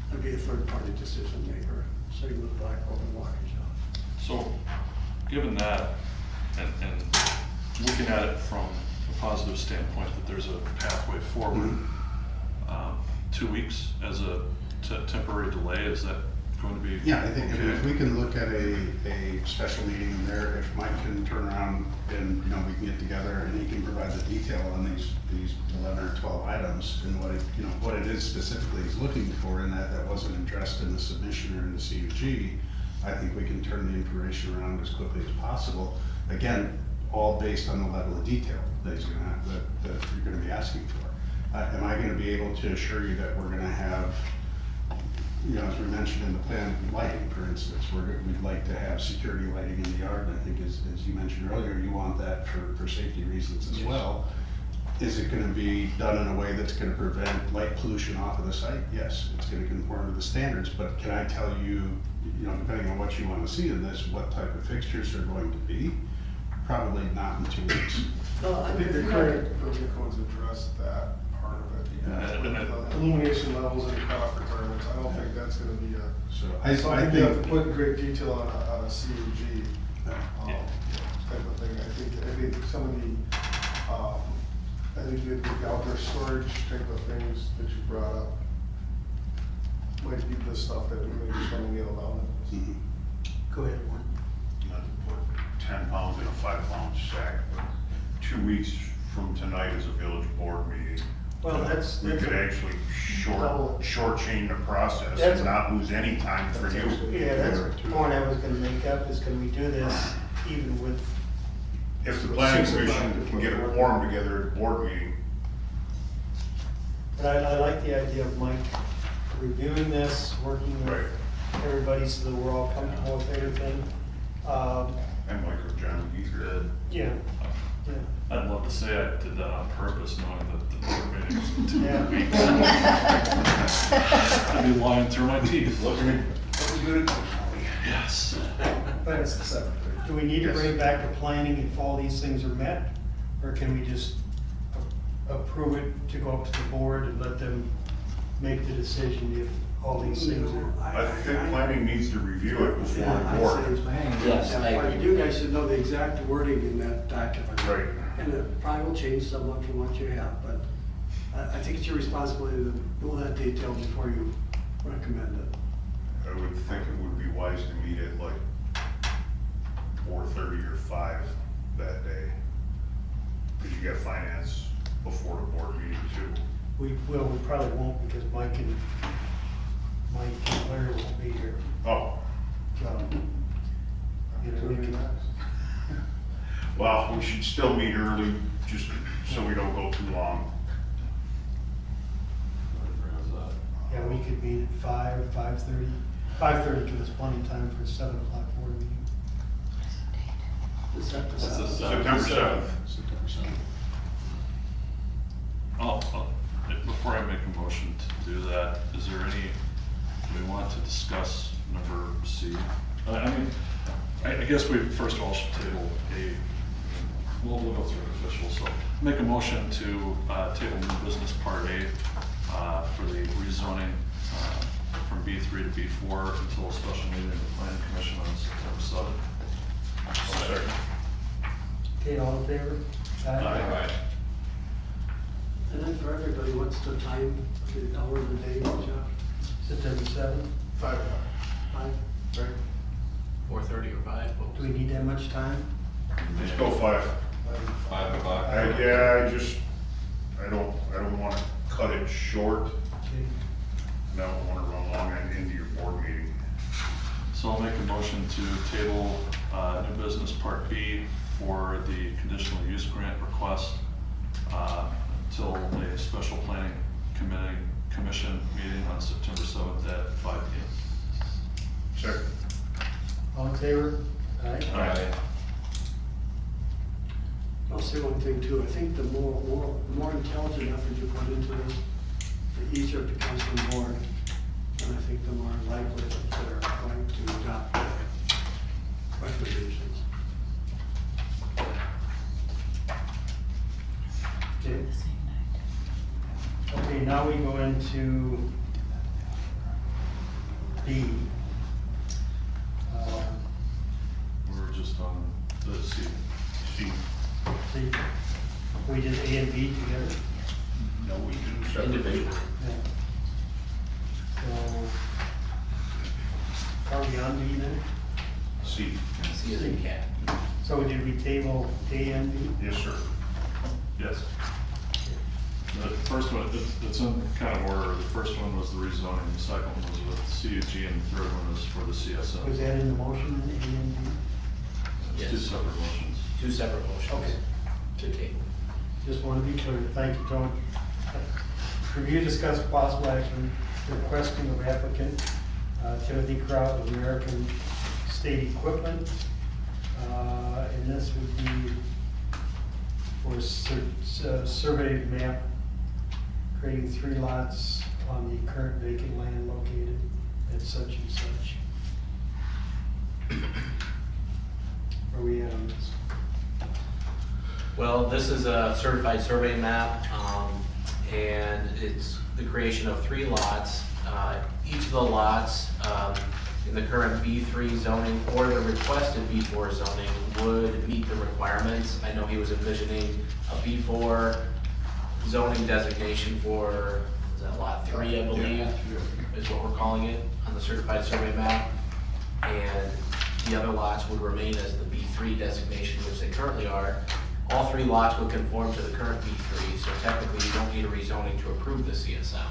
there'd be a third-party decision maker sitting with Black Rope and Waukesha. So, given that, and looking at it from a positive standpoint, that there's a pathway forward, 2 weeks as a temporary delay, is that going to be? Yeah, I think okay? if we can look at a special meeting in there, if Mike can turn around and, you know, we can get together and he can provide the detail on these 11 or 12 items and what it, you know, what it is specifically he's looking for in that wasn't addressed in the submission or in the CUG, I think we can turn the information around as quickly as possible. Again, all based on the level of detail that he's gonna have, that you're gonna be asking for. Am I gonna be able to assure you that we're gonna have, you know, as we mentioned in the plan, lighting, for instance, we'd like to have security lighting in the yard, and I think as you mentioned earlier, you want that for safety reasons as well. Is it gonna be done in a way that's gonna prevent light pollution off of the site? Yes, it's gonna conform to the standards, but can I tell you, you know, depending on what you wanna see in this, what type of fixtures are going to be? Probably not in 2 weeks. I think the current building codes address that part of it. The illumination levels and cutoff requirements, I don't think that's gonna be something you have to put in great detail on a CUG type of thing. I think some of the outdoor storage type of things that you brought up might be the stuff that we may just want to nail down. Go ahead, Warren. Not to put 10 pounds in a 5-pound sack, but 2 weeks from tonight is a village board meeting. Well, that's. We could actually shortchange the process That's- and not lose any time for you. Yeah, that's the point I was gonna make up, is can we do this even with, If the planning commission can get a quorum together at a board meeting, but I like the idea of Mike reviewing this, working with everybody so that we're all comfortable with everything. and like with John Geezer. Yeah, yeah. I'd love to say I did that on purpose, knowing that the board meeting was in 2 Yeah. weeks. I'd be lying through my teeth. Yes. But it's the 7th. Do we need to bring it back to planning if all these things are met? Or can we just approve it to go up to the board and let them make the decision if all these things are? I think planning needs to review it before the board. Yes, I agree. You guys should know the exact wording in that document. Right. And it probably will change somewhat from what you have, but I think it's your responsibility to know that detail before you recommend it. I would think it would be wise to meet at like 4:30 or 5 that day. Because you got finance before the board meeting too. We probably won't because Mike and Larry won't be here. Oh, So, you know, we can, well, we should still meet early, just so we don't go too long. yeah, we could meet at 5, 5:30. 5:30 gives us plenty of time for a 7 o'clock board meeting. That's the September 7th. September 7th. Before I make a motion to do that, is there any, do we want to discuss number C? I mean, I guess we first of all should table we'll go through it official, so make a motion to table new business part A for the rezoning from B3 to B4 until a special meeting of the planning commission on September 7th. Okay, all in favor? Aye. And then for everybody, what's the time, the hour of the day, Jeff? September 7th? 5 o'clock. 5? 4:30 or 5? Do we need that much time? Let's go 5. 5 o'clock. I don't wanna cut it short. Okay. I don't wanna run long and into your board meeting. So I'll make a motion to table new business part B for the conditional use grant request until a special planning commission meeting on September 7th at 5 p.m. Second. All in favor? Aye. I'll say one thing too, I think the more intelligent effort you put into this, the easier it becomes for the board. And I think the more likely that they're going to adopt the recommendations. Okay. Okay, now we go into B. We're just on the C. C. See, we did A and B together. No, we do separate. Individual. Yeah. So, are we on B then? C. C as in cat. So did we table A and B? Yes, sir. Yes. The first one, it's in kind of order. The first one was the rezoning, the second one was with CUG, and the third one is for the CSM. Was that in the motion, A and B? It's two Yes. separate motions. Two separate motions. Okay. To table. Just want to be clear. Thank you, Tony. Review, discuss possible action requesting of applicant Timothy Kraut of American State Equipment. And this would be for survey map, creating 3 lots on the current vacant land located at such and such. Where are we at on this? Well, this is a certified survey map, and it's the creation of 3 lots. Each of the lots in the current B3 zoning or the requested B4 zoning would meet the requirements. I know he was envisioning a B4 zoning designation for, is that lot 3, I believe, is what we're calling it on the certified survey map. And the other lots would remain as the B3 designation, which they currently are, All 3 lots would conform to the current B3, so technically you don't need a rezoning to approve the CSM.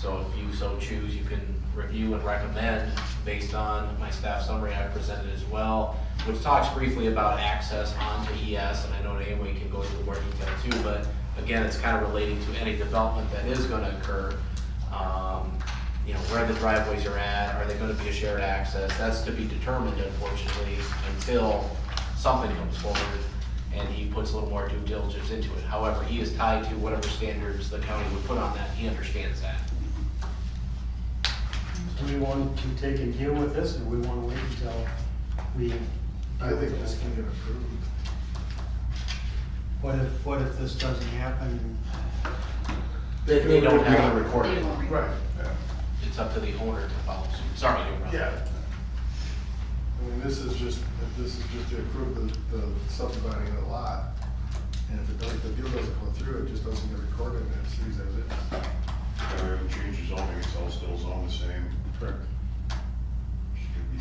So if you so choose, you can review and recommend based on my staff summary I presented as well, which talks briefly about access onto ES, and I know Naomi can go into more detail too, but again, it's kind of relating to any development that is gonna occur. You know, where the driveways are at, are they gonna be a shared access? That's to be determined, unfortunately, until something comes forward and he puts a little more due diligence into it. However, he is tied to whatever standards the county would put on that, he understands that. Do we want to take and deal with this, or we want to wait until we? I think this can get approved. What if this doesn't happen? They don't have to record it. Right, yeah. It's up to the owner to follow suit. Sorry, to interrupt. Yeah. I mean, this is just to approve the subdividing of the lot. And if the deal doesn't go through, it just doesn't get recorded and it stays as is. If we haven't changed the zoning, it's all still zoned the same. Correct. Should be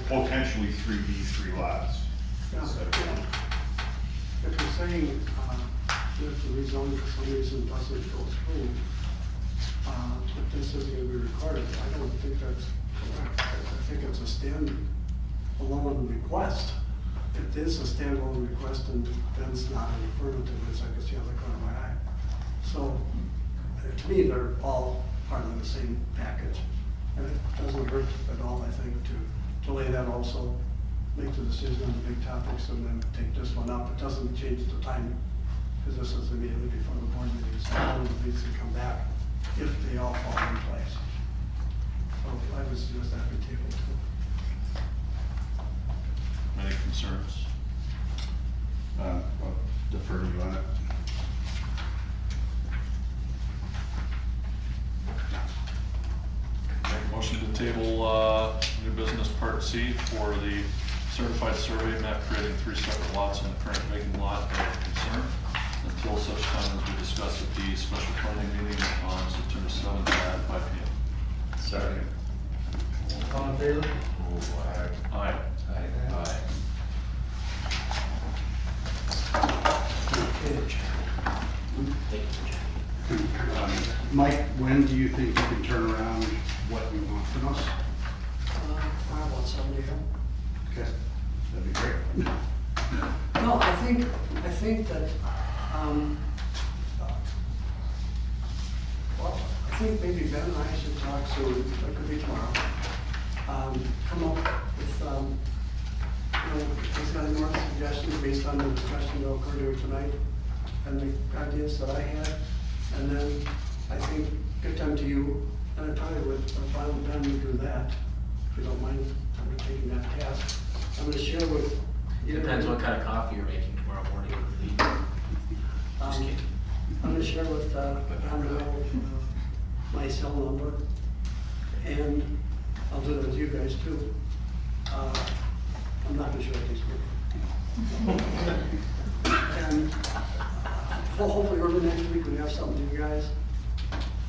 potentially 3B3 lots. Yeah, instead of one. If you're saying, if the rezoning for some reason doesn't go through, if this isn't gonna be recorded, I don't think that's correct. I think it's a standalone request. If it is a standalone request, then it's not an affirmative, as I can see on the corner of my eye. So, to me, they're all part of the same package. And it doesn't hurt at all, I think, to lay that also, make the decision on the big topics and then take this one up. It doesn't change the time, because this is immediately before the board meeting, so all of these can come back if they all fall in place. So I would suggest that we table too. Any concerns? I'll defer to you on it. Make a motion to table, new business part C for the certified survey map creating 3 separate lots on the current vacant lot of concern until such time as we discuss at the special planning meeting on September 7th at 5 p.m. Second. All in favor? Aye. Aye. Mike, when do you think you can turn around what you want from us? I want somebody else. Okay, that'd be great. No, I think that, well, I think maybe Ben and I should talk soon, it could be tomorrow. Come up with, he's got any more suggestions based on the discussion that occurred here tonight and the ideas that I had. And then I think get them to you, and I probably would, if I would Ben to do that, if you don't mind undertaking that task. I'm gonna share with you. Depends what kind of coffee you're making tomorrow morning. Just kidding. I'm gonna share with, Andrea, my cell number, and I'll do that with you guys too. I'm not gonna share these people. And hopefully early next week we have something to you guys.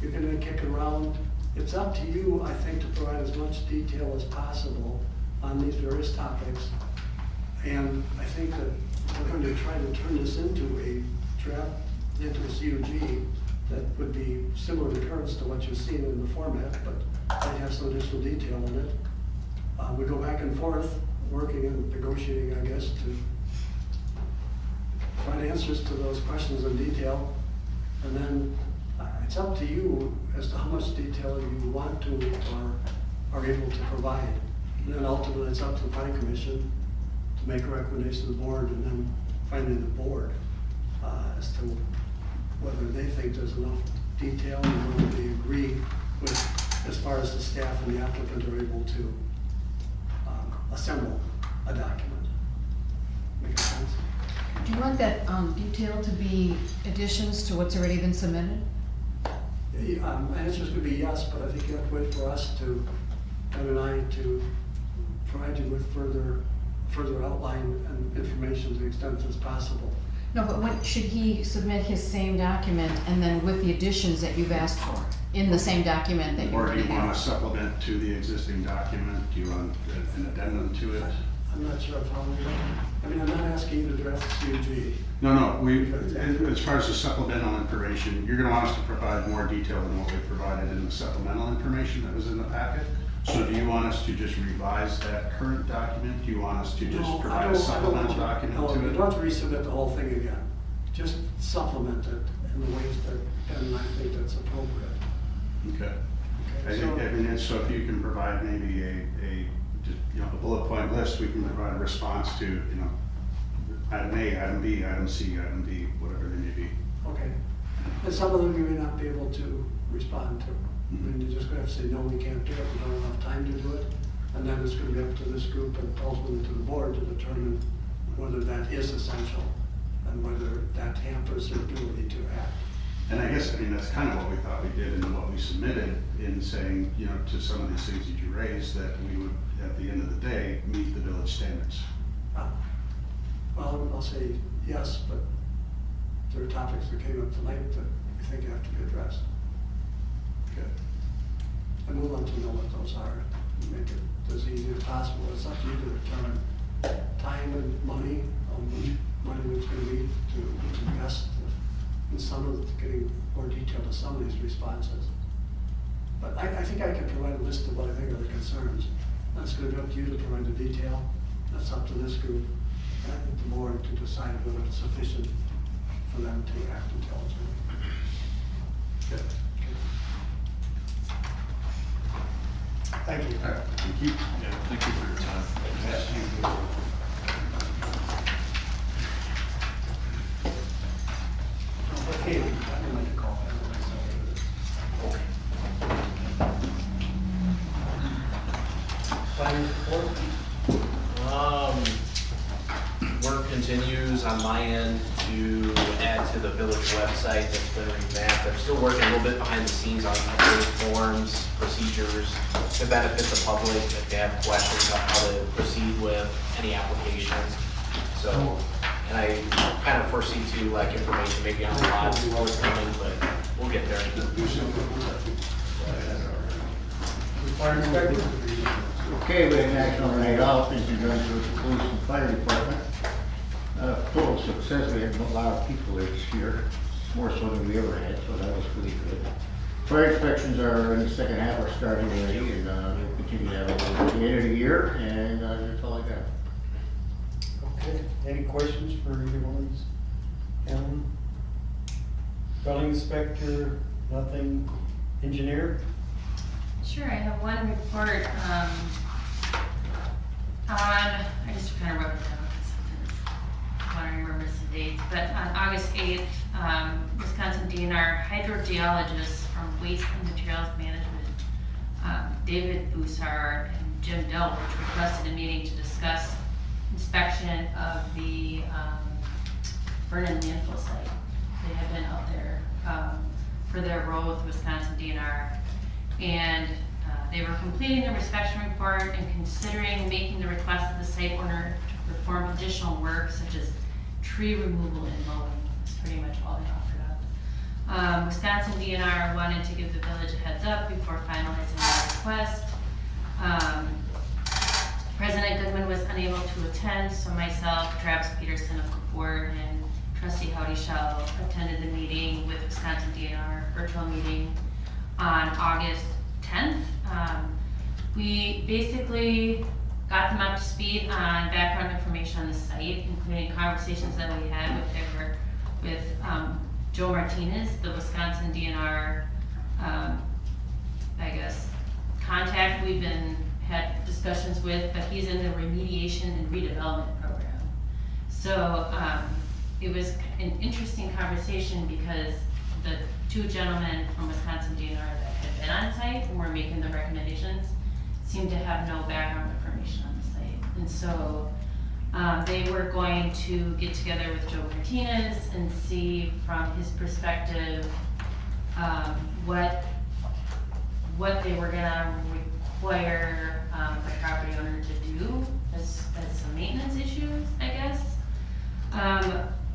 You can then kick it around. It's up to you, I think, to provide as much detail as possible on these various topics. And I think that we're going to try to turn this into a draft, into a CUG that would be similar in terms to what you've seen in the format, but might have some additional detail in it. We go back and forth, working and negotiating, I guess, to find answers to those questions in detail. And then it's up to you as to how much detail you want to or are able to provide. And then ultimately, it's up to the planning commission to make a recommendation to the board, and then finally the board as to whether they think there's enough detail and whether they agree with, as far as the staff and the applicant are able to assemble a document. Make sense? Do you want that detail to be additions to what's already been submitted? My answer is going to be yes, but I think you have to wait for us to, Ben and I, to provide you with further outline and information to the extent that's possible. No, but when, should he submit his same document and then with the additions that you've asked for in the same document that you Or do already you want have? a supplement to the existing document? Do you want an addendum to it? I'm not sure of how we, I mean, I'm not asking you to draft CUG. No, as far as the supplemental information, you're gonna want us to provide more detail than what we provided in the supplemental information that was in the packet. So do you want us to just revise that current document? Do you want us to No, just I provide don't- a I don't supplemental want to- document No, to you it? don't have to resubmit the whole thing again. Just supplement it in the ways that, and I think that's appropriate. Okay. I Okay, think, so- I mean, and so if you can provide maybe just, you know, a bullet point list, we can provide a response to, you know, item A, item B, item C, item D, whatever they may be. Okay. And some of them you may not be able to respond to. And you're just gonna have to say, no, we can't do it, we don't have enough time to do it. And then it's gonna be up to this group and ultimately to the board to determine whether that is essential and whether that hampers their ability to act. And I guess, I mean, that's kind of what we thought we did in what we submitted in saying, you know, to some of these things that you raised, that we would, at the end of the day, meet the village standards. Well, I'll say yes, but there are topics that came up tonight that we think have to be addressed. Okay. And we'll let you know what those are, and make it as easy as possible. It's up to you to determine time and money, how much money it's gonna be to invest in some of, getting more detail to some of these responses. But I think I can provide a list of what I think are the concerns. That's gonna be up to you to provide the detail. That's up to this group, and I think the board to decide whether it's sufficient for them to act intelligently. Good. Thank you. All right, thank you. Yeah, thank you for your time. Okay, I can make a call. Planning report? Work continues on my end to add to the village website that's been revamped. I'm still working a little bit behind the scenes on updated forms, procedures to benefit the public if they have questions on how to proceed with any applications. So, and I kind of foresee too, like information maybe on the lot forthcoming, but we'll get there. Fire inspector? Okay, we have an action on 8 in conjunction with the police and fire department. Total success, we had a lot of people this year, more so than we ever had, so that was pretty good. Fire inspections are in the second half, are starting already, and we'll continue to have over the end of the year, and that's all I got. Okay, any questions for either one of these? Alan? Building inspector, nothing, engineer? Sure, I have one report, I just kind of wrote it down because I want to remember the dates, but on August 8th, Wisconsin DNR hydrogeologists from Waste and Materials Management, David Bussard and Jim Delbridge requested a meeting to discuss inspection of the Vernon landfill site. They had been out there for their role with Wisconsin DNR. And they were completing their inspection report and considering making the request of the site owner to perform additional work such as tree removal and mowing. That's pretty much all they offered up. Wisconsin DNR wanted to give the village a heads up before finalizing the request. President Goodman was unable to attend, so myself, Travis Peterson of Kapoor, and Trustee Howdy Shell attended the meeting with Wisconsin DNR, virtual meeting on August 10th. We basically got them up to speed on background information on the site, including conversations that we had with Joe Martinez, the Wisconsin DNR, I guess, contact we've had discussions with, but he's in the remediation and redevelopment program. So it was an interesting conversation because the two gentlemen from Wisconsin DNR that had been on site and were making the recommendations seemed to have no background information on the site. And so they were going to get together with Joe Martinez and see from his perspective what they were gonna require the property owner to do as some maintenance issues, I guess.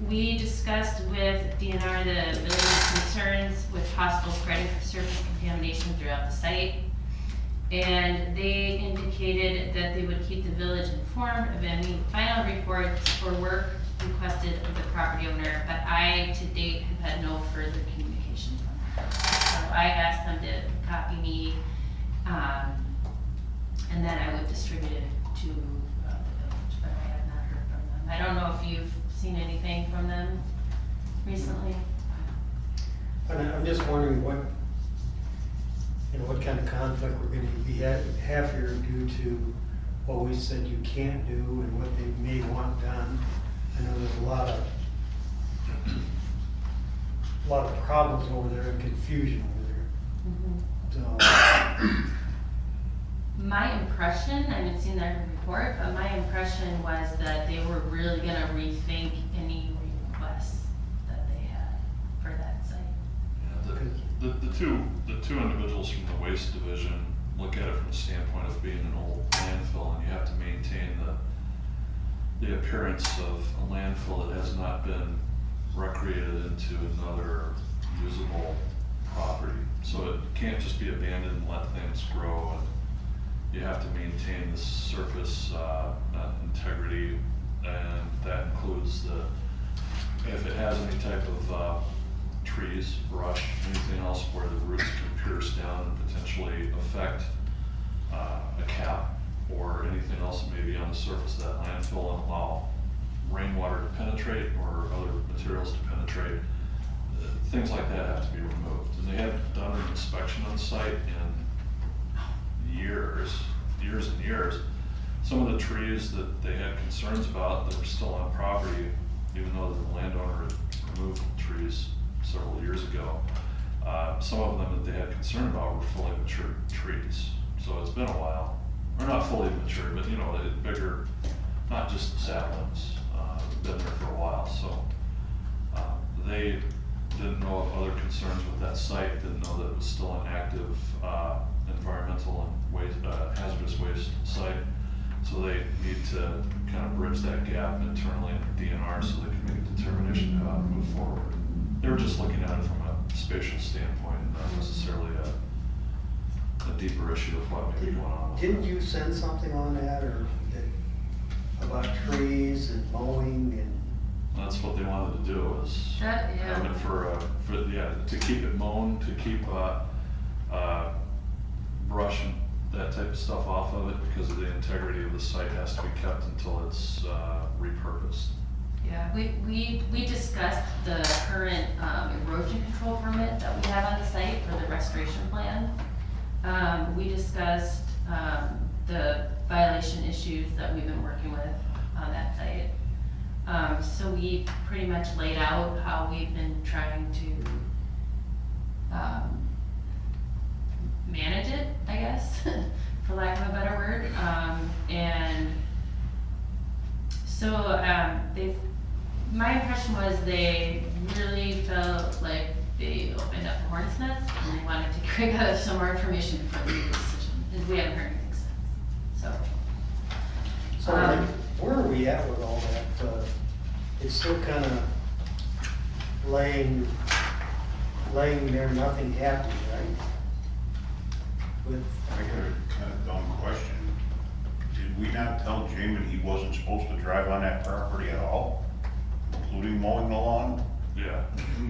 We discussed with DNR the village's concerns with possible spreading of surface contamination throughout the site. And they indicated that they would keep the village informed of any final reports or work requested I to date have had no further communication from them. So I asked them to copy me, and then I would distribute it to the village, but I have not heard from them. I don't know if you've seen anything from them recently? I'm just wondering what, what kind of conflict we're gonna have here due to what we said you can't do and what they may want done. I know there's a lot of problems over there and confusion over there. So, My impression, I haven't seen their report, but my impression was that they were really gonna rethink any requests that they had for that site. The two individuals from the waste division look at it from the standpoint of being an old landfill, and you have to maintain the appearance of a landfill that has not been recreated into another usable property. So it can't just be abandoned and let things grow, and you have to maintain the surface integrity, and that includes if it has any type of trees, brush, anything else where the roots can pierce down and potentially affect a cap or anything else that may be on the surface of that landfill and allow rainwater to penetrate or other materials to penetrate. Things like that have to be removed. And they haven't done an inspection on site in years and years. Some of the trees that they had concerns about that were still on property, even though the landowner had removed the trees several years ago, some of them that they had concern about were fully matured trees. So it's been a while, or not fully matured, but bigger, not just saplings, been there for a while. So they didn't know of other concerns with that site, didn't know that it was still an active environmental and waste, hazardous waste site. So they need to kind of bridge that gap internally in the DNR so they can make a determination how to move forward. They were just looking at it from a spatial standpoint and not necessarily a deeper issue of what may be going on. didn't you send something on that about trees and mowing and? That's what they wanted to do, was have it to keep it mown, to keep brush and that type of stuff off of it, because of the integrity of the site has to be kept until it's repurposed. Yeah, we discussed the current erosion control permit that we have on the site for the restoration plan. We discussed the violation issues that we've been working with on that site. So we pretty much laid out how we've been trying to manage it, I guess, for lack of a better word. And so my impression was they really felt like they opened up a hornet's nest and they wanted to gather some more information before they made a decision. And we haven't heard anything since. So where are we at with all that? It's still kind of laying there, nothing happening, right? I got a kind of dumb question. Did we not tell Jamin he wasn't supposed to drive on that property at all, including mowing the lawn? Yeah.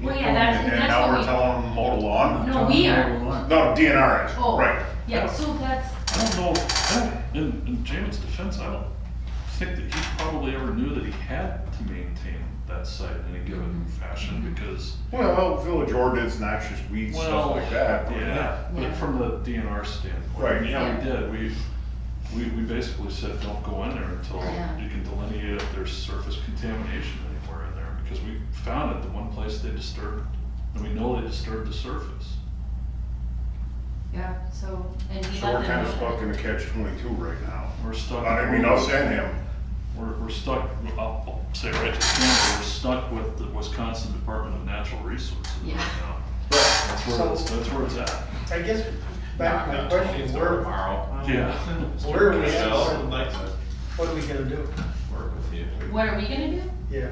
Well, yeah, that's And now what we're telling him to mow the lawn? No, we are. No, DNR is, Oh, right. yeah, so that's. I don't know, in Jamin's defense, I don't think that he probably ever knew that he had to maintain that site in any given fashion, because. Well, village ordinance, noxious weeds, stuff like that. Yeah, but Yeah. from the DNR standpoint. Right. Yeah, we did, we basically said, don't go in there until Yeah. you can delineate if there's surface contamination anywhere in there, because we found it, the one place they disturbed, and we know they disturbed the surface. Yeah, so, and he So let we're them kind of know stuck that. in the catch-22 right now. We're stuck. I mean, us and him. We're stuck, I'll say right to stand, we're stuck with the Wisconsin Department of Natural Resources right Yeah. now. That's where it's at. I guess back to my question, tomorrow. Yeah. where are we at? Michelle would like to What are we gonna do? work with you. What are we gonna do? Yeah,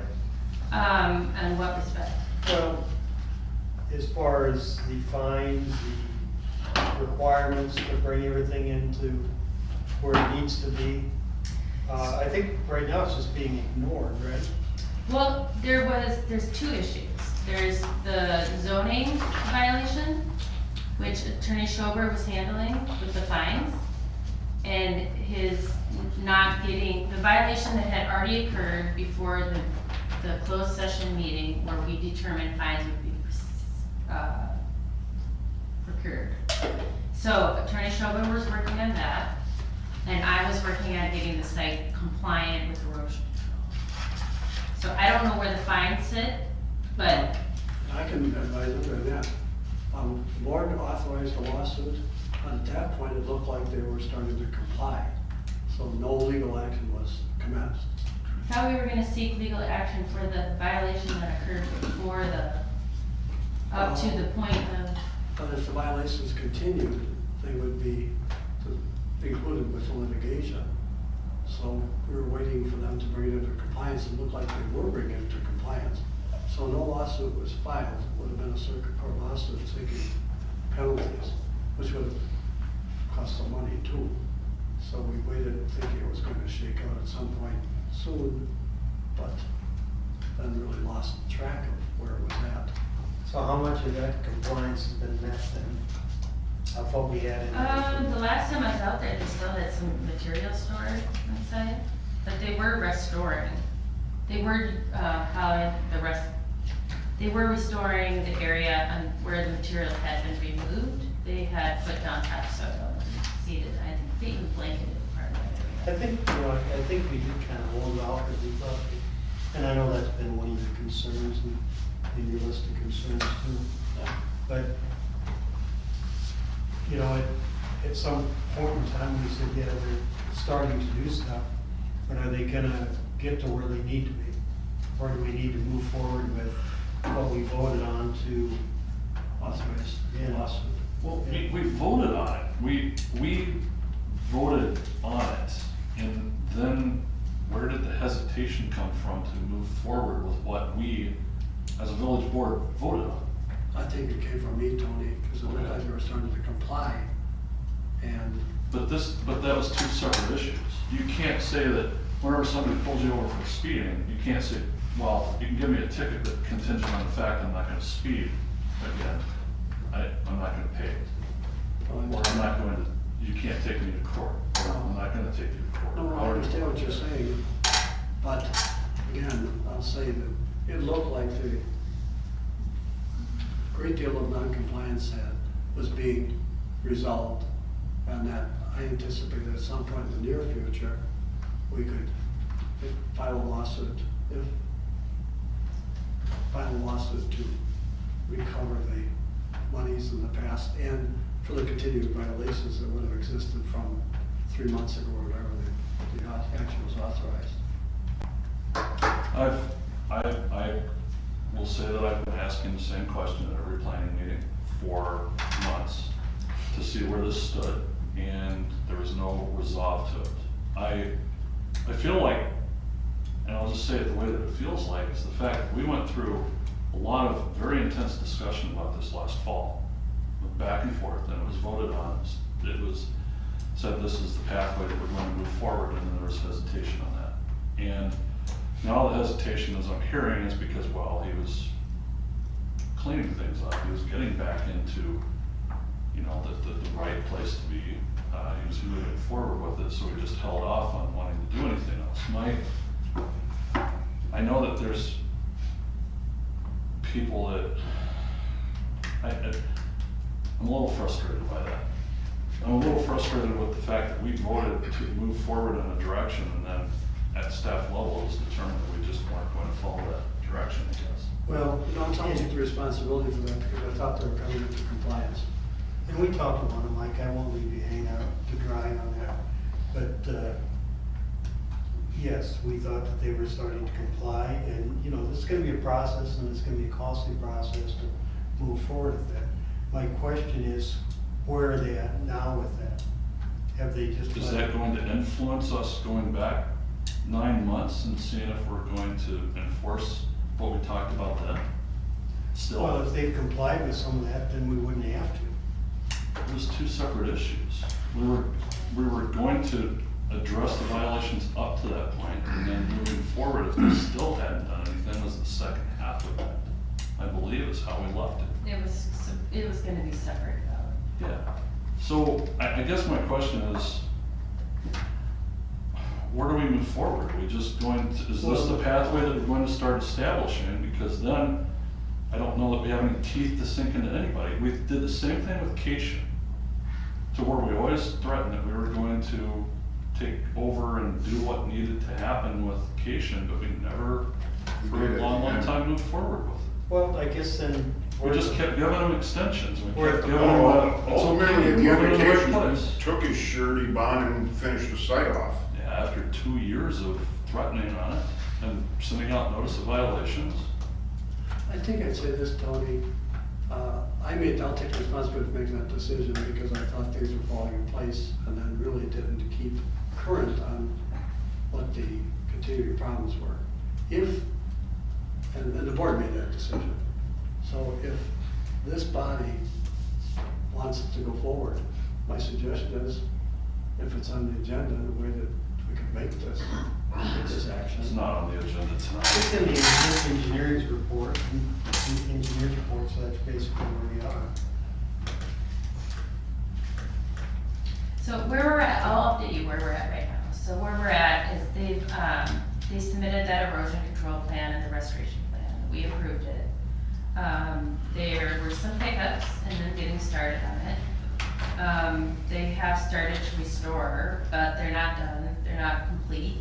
And what respect? well, as far as the fines, the requirements to bring everything into where it needs to be. I think right now it's just being ignored, right? Well, There's two issues. There's the zoning violation, which Attorney Schober was handling with the fines, and his not getting, the violation that had already occurred before the closed session meeting where we determined fines would be procured. So Attorney Schober was working on that, and I was working on getting the site compliant with erosion control. So I don't know where the fines sit, but I can advise on that. The board authorized a lawsuit, and at that point, it looked like they were starting to comply. So no legal action was commenced. I thought we were gonna seek legal action for the violation that occurred before up to the point of. But if the violations continued, they would be included with the litigation. So we were waiting for them to bring it into compliance. It looked like they were bringing it into compliance. So no lawsuit was filed. It would have been a circuit court lawsuit seeking penalties, which would have cost some money too. So we waited thinking it was going to shake out at some point soon, but then really lost track of where it was at. So how much of that compliance has been met then? Of what we had in there? The last time I was out there, they still had some material stored inside, but they were restoring. They were, they were restoring the area where the materials had been removed. They had put down topsoil and seeded, I think they even blanketed part of that area. I think we did kind of hold off because we thought, and I know that's been one of your concerns and your list of concerns too. But, at some point in time, we said, yeah, they're starting to do stuff, but are they gonna get to where they need to be? Or do we need to move forward with what we voted on to authorize the lawsuit? Well, we voted on it. We voted on it, and then where did the hesitation come from to move forward with what we, as a village board, voted on? I think it came from me, Tony, because it looked like they were starting to comply. And But that was two separate issues. You can't say that whenever somebody pulls you over for speeding, you can't say, well, you can give me a ticket, but contingent on the fact I'm not gonna speed again. I'm not gonna pay it. Or I'm not going to, you can't take me to court, or I'm not gonna take you to court. no, I understand what you're saying, but again, I'll say that it looked like the great deal of non-compliance was being resolved, and that I anticipate that at some point in the near future, we could file a lawsuit to recover the monies in the past and for the continued violations that would have existed from 3 months ago or whatever the action was authorized. I will say that I've been asking the same question at every planning meeting for months to see where this stood, and there was no resolve to it. I feel like, and I'll just say it the way that it feels like, is the fact that we went through a lot of very intense discussion about this last fall, back and forth, and it was voted on. It was said this is the pathway that we're going to move forward, and then there was hesitation on that. And now the hesitation, as I'm hearing, is because, well, he was cleaning things up. He was getting back into, the right place to be. He was moving forward with it, so he just held off on wanting to do anything else. I know that there's people that, I'm a little frustrated by that. I'm a little frustrated with the fact that we voted to move forward in a direction, and then at staff level, it was determined that we just weren't going to follow that direction, I guess. Well, I'll take the responsibility for that because I thought they were coming into compliance. And we talked about it, Mike, I won't leave you hanging out to dry on that, but, yes, we thought that they were starting to comply, and, this is gonna be a process, and it's gonna be a costly process to move forward with that. My question is, where are they at now with that? Have they just? Is that going to influence us going back 9 months and seeing if we're going to enforce what we talked about then? Still, Well, if they've complied with some of that, then we wouldn't have to. it was two separate issues. We were going to address the violations up to that point, and then moving forward, if they still hadn't done anything, was the is how we left it. It was gonna be separate though. Yeah. So I guess my question is, where do we move forward? We just going to, is this the pathway that we're going to start establishing? Because then I don't know that we have any teeth to sink into anybody. We did the same thing with Cation, to where we always threatened that we were going to take over and do what needed to happen with Cation, but we never, for a long, long time, moved forward with it. Well, I guess then. We just kept giving them extensions. We We're kept at the giving them, it's Ultimately, okay, the we're moving in the right indication place. took his surety bond and finished the site off. Yeah, after 2 years of threatening on it and sending out notice of violations. I think I'd say this, Tony, I'll take responsibility for making that decision because I thought things were falling in place and then really didn't keep current on what the continuing problems were. And the board made that decision. So if this body wants it to go forward, my suggestion is, if it's on the agenda, the way that we can make this action. It's not on the agenda tonight. It's in the engineering report, the engineer's report, so that's basically where we are. So where we're at, I'll update you where we're at right now. So where we're at is they submitted that erosion control plan and the restoration plan. We approved it. There were some hiccups in them getting started on it. They have started to restore, but they're not done, they're not complete.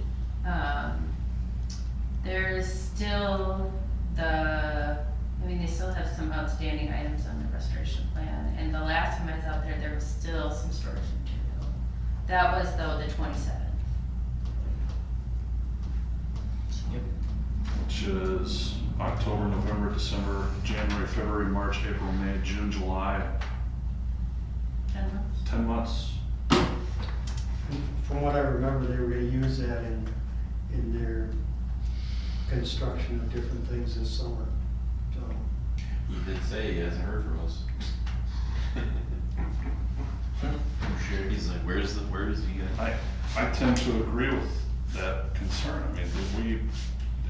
There's still they still have some outstanding items on the restoration plan, and the last time I was out there, there was still some storage material. That was though the 27th. Which is October, November, December, January, February, March, April, May, June, July. 10 months. 10 months. From what I remember, they were gonna use that in their construction of different things this summer, so. He did say he hasn't heard from us. I'm sure he's like, where is he gonna? I tend to agree with that concern. I mean,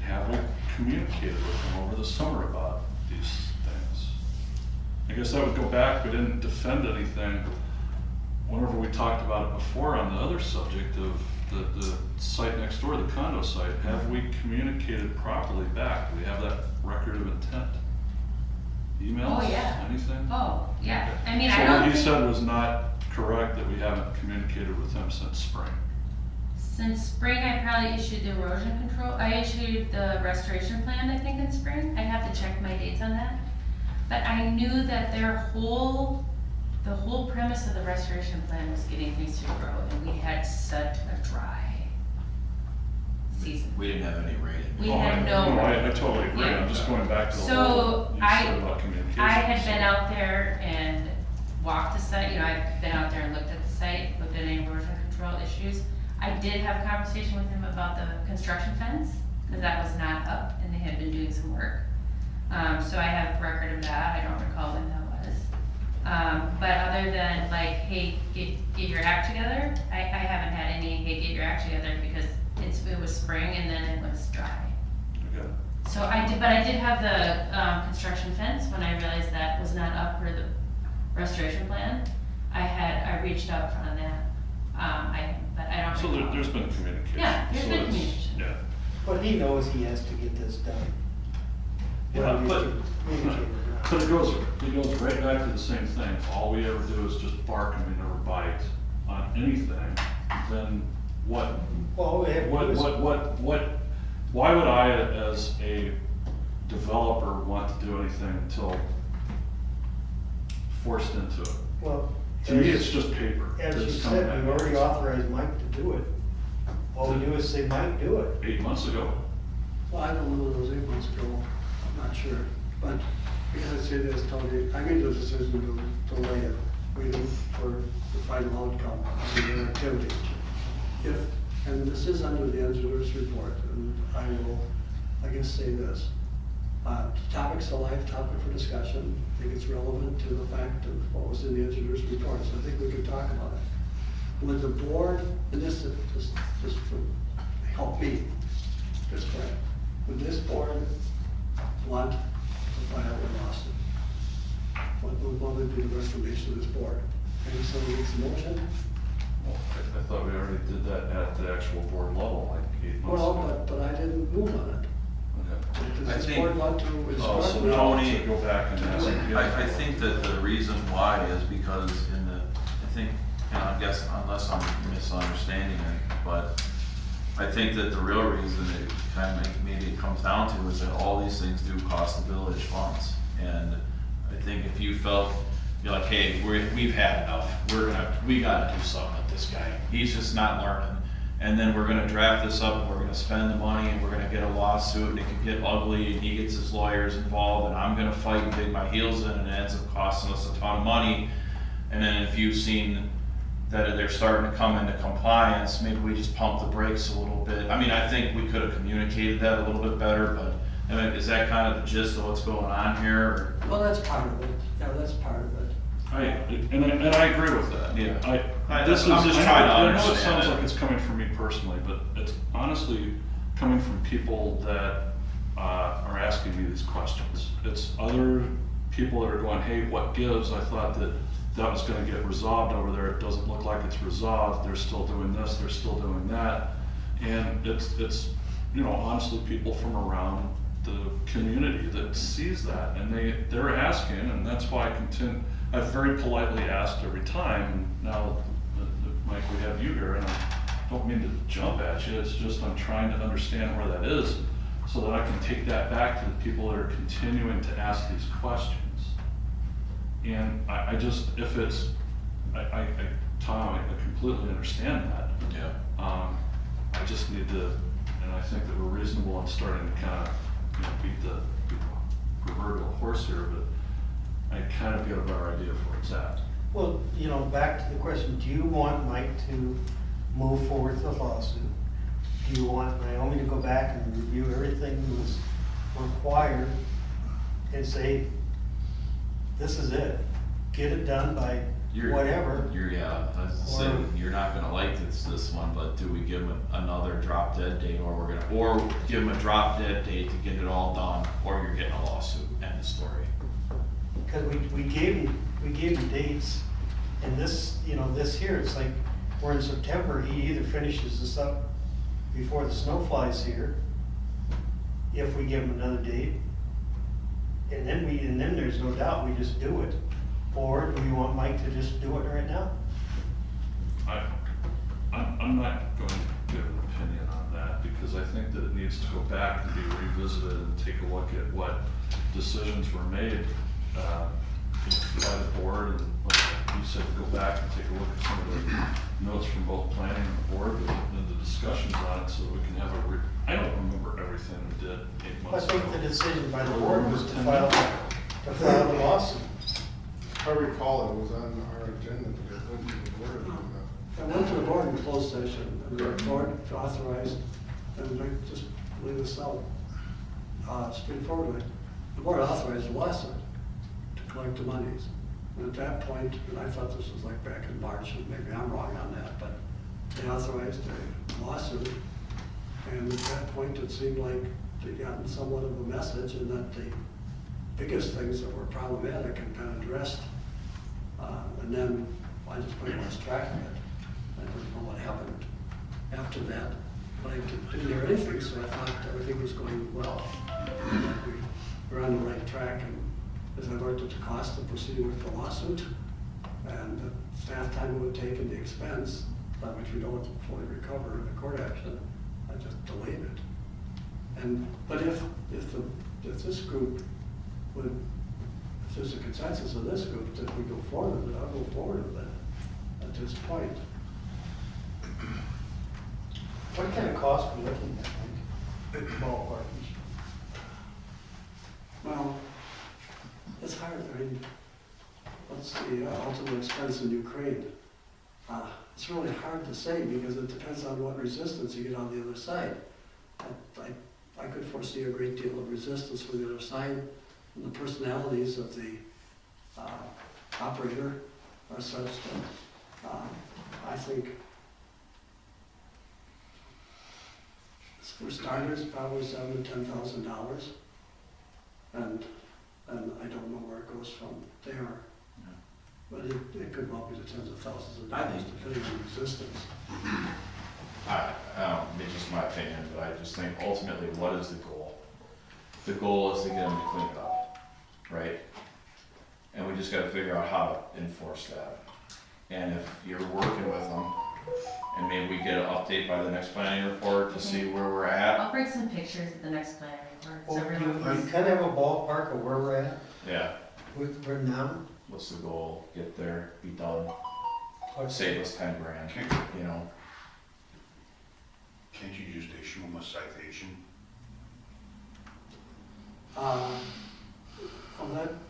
have we communicated with them over the summer about these things? I guess I would go back, we didn't defend anything whenever we talked about it before on the other subject of the site next door, the condo site. Have we communicated properly back? Do we have that record of intent? Emails? Oh, yeah. Anything? Oh, yeah. I mean, So I don't what he think, said was not correct, that we haven't communicated with him since spring. since spring, I probably issued the erosion control, I issued the restoration plan, I think, in spring. I have to check my dates on that. But I knew that the whole premise of the restoration plan was getting things to grow, and we had such a dry season. We didn't have any rain. We had no. I totally agree. Yeah. I'm just going back to the So whole, you said about communication. I had been out there and walked the site, I've been out there and looked at the site, looked at any erosion control issues. I did have a conversation with him about the construction fence, because that was not up and they had been doing some work. So I have record of that, I don't recall when that was. But other than like, hey, get your act together, I haven't had any, hey, get your act together, because it was spring and then it was dry. Okay. So I did have the construction fence when I realized that was not up for the restoration plan. I reached out on that. But I don't. So recall. there's been communication. Yeah, there's So been it's- communication. Yeah. But he knows he has to get this done. Yeah, Whether he's communicated or not. But it goes right back to the same thing. All we ever do is just bark and we never bite on anything. Then what? Well, we have. Why would I, as a developer, want to do anything until forced into it? Well. To me, it's just paper. As you It's coming said, back. we've already authorized Mike to do it. All we do is say, Mike, do it. 8 months ago. Well, I don't know whether it was 8 months ago, I'm not sure, but I gotta say this, Tony, I made the decision to delay it, waiting for the final outcome of the activity. And this is under the engineer's report, and I will, I guess, say this. The topic's a live topic for discussion, I think it's relevant to the fact of what was in the engineer's report, so I think we could talk about it. Would the board, and this just to help me, just correct, would this board want to file a lawsuit? would be the recommendation of this board. Maybe somebody makes a motion? Well, I thought we already did that at the actual board level, like 8 months ago. Well, but I didn't move on it. Okay. Does this board want to Oh, so instruct? now we should go back and ask again. I think that the reason why is because I think, I guess unless I'm misunderstanding it, but I think that the real reason it kind of maybe it comes down to is that all these things do cost the village funds. And I think if you felt, you're like, hey, we've had enough, we gotta do something with this guy, he's just not learning. And then we're gonna draft this up, and we're gonna spend the money, and we're gonna get a lawsuit, and it can get ugly, and he gets his lawyers involved, and I'm gonna fight and dig my heels in, and it ends up costing us a ton of money. And then if you've seen that they're starting to come into compliance, maybe we just pump the brakes a little bit. I mean, I think we could have communicated that a little bit better, but I mean, is that kind of the gist of what's going on here? Or? Well, that's part of it. Yeah, that's part of it. And I agree with that. Yeah. I'm just trying to I know it understand sounds it. like it's coming from me personally, but it's honestly coming from people that are asking me these questions. It's other people that are going, hey, what gives? I thought that was gonna get resolved over there. It doesn't look like it's resolved. They're still doing this, they're still doing that. And it's honestly people from around the community that sees that, and they're asking, and that's why I've very politely asked every time, and now Mike, we have you here, and I don't mean to jump at you, it's just I'm trying to understand where that is, so that I can take that back to the people that are continuing to ask these questions. And I just, if it's, Tom, I completely understand that. Yeah. I just need to, and I think that we're reasonable in starting to kind of, beat the proverbial horse here, but I kind of get a better idea of where it's at. Well, back to the question, do you want Mike to move forward with the lawsuit? Do you want Naomi to go back and review everything that was required and say, this is it, get it done by whatever? I was saying, you're not gonna like this one, but do we give him another drop dead date, or give him a drop dead date to get it all done, or you're getting a lawsuit, end of story? Because we gave him dates, and this here, it's like, we're in September, he either finishes this up before the snow flies here, if we give him another date, and then there's no doubt we just do it. Or do you want Mike to just do it right now? I'm not going to give an opinion on that, because I think that it needs to go back and be revisited and take a look at what decisions were made by the board, and like you said, go back and take a look at some of the notes from both planning and the board and the discussions on it, so that we can have I don't remember everything we did 8 months ago. I think the decision by the board was to file the lawsuit. I recall it was on our agenda, but it went to the board. I went to the board in closed session, and the board authorized, and I just leave this out straightforwardly, the board authorized a lawsuit to collect the monies. And at that point, and I thought this was like back in March, and maybe I'm wrong on that, but they authorized a lawsuit. And at that point, it seemed like they'd gotten somewhat of a message, and that the biggest things that were problematic had been addressed. And then I just kind of lost track of it. I don't know what happened after that, but I didn't hear anything, so I thought everything was going well. And that we were on the right track, and as I looked at the cost of proceeding with the lawsuit, and the staff time it would take and the expense, which we don't fully recover in the court action, I just delayed it. But if this group would, if there's a consensus of this group that we go forward with it, I'll go forward with it at this point. What kind of cost are we looking at, Mike? Ballpark. Well, it's hard. I mean, what's the ultimate expense in Ukraine? It's really hard to say, because it depends on what resistance you get on the other side. I could foresee a great deal of resistance from the other side, and the personalities of the operator are such that I think, for starters, probably $7,000 to $10,000, and I don't know where it goes from there. But it could well be the tens of thousands of I dollars think- depending on existence. I it's just my opinion, but I just think ultimately, what is the goal? The goal is to get them to clean it up, right? And we just gotta figure out how to enforce that. And if you're working with them, and maybe we get an update by the next planning report to see where we're at. I'll bring some pictures at the next planning report. Well, So everyone you can- kind of have a ballpark of where we're at Yeah, with, we're now. what's the goal? Get there, be done, save us 10 grand, you know? Can't you just issue them a citation? Well,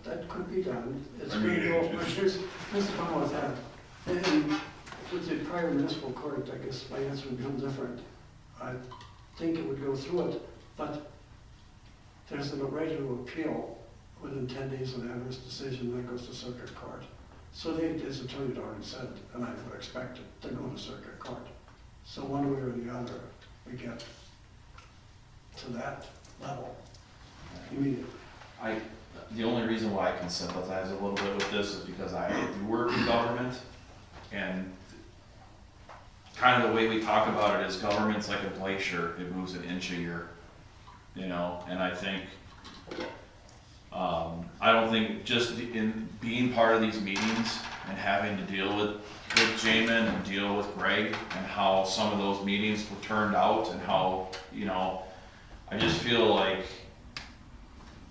that could be done. It's I mean, gonna go, it but just- here's the problem with that. And with the prior municipal court, I guess my answer would become different. I think it would go through it, but there's a right to appeal within 10 days of the adverse decision, that goes to circuit court. So they, as attorney had already said, and I would expect it, they're going to circuit court. So one way or the other, we get to that level immediately. The only reason why I can sympathize a little bit with this is because I do work in government, and kind of the way we talk about it is government's like a glacier, it moves an inch a year, you know, and I think, I don't think just in being part of these meetings and having to deal with Jamin and deal with Greg and how some of those meetings were turned out and how, you know, I just feel like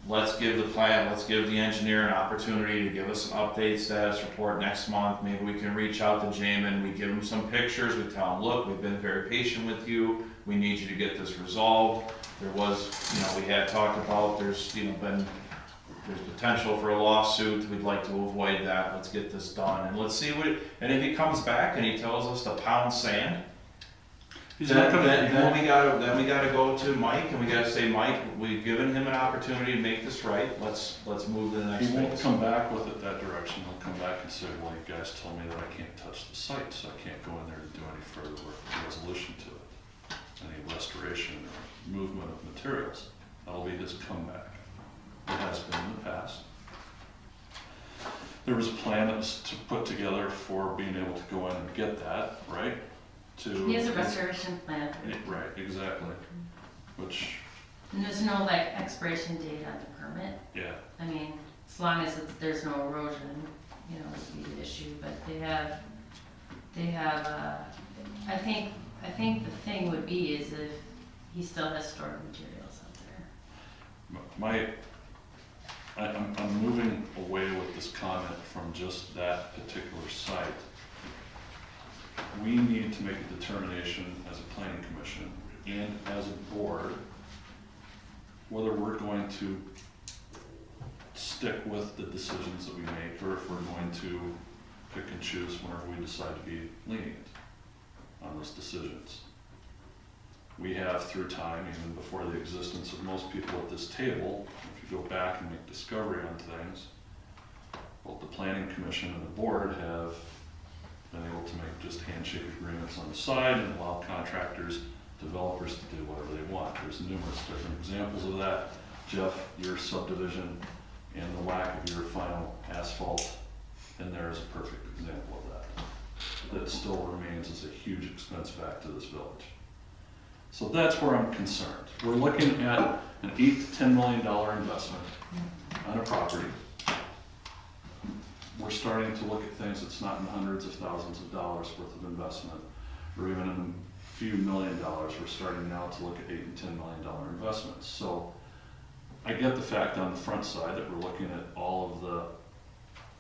let's give the engineer an opportunity to give us an update status report next month. Maybe we can reach out to Jamin, we give him some pictures, we tell him, look, we've been very patient with you, we need you to get this resolved. There was, you know, we had talked about, there's potential for a lawsuit, we'd like to avoid that, let's get this done, and let's see and if he comes back and he tells us to pound sand, then we gotta go to Mike and we gotta say, Mike, we've given him an opportunity to make this right, let's move to the next He won't phase. come back with it that direction, he'll come back and say, well, you guys told me that I can't touch the site, so I can't go in there to do any further work, resolution to it, any restoration or movement of materials. That'll be his comeback. It has been in the past. There was a plan that was to put together for being able to go in and get that, right? He has a restoration plan. Right, exactly, which, And there's no like expiration date on the permit. yeah. I mean, as long as there's no erosion, you know, would be the issue, but they have, I think the thing would be is if he still has stored materials out there. I'm moving away with this comment from just that particular site. We need to make a determination as a planning commission and as a board whether we're going to stick with the decisions that we make or if we're going to pick and choose whenever we decide to be lenient on those decisions. We have through time, even before the existence of most people at this table, if you go back and make discovery on things, both the planning commission and the board have been able to make just handshake agreements on the side and allow contractors, developers to do whatever they want. There's numerous different examples of that. Jeff, your subdivision and the lack of your final asphalt in there is a perfect example of that. That still remains as a huge expense back to this village. So that's where I'm concerned. We're looking at an $8 to $10 million investment on a property. We're starting to look at things that's not in hundreds of thousands of dollars worth of investment, or even in a few $1 million. We're starting now to look at $8 and $10 million investments. So I get the fact on the front side that we're looking at all of the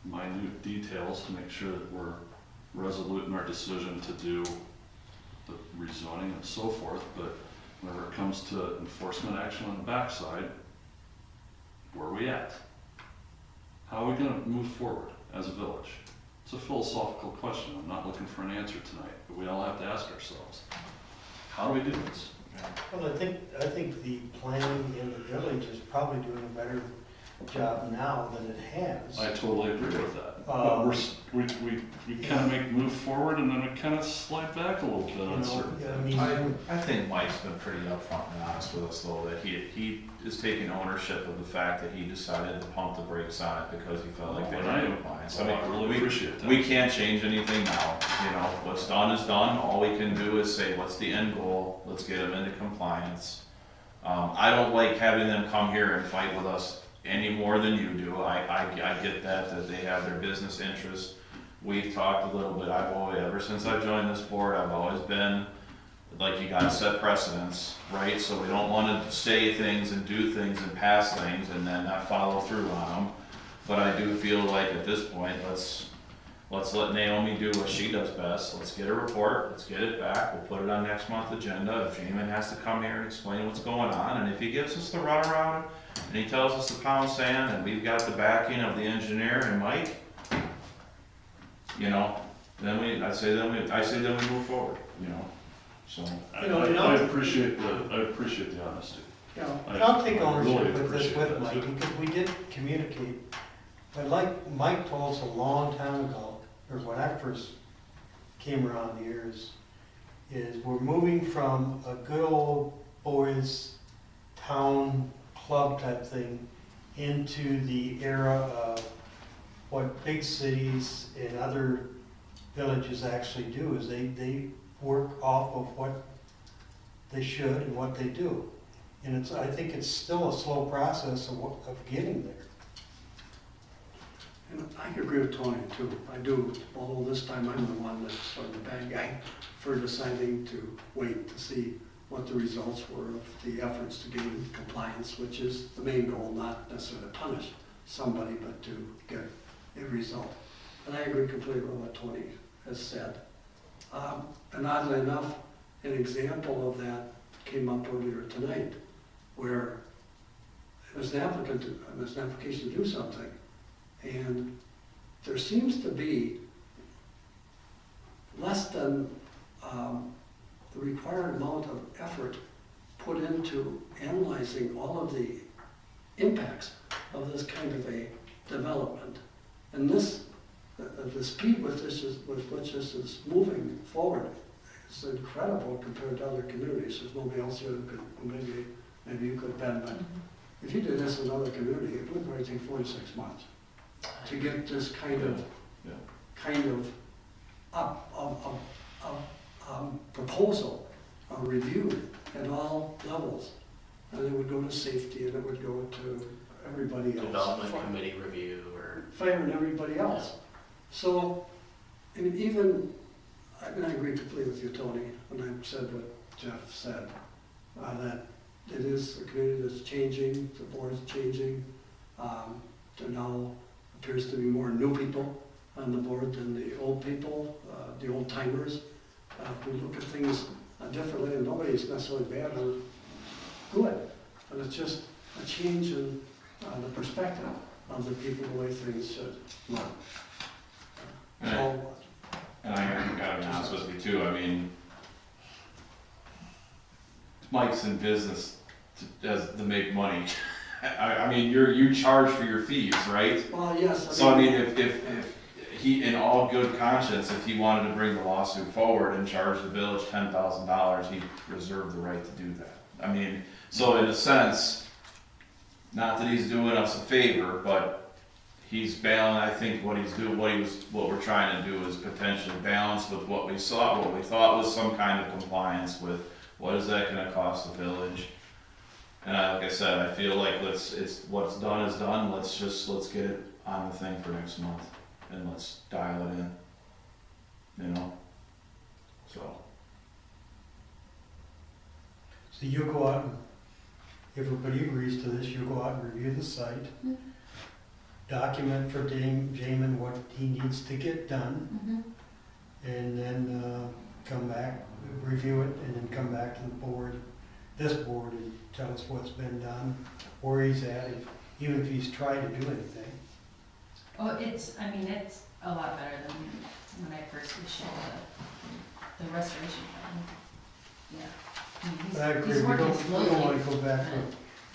minute details to make sure that we're resolute in our decision to do the rezoning and so forth, but whenever it comes to enforcement action on the backside, where are we at? How are we going to move forward as a village? It's a philosophical question. I'm not looking for an answer tonight, but we all have to ask ourselves, how do we do this? Well, I think the planning in the village is probably doing a better job now than it has. I totally agree with that. But Um, we kind of make move forward and then we kind of slide back a little bit on certain things. I think Mike's been pretty upfront and honest with us though, that he is taking ownership of the fact that he decided to pump the brakes on it because he felt like they Oh, were I- in compliance. oh, I really we- appreciate that. We can't change anything now, you know, what's done is done, all we can do is say, what's the end goal, let's get them into compliance. I don't like having them come here and fight with us any more than you do, I get that they have their business interests. We've talked a little bit, ever since I've joined this board, I've always been, like, you gotta set precedents, right? So we don't wanna say things and do things and pass things and then not follow through on them. But I do feel like at this point, let's let Naomi do what she does best. Let's get a report, let's get it back, we'll put it on next month's agenda. If Jamin has to come here and explain what's going on, and if he gives us the runaround, and he tells us to pound sand, and we've got the backing of the engineer and Mike, you know, then I say then we move forward, you know, so. I appreciate the honesty. You know, I- and I'll take I ownership really with this appreciate with that, Mike, too. because we did communicate. But like Mike told us a long time ago, or when I first came around here, is we're moving from a good old boys town club type thing into the era of what big cities and other villages actually do, is they work off of what they should and what they do. And I think it's still a slow process of getting there. And I agree with Tony too, I do, although this time I'm the one that's sort of the bad guy for deciding to wait to see what the results were of the efforts to gain compliance, which is the main goal, not necessarily to punish somebody, but to get a result. And I agree completely with what Tony has said. And oddly enough, an example of that came up earlier tonight, where there's an application to do something, and there seems to be less than the required amount of effort put into analyzing all of the impacts of this kind of a development. And the speed with which this is moving forward is incredible compared to other communities. There's nobody else here who could, maybe you could, Ben, but if you did this in another community, it would probably take 46 months to get this kind of proposal reviewed at all levels. And it would go to safety, and it would go to everybody else. Development committee review or. Fire and everybody else. So, I mean, I agree completely with you, Tony, when I said what Jeff said, that it is a community that's changing, the board is changing. There now appears to be more new people on the board than the old people, the old timers, who look at things differently, and nobody is necessarily bad or good, but it's just a change in the perspective of the people, the way things should run. And I gotta be honest with you too, I mean, Mike's in business to make money. I mean, you charge for your fees, right? Well, yes. So I mean, if he, in all good conscience, if he wanted to bring the lawsuit forward and charge the village $10,000, he reserved the right to do that. I mean, so in a sense, not that he's doing us a favor, but he's balanced. I think what we're trying to do is potentially balance with what we thought was some kind of compliance with what is that going to cost the village. And like I said, I feel like it's what's done is done. Let's get it on the thing for next month, and let's dial it in. You know, so. So you go out, and if everybody agrees to this, you go out and review the site, document for Jamin what he needs to get done, and then come back, review it, and then come back to the board, this board, and tell us what's been done, where he's at, even if he's tried to do anything. Oh, it's a lot better than when I first issued the restoration plan. Yeah. I mean, But I agree, he's we working don't slowly. want to go back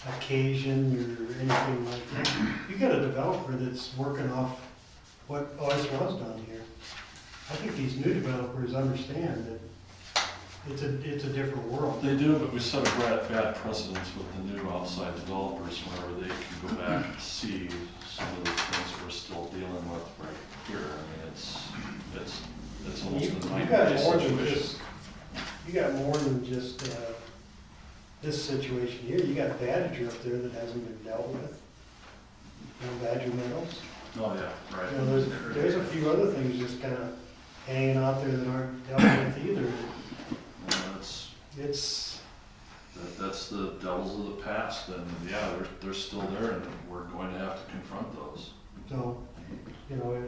occasion or anything like that. You got a developer that's working off what always was done here. I think these new developers understand that it's a different world. They do, but we set a bad precedence with the new outside developers whenever they can go back and see some of the things we're still dealing with right here. I mean, it's almost a You got nightmare more than situation. just, you got more than just, this situation here. You got Badger up there that hasn't been dealt with. You know, Badger Meadows. Oh, yeah, right. You know, there's a few other things just kind of hanging out there that aren't dealt with either. That's the devils of the past, and yeah, they're still there, and we're going to have to confront those. So, you know,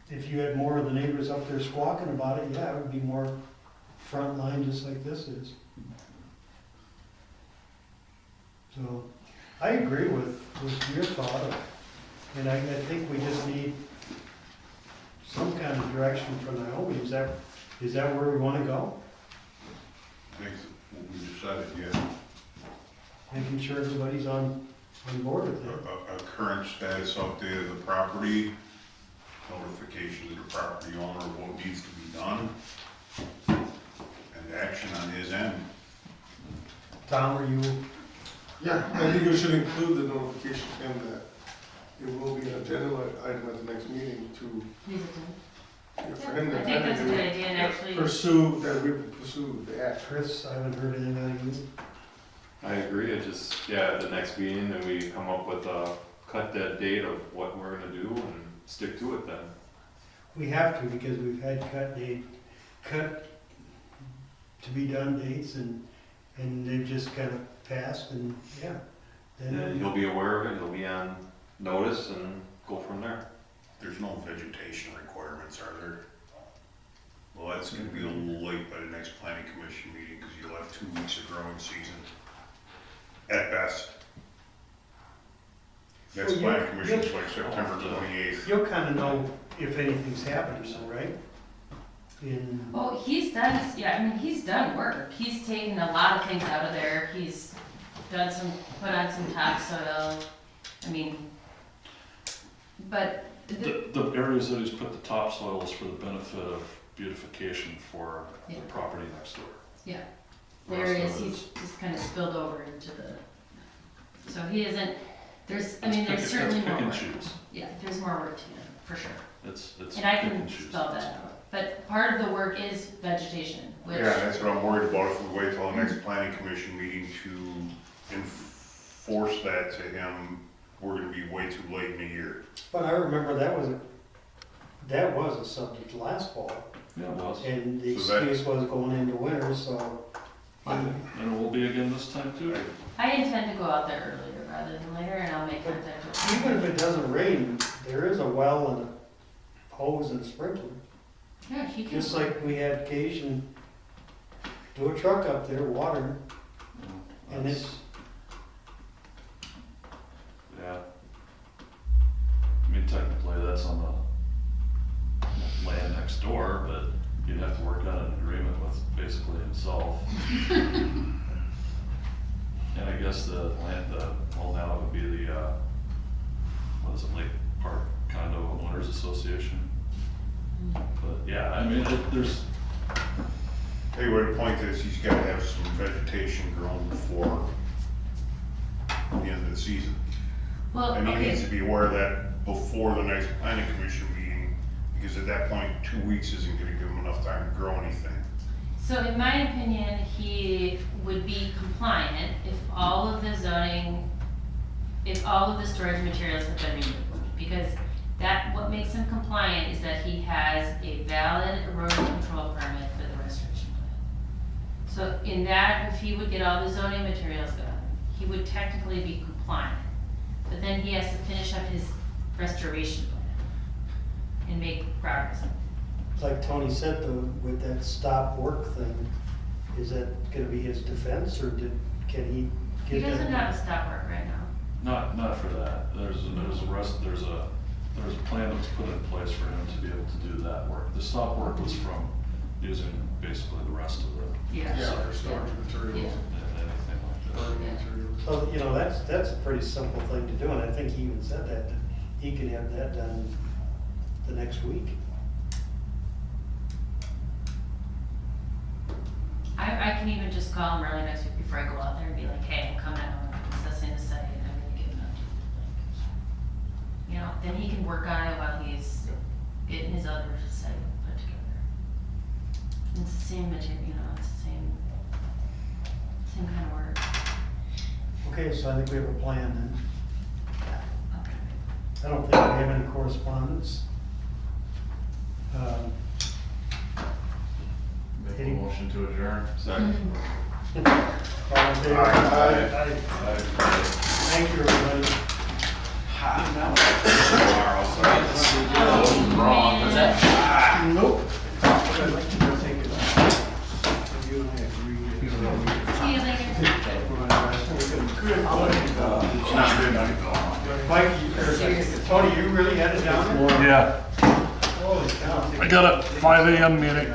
if you had more of the neighbors up there squawking about it, yeah, it would be more front line just like this is. So, I agree with your thought, and I think we just need some kind of direction from Naomi. Is that where we want to go? I think what we decided, yeah. Making sure everybody's on board with it. A current status update of the property, notification to the property owner of what needs to be done, and action on his end. Tom, are you? Yeah, I think we should include the notification to him that it will be an agenda item at the next meeting to, for him to I think that's a good idea, and actually. pursue, that we pursue the act. Chris, I haven't heard anything out of you. I agree, it just, yeah, at the next meeting, then we come up with a cut that date of what we're gonna do and stick to it then. We have to, because we've had cut to be done dates, and they've just kind of passed, and yeah. And you'll be aware of it, you'll be on notice and go from there. There's no vegetation requirements, are there? Well, that's gonna be a little late by the next planning commission meeting, because you'll have 2 weeks of growing season, at best. Next Well, planning commission's like September 28th. You'll kind of know if anything's happened, so, right? Oh, he's done, yeah, I mean, he's done work. He's taken a lot of things out of there. He's done put on some topsoil. I mean, but. The areas that he's put the topsoil is for the benefit of beautification for the Yeah. property next door. Yeah, the Rest of areas it he's is- just kind of spilled over into so he isn't, there's It's certainly pick more and work. choose. Yeah, there's more work to do, for sure. It's And I pick can and choose. spell that out. But part of the work is vegetation, which. Yeah, that's what I'm worried about, if we wait till the next planning commission meeting to enforce that to him, we're gonna be way too late in the year. But I remember that was a subject last fall. Yeah, it was. And the So that- excuse was going into winter, so. And it will be again this time too. I intend to go out there earlier rather than later, and I'll make contact with you. Even if it doesn't rain, there is a well and a hose and a sprinkler. Yeah, he can. Just like we had occasion, do a truck up there, water, and it's, Yeah. I mean, technically, that's on the land next door, but you'd have to work out an agreement with basically himself. And I guess well, now it would be the, what is it, Lake Park Condo Owners Association. But yeah, I mean, there's, Anyway, the point is, he's gotta have some vegetation grown before the end of the season. Well, And he okay. needs to be aware of that before the next planning commission meeting, because at that point, 2 weeks isn't gonna give him enough time to grow anything. So in my opinion, he would be compliant if all of the storage materials have been removed. Because what makes him compliant is that he has a valid erosion control permit for the restoration plan. So in that, if he would get all the zoning materials done, he would technically be compliant. But then he has to finish up his restoration plan and make progress. like Tony said, though, with that stop work thing, is that gonna be his defense, or can he He get doesn't that? have a stop work right now. not for that. There's a plan that was put in place for him to be able to do that work. The stop work was from using basically the rest of the Yeah. Yeah, site. or storage materials. And anything like So, you know, that's a pretty simple thing to do, and I think he even said that he could have that done the next week. I can even just call him early next week before I go out there and be like, hey, I'm coming out, this thing to say, and I'm gonna get an update. You know, then he can work on it while he's getting his other site put together. It's the same material, you know, it's the same kind of work. Okay, so I think we have a plan then. I don't think we have any correspondence. Make a motion to adjourn. Second. All in favor? Aye. Thank you, everybody. Tomorrow, sorry. Wrong, was that? Nope. I'd like to go take it. You and I agree. See you later. Mike, Tony, you really had it down there? Yeah, Holy cow. I got a 5 AM meeting.